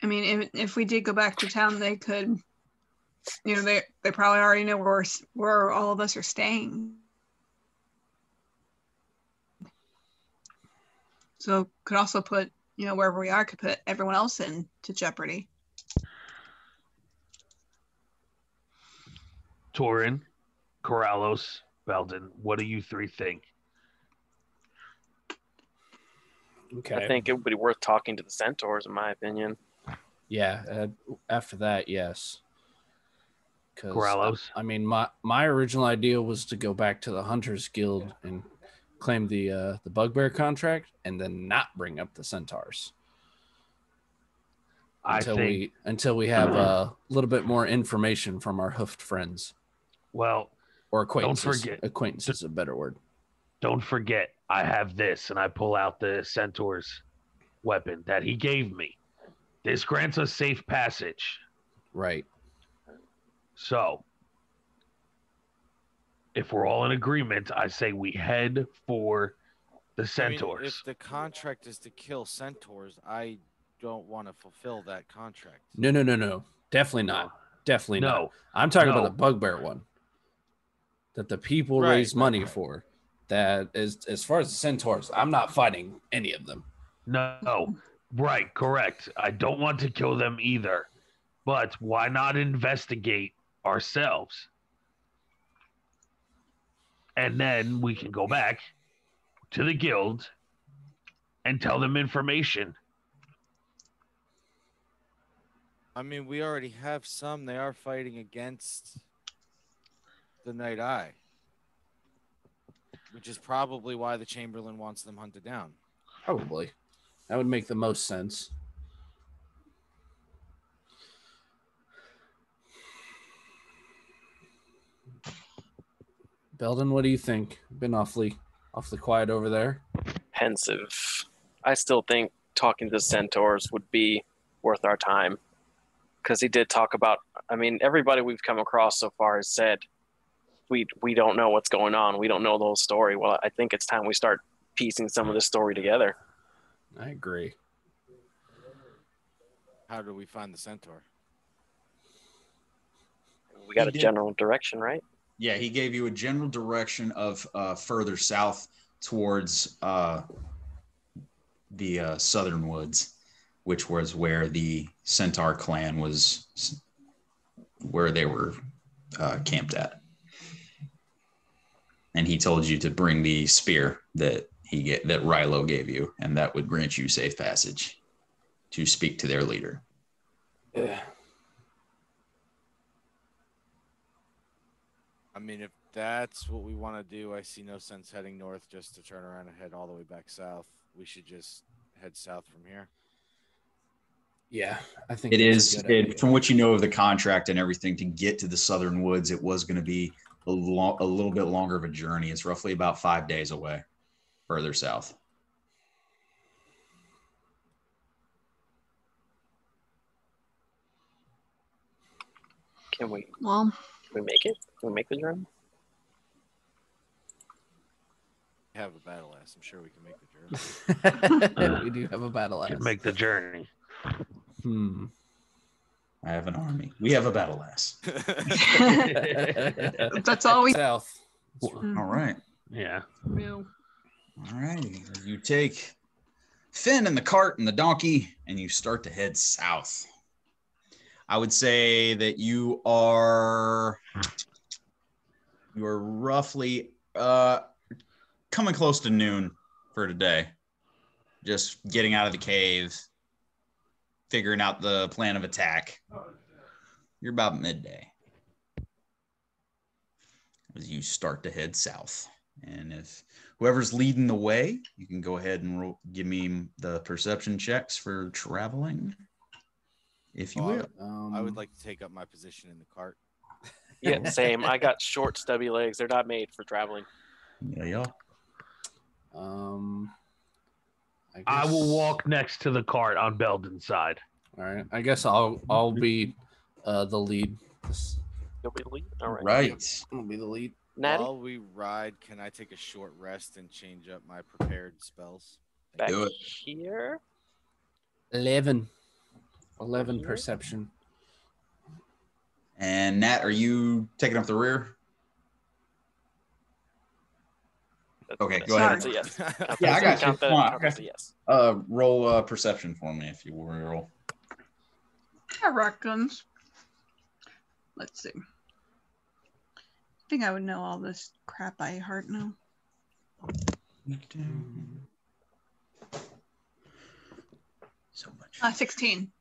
I mean, if we did go back to town, they could, they probably already know where all of us are staying. So could also put, wherever we are, could put everyone else into jeopardy. Torrin, Corallos, Beldan, what do you three think? Okay. I think it would be worth talking to the Centaurs, in my opinion. Yeah, after that, yes. Corallos? I mean, my original idea was to go back to the Hunters Guild and claim the bugbear contract and then not bring up the Centaurs. Until we have a little bit more information from our hoofed friends. Well, or acquaintances. Don't forget. Acquaintance is a better word. Don't forget, I have this, and I pull out the Centaur's weapon that he gave me. This grants us safe passage. Right. So, if we're all in agreement, I say we head for the Centaurs. I mean, if the contract is to kill Centaurs, I don't want to fulfill that contract. No. Definitely not. Definitely not. I'm talking about the bugbear one. That the people raise money for. That is, as far as the Centaurs, I'm not fighting any of them. No. Right, correct. I don't want to kill them either. But why not investigate ourselves? And then we can go back to the guild and tell them information. I mean, we already have some. They are fighting against the Night Eye, which is probably why the Chamberlain wants them hunted down. Probably. That would make the most sense. Beldan, what do you think? Been awfully quiet over there. Pensive. I still think talking to the Centaurs would be worth our time. Because he did talk about, I mean, everybody we've come across so far has said, we don't know what's going on. We don't know the whole story. Well, I think it's time we start piecing some of this story together. I agree. How do we find the Centaur? We got a general direction, right? Yeah, he gave you a general direction of further south towards the southern woods, which was where the Centaur clan was, where they were camped at. and he told you to bring the spear that Rilo gave you, and that would grant you safe passage to speak to their leader. Yeah. I mean, if that's what we want to do, I see no sense heading north just to turn around and head all the way back south. We should just head south from here. Yeah, I think It that's is, a good idea. from what you know of the contract and everything, to get to the southern woods, it was going to be a little bit longer of a journey. It's roughly about 5 days away, further south. Can we make it? Can we make the journey? We have a battle ass. I'm sure we can make the journey. We do have a battle ass. Can make the journey. I have an army. We have a battle ass. That's all we. South. All right. Yeah. Real. All right. You take Finn and the cart and the donkey, and you start to head south. I would say that you are roughly coming close to noon for today. Just getting out of the cave, figuring out the plan of attack. You're about midday as you start to head south. And if whoever's leading the way, you can go ahead and give me the perception checks for traveling, if you will. I would like to take up my position in the cart. Yeah, same. I got short, stubby legs. They're not made for traveling. Yeah. I will walk next to the cart on Beldan's side. All right. I guess I'll be the lead. You'll be the lead? All right. Right. I'll be the lead. Natty? While we ride, can I take a short rest and change up my prepared spells? Back Do it. here. 11 perception. And Nat, are you taking up the rear? Okay, go ahead. That's a yes. Yeah, I got you. Count that, Come on, count as a yes. Roll perception for me if you will. Roll. I reckons. Let's see. I think I would know all this crap by heart now. So much. 16.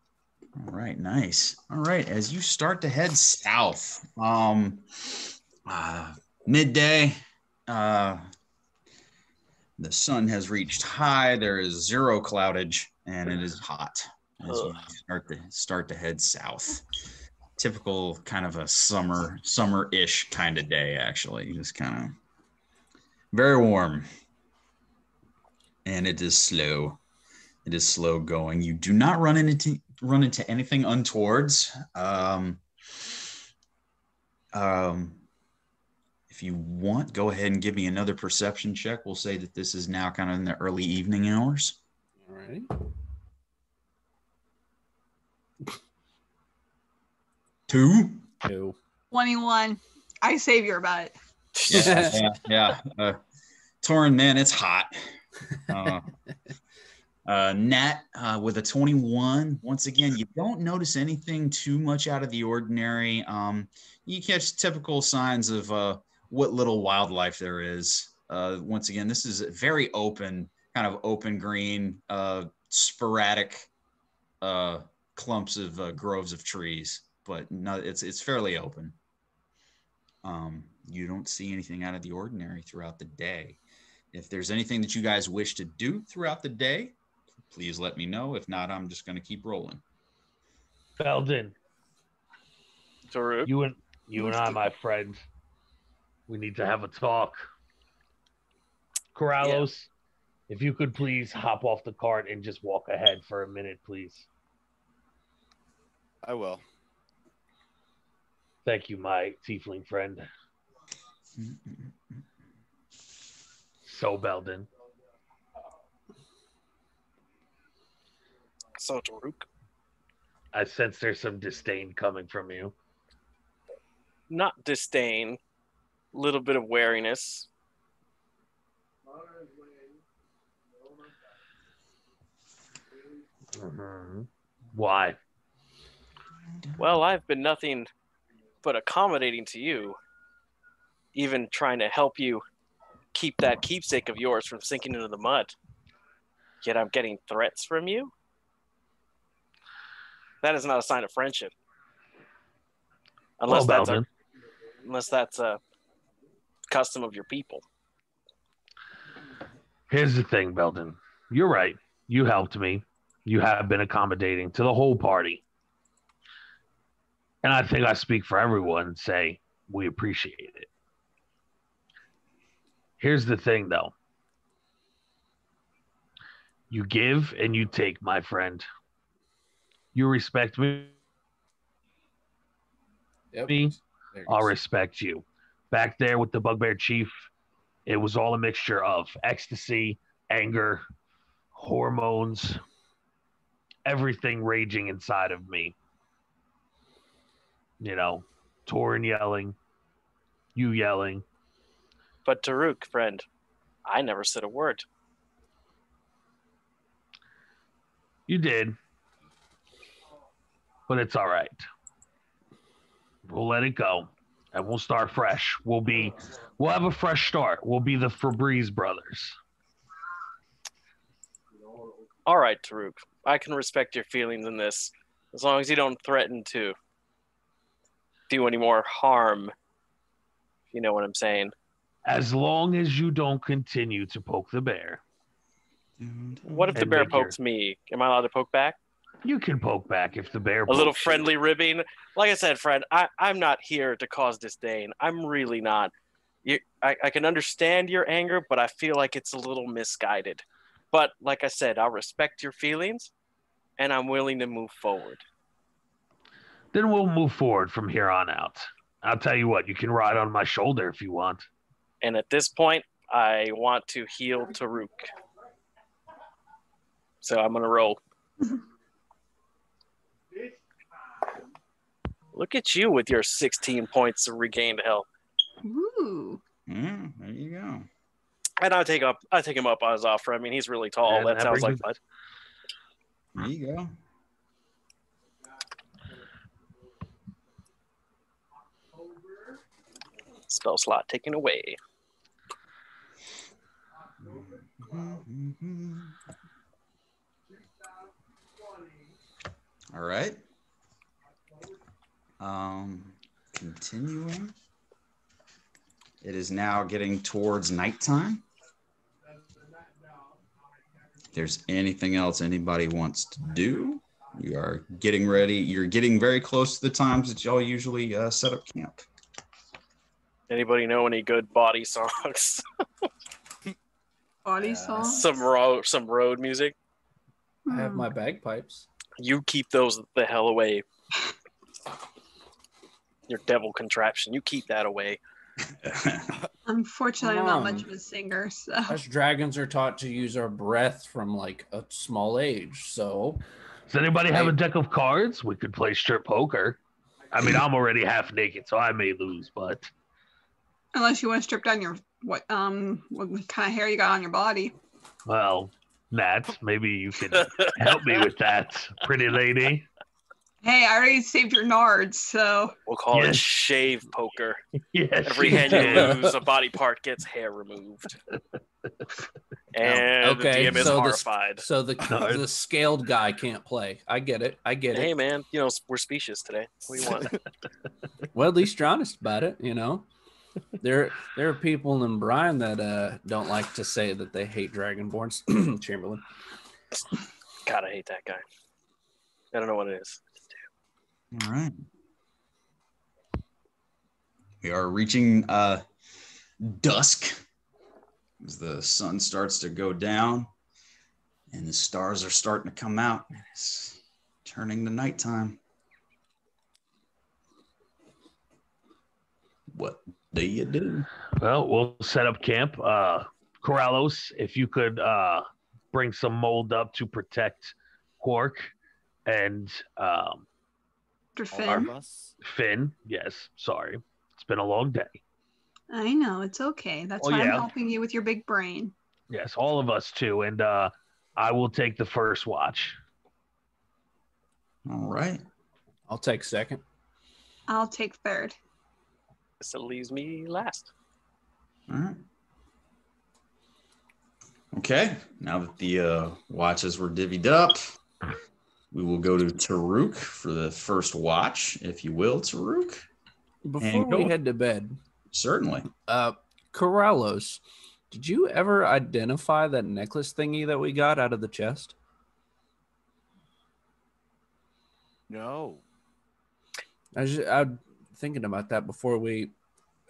All right, nice. All right, as you start to head south, midday, the sun has reached high. There is zero cloudage, and it is hot as you start to head south. Typical kind of a summer-ish kind of day, actually. Just kind of very warm, and it is slow. It is slow going. You do not run into anything untowards. If you want, go ahead and give me another perception check. We'll say that this is now kind of in the early evening hours. All right. 2. 21. I Savior about it. Yeah. Torrin, man, it's hot. Nat with a 21. Once again, you don't notice anything too much out of the ordinary. You catch typical signs of what little wildlife there is. Once again, this is very open, kind of open green, sporadic clumps of groves of trees, but no, it's fairly open. You don't see anything out of the ordinary throughout the day. If there's anything that you guys wish to do throughout the day, please let me know. If not, I'm just going to keep rolling. Beldan, Tarook? you and I, my friend, we need to have a talk. Corallos, if you could please hop off the cart and just walk ahead for a minute, please. I will. Thank you, my tiefling friend. So, Beldan. So, Tarook? I sense there's some disdain coming from you. Not disdain, a little bit of wariness. Mm-hmm. Why? Well, I've been nothing but accommodating to you, even trying to help you keep that keepsake of yours from sinking into the mud. Yet I'm getting threats from you? That is not a sign of friendship. Unless that's a custom of your people. Here's the thing, Beldan. You're right. You helped me. You have been accommodating to the whole party. And I think I speak for everyone and say we appreciate it. Here's the thing, though. You give and you take, my friend. You respect me. Yep. I'll respect you. Back there with the Bugbear Chief, it was all a mixture of ecstasy, anger, hormones, everything raging inside of me. You know, Torrin yelling, you yelling. But Tarook, friend, I never said a word. You did. But it's all right. We'll let it go. And we'll start fresh. We'll have a fresh start. We'll be the Febreze brothers. All right, Tarook. I can respect your feelings in this, as long as you don't threaten to do any more harm. If you know what I'm saying. As long as you don't continue to poke the bear. What if the bear pokes me? Am I allowed to poke back? You can poke back if the bear pokes a little friendly ribbing. Like I said, friend, I'm not here to cause disdain. I'm really not. I can understand your anger, but I feel like it's a little misguided. But like I said, I'll respect your feelings, and I'm willing to move forward. Then we'll move forward from here on out. I'll tell you what, you can ride on my shoulder if you want. And at this point, I want to heal Tarook. So I'm going to roll. Look at you with your 16 points of regained health. Ooh. There you go. And I take him up on his offer. I mean, he's really tall. That sounds like fun. There you go. Spell slot taken away. All right. Continuing. It is now getting towards nighttime. If there's anything else anybody wants to do, we are getting ready. You're getting very close to the times that y'all usually set up camp. Anybody know any good body songs? Body songs? Some road music? I have my bagpipes. You keep those the hell away. Your devil contraption. You keep that away. Unfortunately, I'm not much of a singer, so. Us dragons are taught to use our breath from like a small age, so. Does anybody have a deck of cards? We could play strip poker. I mean, I'm already half naked, so I may lose, but. Unless you want to strip down your what kind of hair you got on your body. Well, Nat, maybe you can help me with that, pretty lady. Hey, I already saved your nards, so. We'll call it shave poker. Yes. Every hand you lose, a body part gets hair removed. And the DM is horrified. The scaled guy can't play. I get it. Hey, man, we're specious today. What do you want? Well, at least you're honest about it, There are people in Brian that don't like to say that they hate Dragonborns. Chamberlain. God, I hate that guy. I don't know what it is. All right. We are reaching dusk as the sun starts to go down and the stars are starting to come out. It's turning to nighttime. What do you do? Well, we'll set up camp. Corallos, if you could bring some mold up to protect Quark and Finn, yes, sorry. It's been a long day. I know, it's okay. That's why I'm helping you with your big brain. Yes, all of us too. And I will take the first watch. All right. I'll take second. I'll take third. So it leaves me last. All right. Okay, now that the watches were divvied up, we will go to Tarook for the first watch, if you will, Tarook. Before we head to bed, certainly. Corallos, did you ever identify that necklace thingy that we got out of the chest? No. I'm thinking about that before we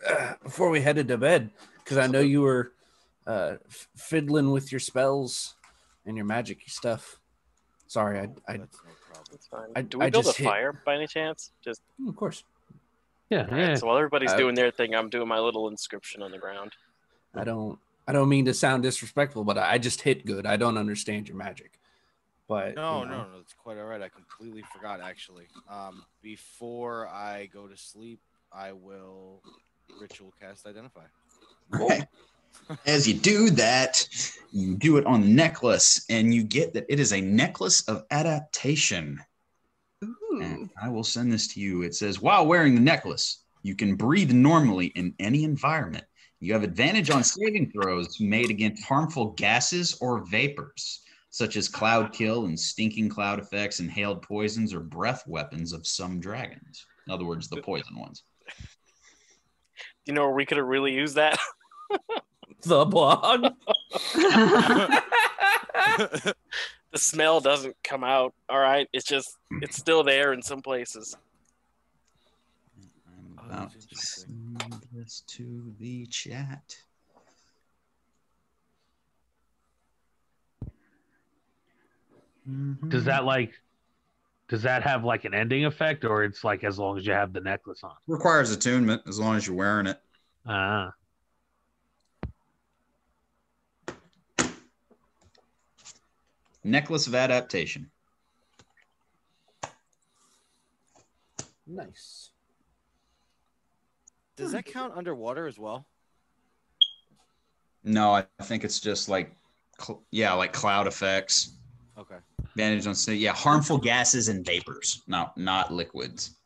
headed to bed, because I know you were fiddling with your spells and your magic stuff. Sorry, That's no problem. It's fine. Do we build a fire by any chance? Just of course. Yeah. All right, so while everybody's doing their thing, I'm doing my little inscription on the ground. I don't mean to sound disrespectful, but I just hit good. I don't understand your magic. But no, it's quite all right. I completely forgot actually. Before I go to sleep, I will ritual cast identify. Okay. As you do that, you do it on the necklace, and you get that it is a necklace of adaptation. Ooh. And I will send this to you. It says, while wearing the necklace, you can breathe normally in any environment. You have advantage on saving throws made against harmful gases or vapors, such as cloud kill and stinking cloud effects, inhaled poisons, or breath weapons of some dragons. In other words, the poison ones. You know where we could have really used that? The blog. The smell doesn't come out. All right, it's still there in some places. I'm about to send this to the chat. Does that have like an ending effect, or it's like as long as you have the necklace on? Requires attunement as long as you're wearing it. Ah. Necklace of adaptation. Nice. Does that count underwater as well? No, I think it's just like, like cloud effects. Okay. Advantage on harmful gases and vapors, not liquids.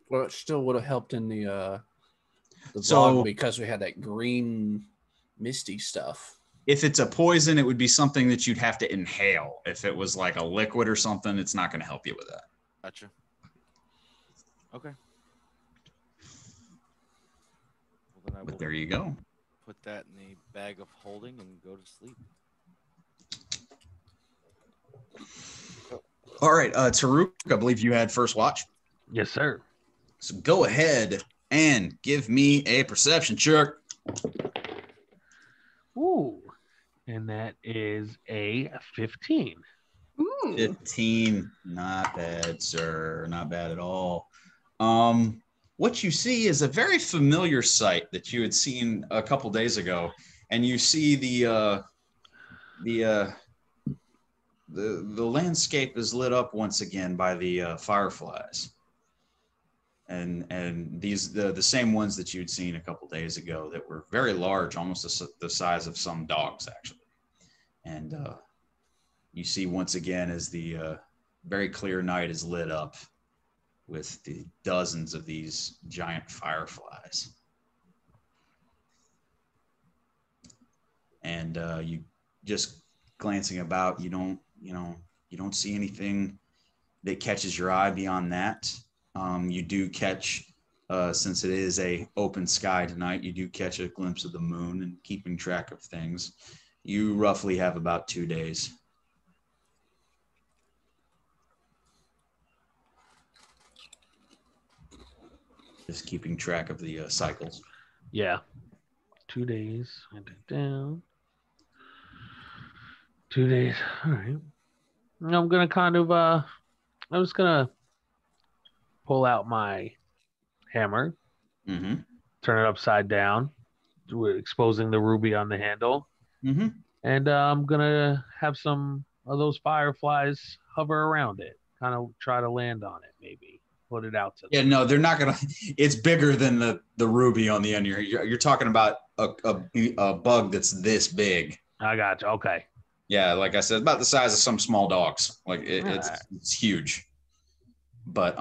Well, it still would have helped in the vlog because we had that green misty stuff. If it's a poison, it would be something that you'd have to inhale. If it was like a liquid or something, it's not going to help you with that. Gotcha. Okay. Well, but there you go. Put that in the bag of holding and go to sleep. All right, Tarook, I believe you had first watch. Yes, sir. So go ahead and give me a perception check. Ooh. And that is a 15. Ooh. 15. Not bad, sir. Not bad at all. What you see is a very familiar sight that you had seen a couple days ago, and you see the landscape is lit up once again by the fireflies, and these the same ones that you'd seen a couple days ago that were very large, almost the size of some dogs actually, and you see once again as the very clear night is lit up with the dozens of these giant fireflies. And you just glancing about, you don't see anything that catches your eye beyond that. You do catch, since it is a open sky tonight, you do catch a glimpse of the moon, and keeping track of things. You roughly have about 2 days. Just keeping track of the cycles. Yeah. 2 days. Write it down. 2 days. All right. I'm going to kind of, I'm just going to pull out my hammer, Mm-hmm. turn it upside down, exposing the ruby on the handle. Mm-hmm. And I'm going to have some of those fireflies hover around it, kind of try to land on it, maybe. Put it out to them. Yeah, no, they're not gonna. It's bigger than the ruby on the end here. You're talking about a bug that's this big. I got you. Okay. Yeah, like I said, about the size of some small dogs. Like it's huge. But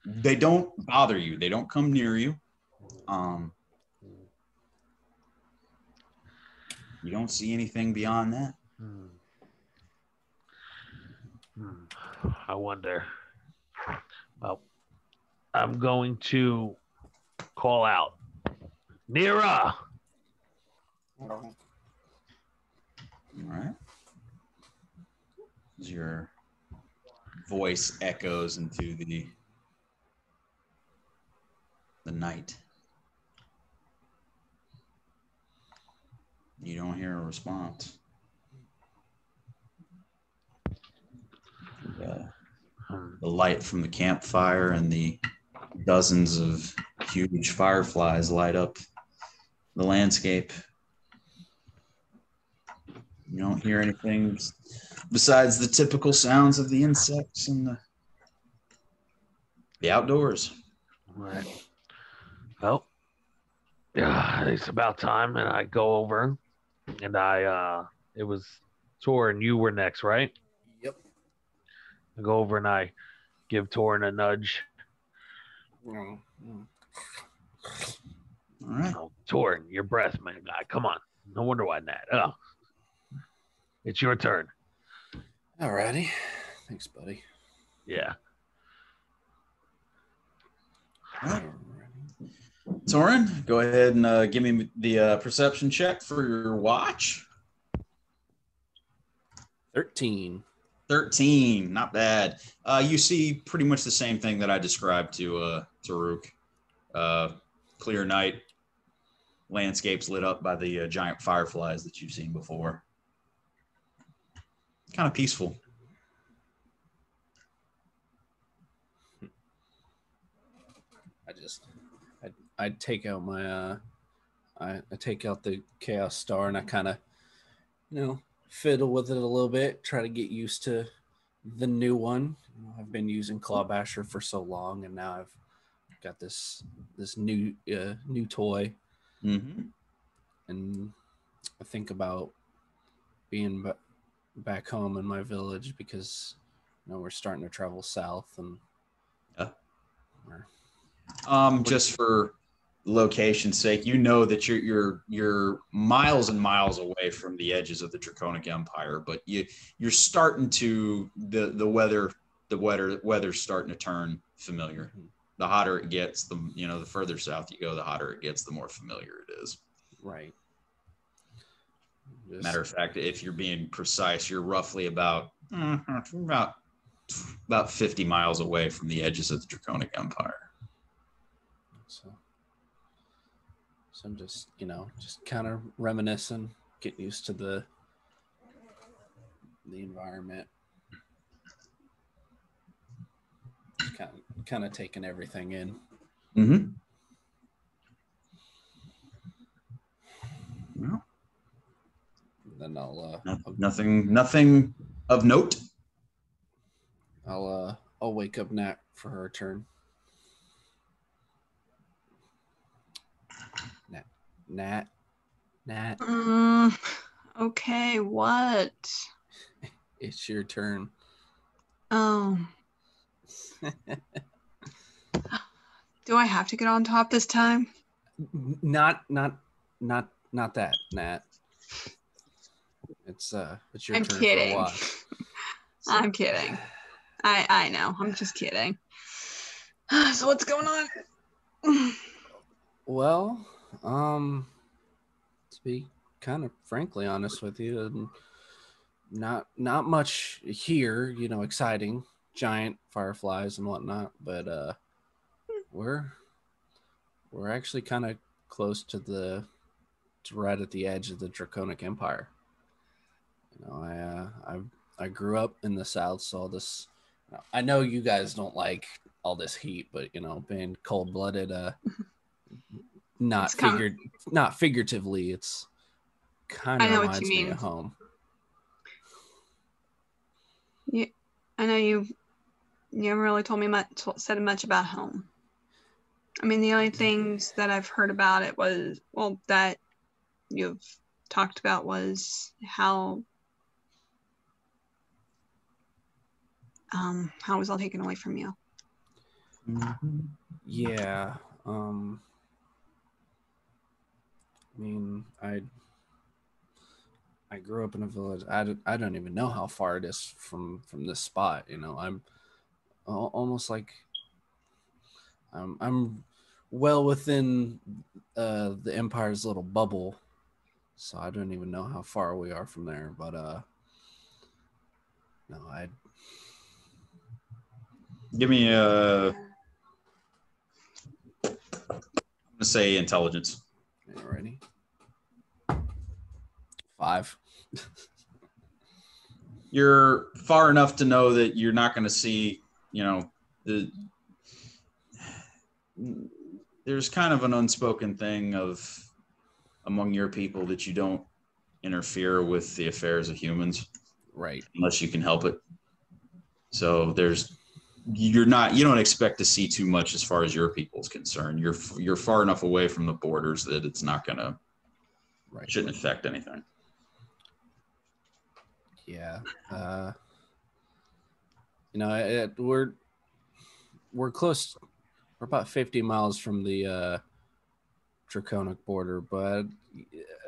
they don't bother you. They don't come near you. You don't see anything beyond that. I wonder. Well, I'm going to call out. Nira! All right. As your voice echoes into the night. You don't hear a response. The light from the campfire and the dozens of huge fireflies light up the landscape. You don't hear anything besides the typical sounds of the insects and the outdoors. All right. Well, yeah, it's about time, and I go over, and it was Torrin, you were next, right? Yep. I go over and I give Torrin a nudge. All right. Oh, Torrin, your breath, man. Come on. No wonder why Nat. Oh. It's your turn. Alrighty. Thanks, buddy. Yeah. Torrin, go ahead and give me the perception check for your watch. 13. 13, not bad. You see pretty much the same thing that I described to Tarook. Clear night, landscapes lit up by the giant fireflies that you've seen before. Kind of peaceful. I take out my I take out the Chaos Star and I kind of, fiddle with it a little bit, try to get used to the new one. I've been using Claw Basher for so long, and now I've got this new toy. Mm-hmm. And I think about being back home in my village because we're starting to travel south, and just for location's sake, that you're miles and miles away from the edges of the Draconic Empire, but you're starting to the weather's starting to turn familiar. The hotter it gets, the further south you go, the hotter it gets, the more familiar it is. Right. Matter of fact, if you're being precise, you're roughly about 50 miles away from the edges of the Draconic Empire. So I'm just kind of reminiscing, getting used to the environment. Kind of taking everything in. Mm-hmm. Well, then I'll nothing of note. I'll wake up Nat for her turn. Nat. Okay, what? It's your turn. Oh. Do I have to get on top this time? Not that, Nat. It's your I'm turn kidding. for watch. I'm kidding. I know. I'm just kidding. So what's going on? Well, to be kind of frankly honest with you, not much here, exciting, giant fireflies and whatnot, but we're actually kind of close to right at the edge of the Draconic Empire. I grew up in the South, so this. I know you guys don't like all this heat, but being cold-blooded, not figuratively, it's kind of reminds me of home. Yeah, I know you haven't really told me said much about home. I mean, the only things that I've heard about it was, that you've talked about was how it was all taken away from you. Mm-hmm. Yeah. I mean, I grew up in a village. I don't even know how far it is from this spot. You know, I'm almost like I'm well within the Empire's little bubble, so I don't even know how far we are from there. But no, I give me a. I'm gonna say intelligence. Alrighty. 5. You're far enough to know that you're not going to see, there's kind of an unspoken thing among your people that you don't interfere with the affairs of humans. Right. Unless you can help it. So you don't expect to see too much as far as your people's concerned. You're far enough away from the borders that it's not going to, shouldn't affect anything. Yeah. We're close. We're about 50 miles from the Draconic border, but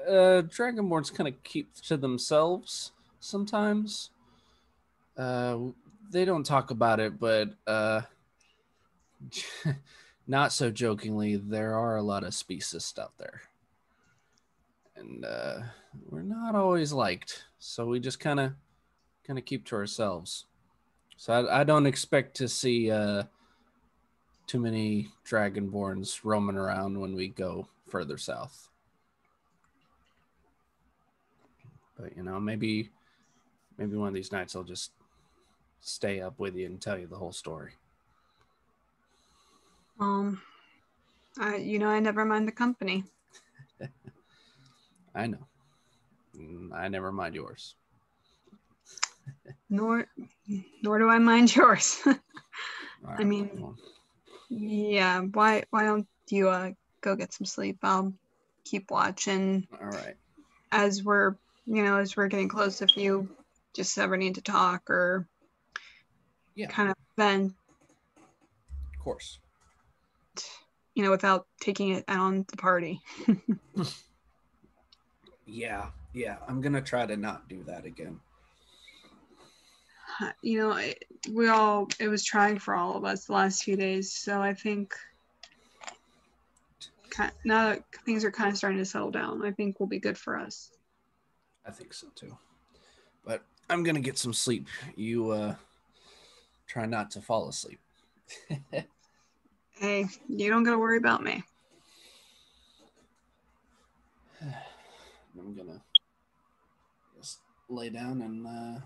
Dragonborns kind of keep to themselves sometimes. They don't talk about it, but not so jokingly, there are a lot of specists out there. And we're not always liked, so we just kind of keep to ourselves. So I don't expect to see too many Dragonborns roaming around when we go further south. But maybe one of these nights I'll just stay up with you and tell you the whole story. I never mind the company. I know. I never mind yours. Nor do I mind yours. Right, I mean, yeah. Why don't you go get some sleep? I'll keep watching. All right. As we're getting close, if you just ever need to talk or kind of vent, of course, without taking it out on the party. Yeah, I'm gonna try to not do that again. It was trying for all of us the last few days, so I think now that things are kind of starting to settle down, I think will be good for us. I think so too. But I'm gonna get some sleep. You try not to fall asleep. Hey, you don't gotta worry about me. I'm gonna just lay down and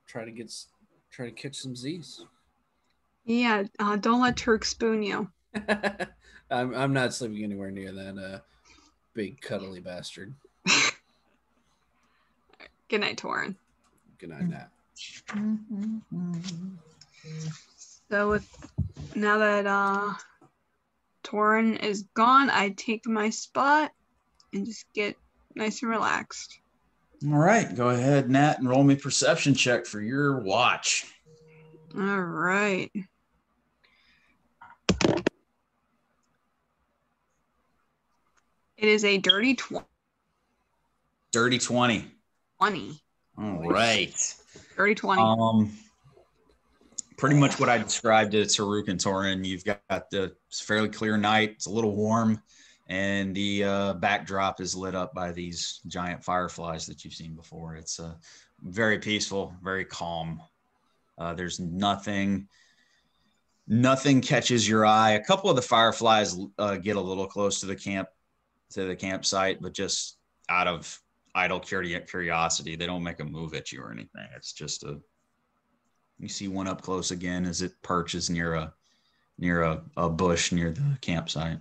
try to catch some Z's. Yeah, don't let Tarook spoon you. I'm not sleeping anywhere near that big cuddly bastard. Good night, Torrin. Good night, Nat. So now that Torrin is gone, I take my spot and just get nice and relaxed. All right, go ahead, Nat, and roll me perception check for your watch. All right. It is a dirty 20. Dirty 20. 20. All right. Dirty 20. Pretty much what I described to Tarook and Torrin. You've got it's a fairly clear night. It's a little warm, and the backdrop is lit up by these giant fireflies that you've seen before. It's very peaceful, very calm. There's nothing catches your eye. A couple of the fireflies get a little close to the campsite, but just out of idle curiosity. They don't make a move at you or anything. It's just you see one up close again as it perches near a bush near the campsite.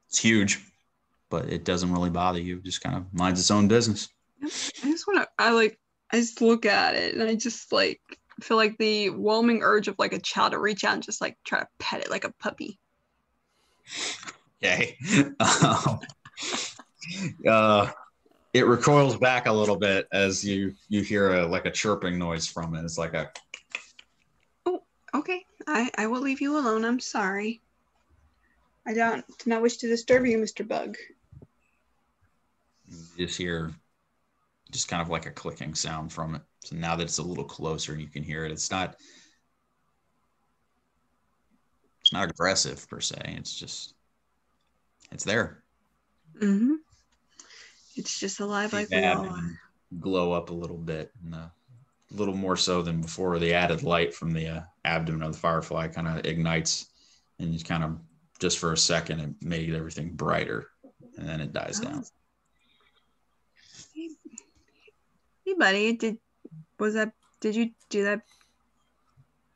It's huge, but it doesn't really bother you. It just kind of minds its own business. I just look at it and I just feel like the whelming urge of a child to reach out and just try to pet it like a puppy. Okay. It recoils back a little bit as you hear a chirping noise from it. It's like a. Oh, okay. I will leave you alone. I'm sorry. I do not wish to disturb you, Mr. Bug. You just hear just kind of like a clicking sound from it. So now that it's a little closer, you can hear it. It's not aggressive per se. It's there. Mm-hmm. It's just alive like we all are. Glow up a little bit, and a little more so than before. The added light from the abdomen of the firefly kind of ignites, and you kind of, just for a second, it made everything brighter, and then it dies down. Hey, buddy, did you do that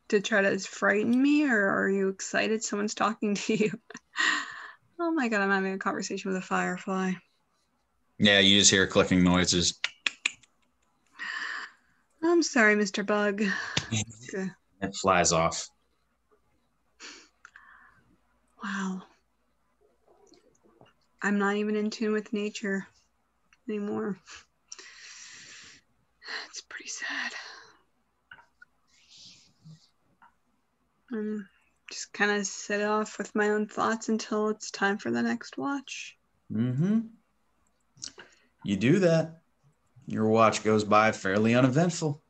to try to frighten me, or are you excited someone's talking to you? Oh my god, I'm having a conversation with a firefly. Yeah, you just hear clicking noises. I'm sorry, Mr. Bug. It flies off. Wow. I'm not even in tune with nature anymore. It's pretty sad. Just kind of set off with my own thoughts until it's time for the next watch. Mm-hmm. You do that. Your watch goes by fairly uneventful.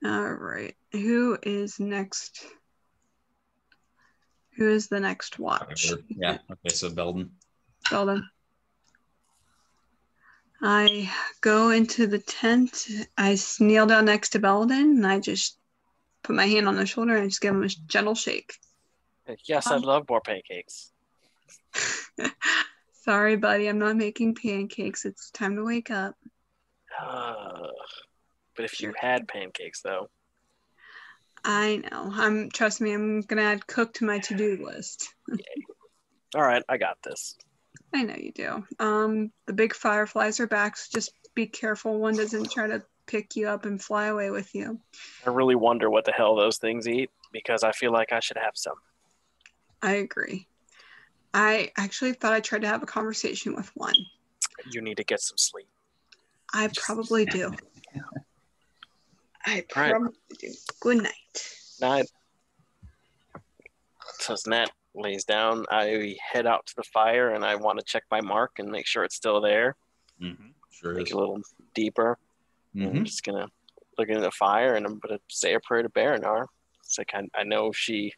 All right. Who is next? Who is the next watch? Yeah. Okay, so Beldan. Beldan. I go into the tent. I kneel down next to Beldan, and I just put my hand on his shoulder and I just give him a gentle shake. Yes, I'd love more pancakes. Sorry, buddy. I'm not making pancakes. It's time to wake up. But if you had pancakes, though. I know. Trust me, I'm going to add cook to my to-do list. All right, I got this. I know you do. The big fireflies are back, so just be careful one doesn't try to pick you up and fly away with you. I really wonder what the hell those things eat, because I feel like I should have some. I agree. I actually thought I tried to have a conversation with one. You need to get some sleep. I probably do. I probably do. Good night. Night. So as Nat lays down, I head out to the fire and I want to check my mark and make sure it's still there. Mm-hmm. Sure Make is. it a little deeper. Mm-hmm. I'm just going to look into the fire and I'm going to say a prayer to Baranar. It's like I know she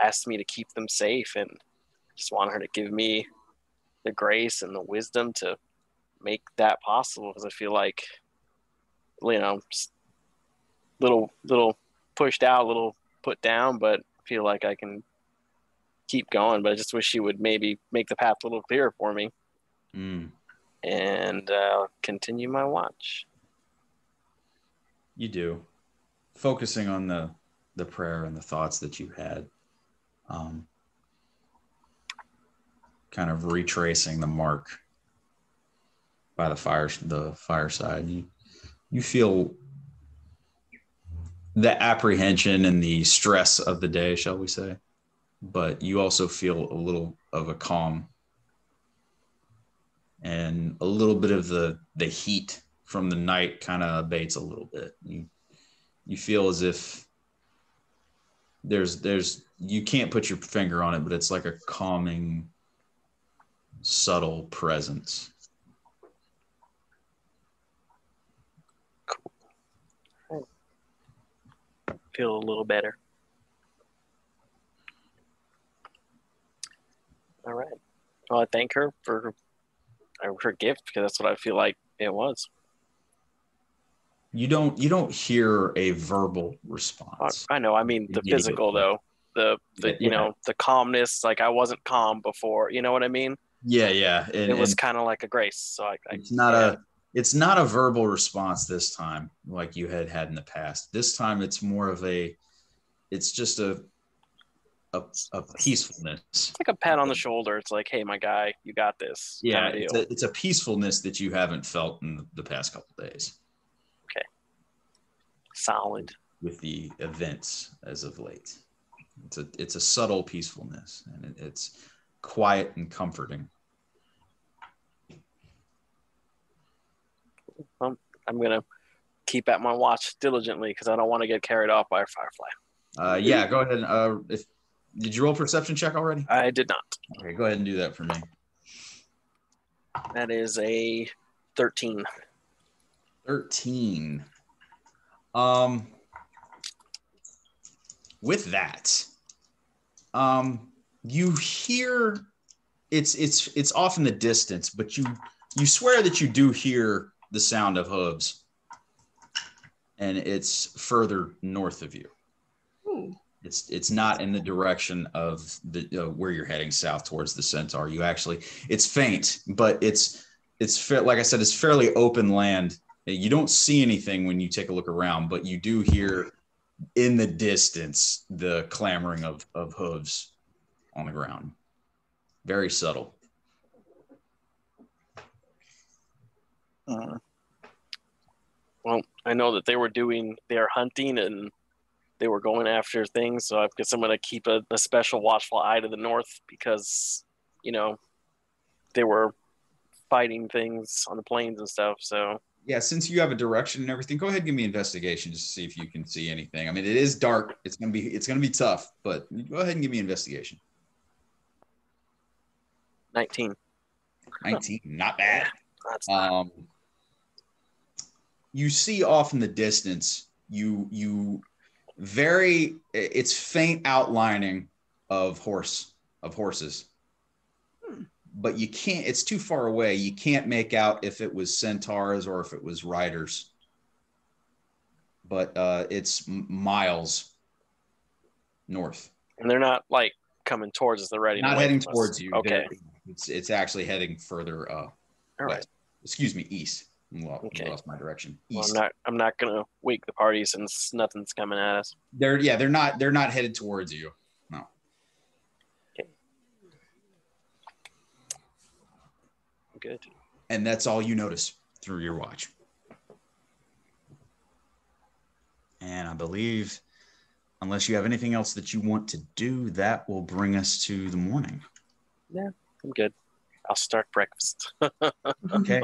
asked me to keep them safe and just want her to give me the grace and the wisdom to make that possible, because I feel like, you know, little pushed out, little put down, but feel like I can keep going. But I just wish she would maybe make the path a little clearer for me. And continue my watch. You do. Focusing on the prayer and the thoughts that you had. Kind of retracing the mark by the fireside. You feel the apprehension and the stress of the day, shall we say, but you also feel a little of a calm and a little bit of the heat from the night kind of abates a little bit. You feel as if there's you can't put your finger on it, but it's like a calming, subtle presence. Cool. Feel a little better. All right. Well, I thank her for her gift, because that's what I feel like it was. You don't hear a verbal response. I know. I mean the physical though. The you know, the calmness. Like I wasn't calm before. You know what I mean? Yeah. It was kind of like a grace. So it's not a verbal response this time, like you had in the past. This time, it's more of it's just a peacefulness. It's like a pat on the shoulder. It's like, hey, my guy, you got this. Yeah, it's a peacefulness that you haven't felt in the past couple of days. Okay. Solid. With the events as of late, it's a subtle peacefulness, and it's quiet and comforting. I'm gonna keep at my watch diligently because I don't want to get carried off by a firefly. Yeah, go ahead. If Did you roll a perception check already? I did not. Okay, go ahead and do that for me. That is a 13. 13. With that, you hear it's off in the distance, but you swear that you do hear the sound of hooves, and it's further north of you. Ooh. It's not in the direction of the where you're heading south towards the Centaur. It's faint, but it's like I said, it's fairly open land. You don't see anything when you take a look around, but you do hear in the distance the clamoring of hooves on the ground. Very subtle. Well, I know that they were hunting and they were going after things, so I guess I'm going to keep a special watchful eye to the north because, they were fighting things on the plains and stuff, so... Yeah, since you have a direction and everything, go ahead and give me investigation just to see if you can see anything. I mean, it is dark. It's gonna be tough, but go ahead and give me investigation. 19. 19, not bad. That's not... You see off in the distance, it's faint outlining of horses. But you can't, it's too far away. You can't make out if it was centaurs or if it was riders. But it's miles north. And they're not like coming towards us, they're ready. Not heading towards you. Okay. It's actually heading further All west. right. Excuse me, east. Well, Okay. I lost my direction. East. Well, I'm not gonna wake the party since nothing's coming at us. They're not headed towards you. No. Okay. Good. And that's all you notice through your watch. And I believe, unless you have anything else that you want to do, that will bring us to the morning. Yeah, I'm good. I'll start breakfast. Okay.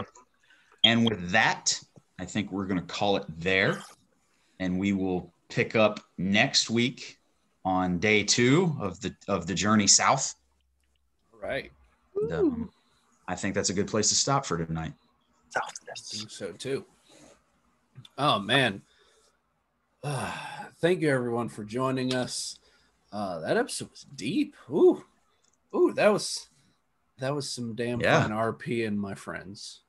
And with that, I think we're going to call it there. And we will pick up next week on day 2 of the journey south. All right. And, I think that's a good place to stop for tonight. I think so too. Oh man. Thank you everyone for joining us. That episode was deep. Ooh, that was some damn fun RP and my friends.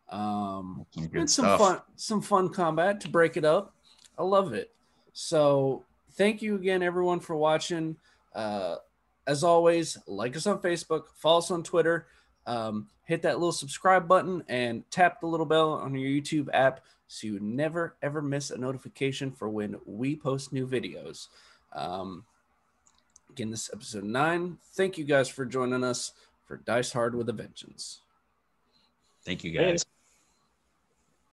And some fun combat to break it up. I love it. So thank you again everyone for watching. As always, like us on Facebook, follow us on Twitter. Hit that little subscribe button and tap the little bell on your YouTube app so you never ever miss a notification for when we post new videos. Again, this is episode 9. Thank you guys for joining us for Dice Hard with a Vengeance. Thank you guys.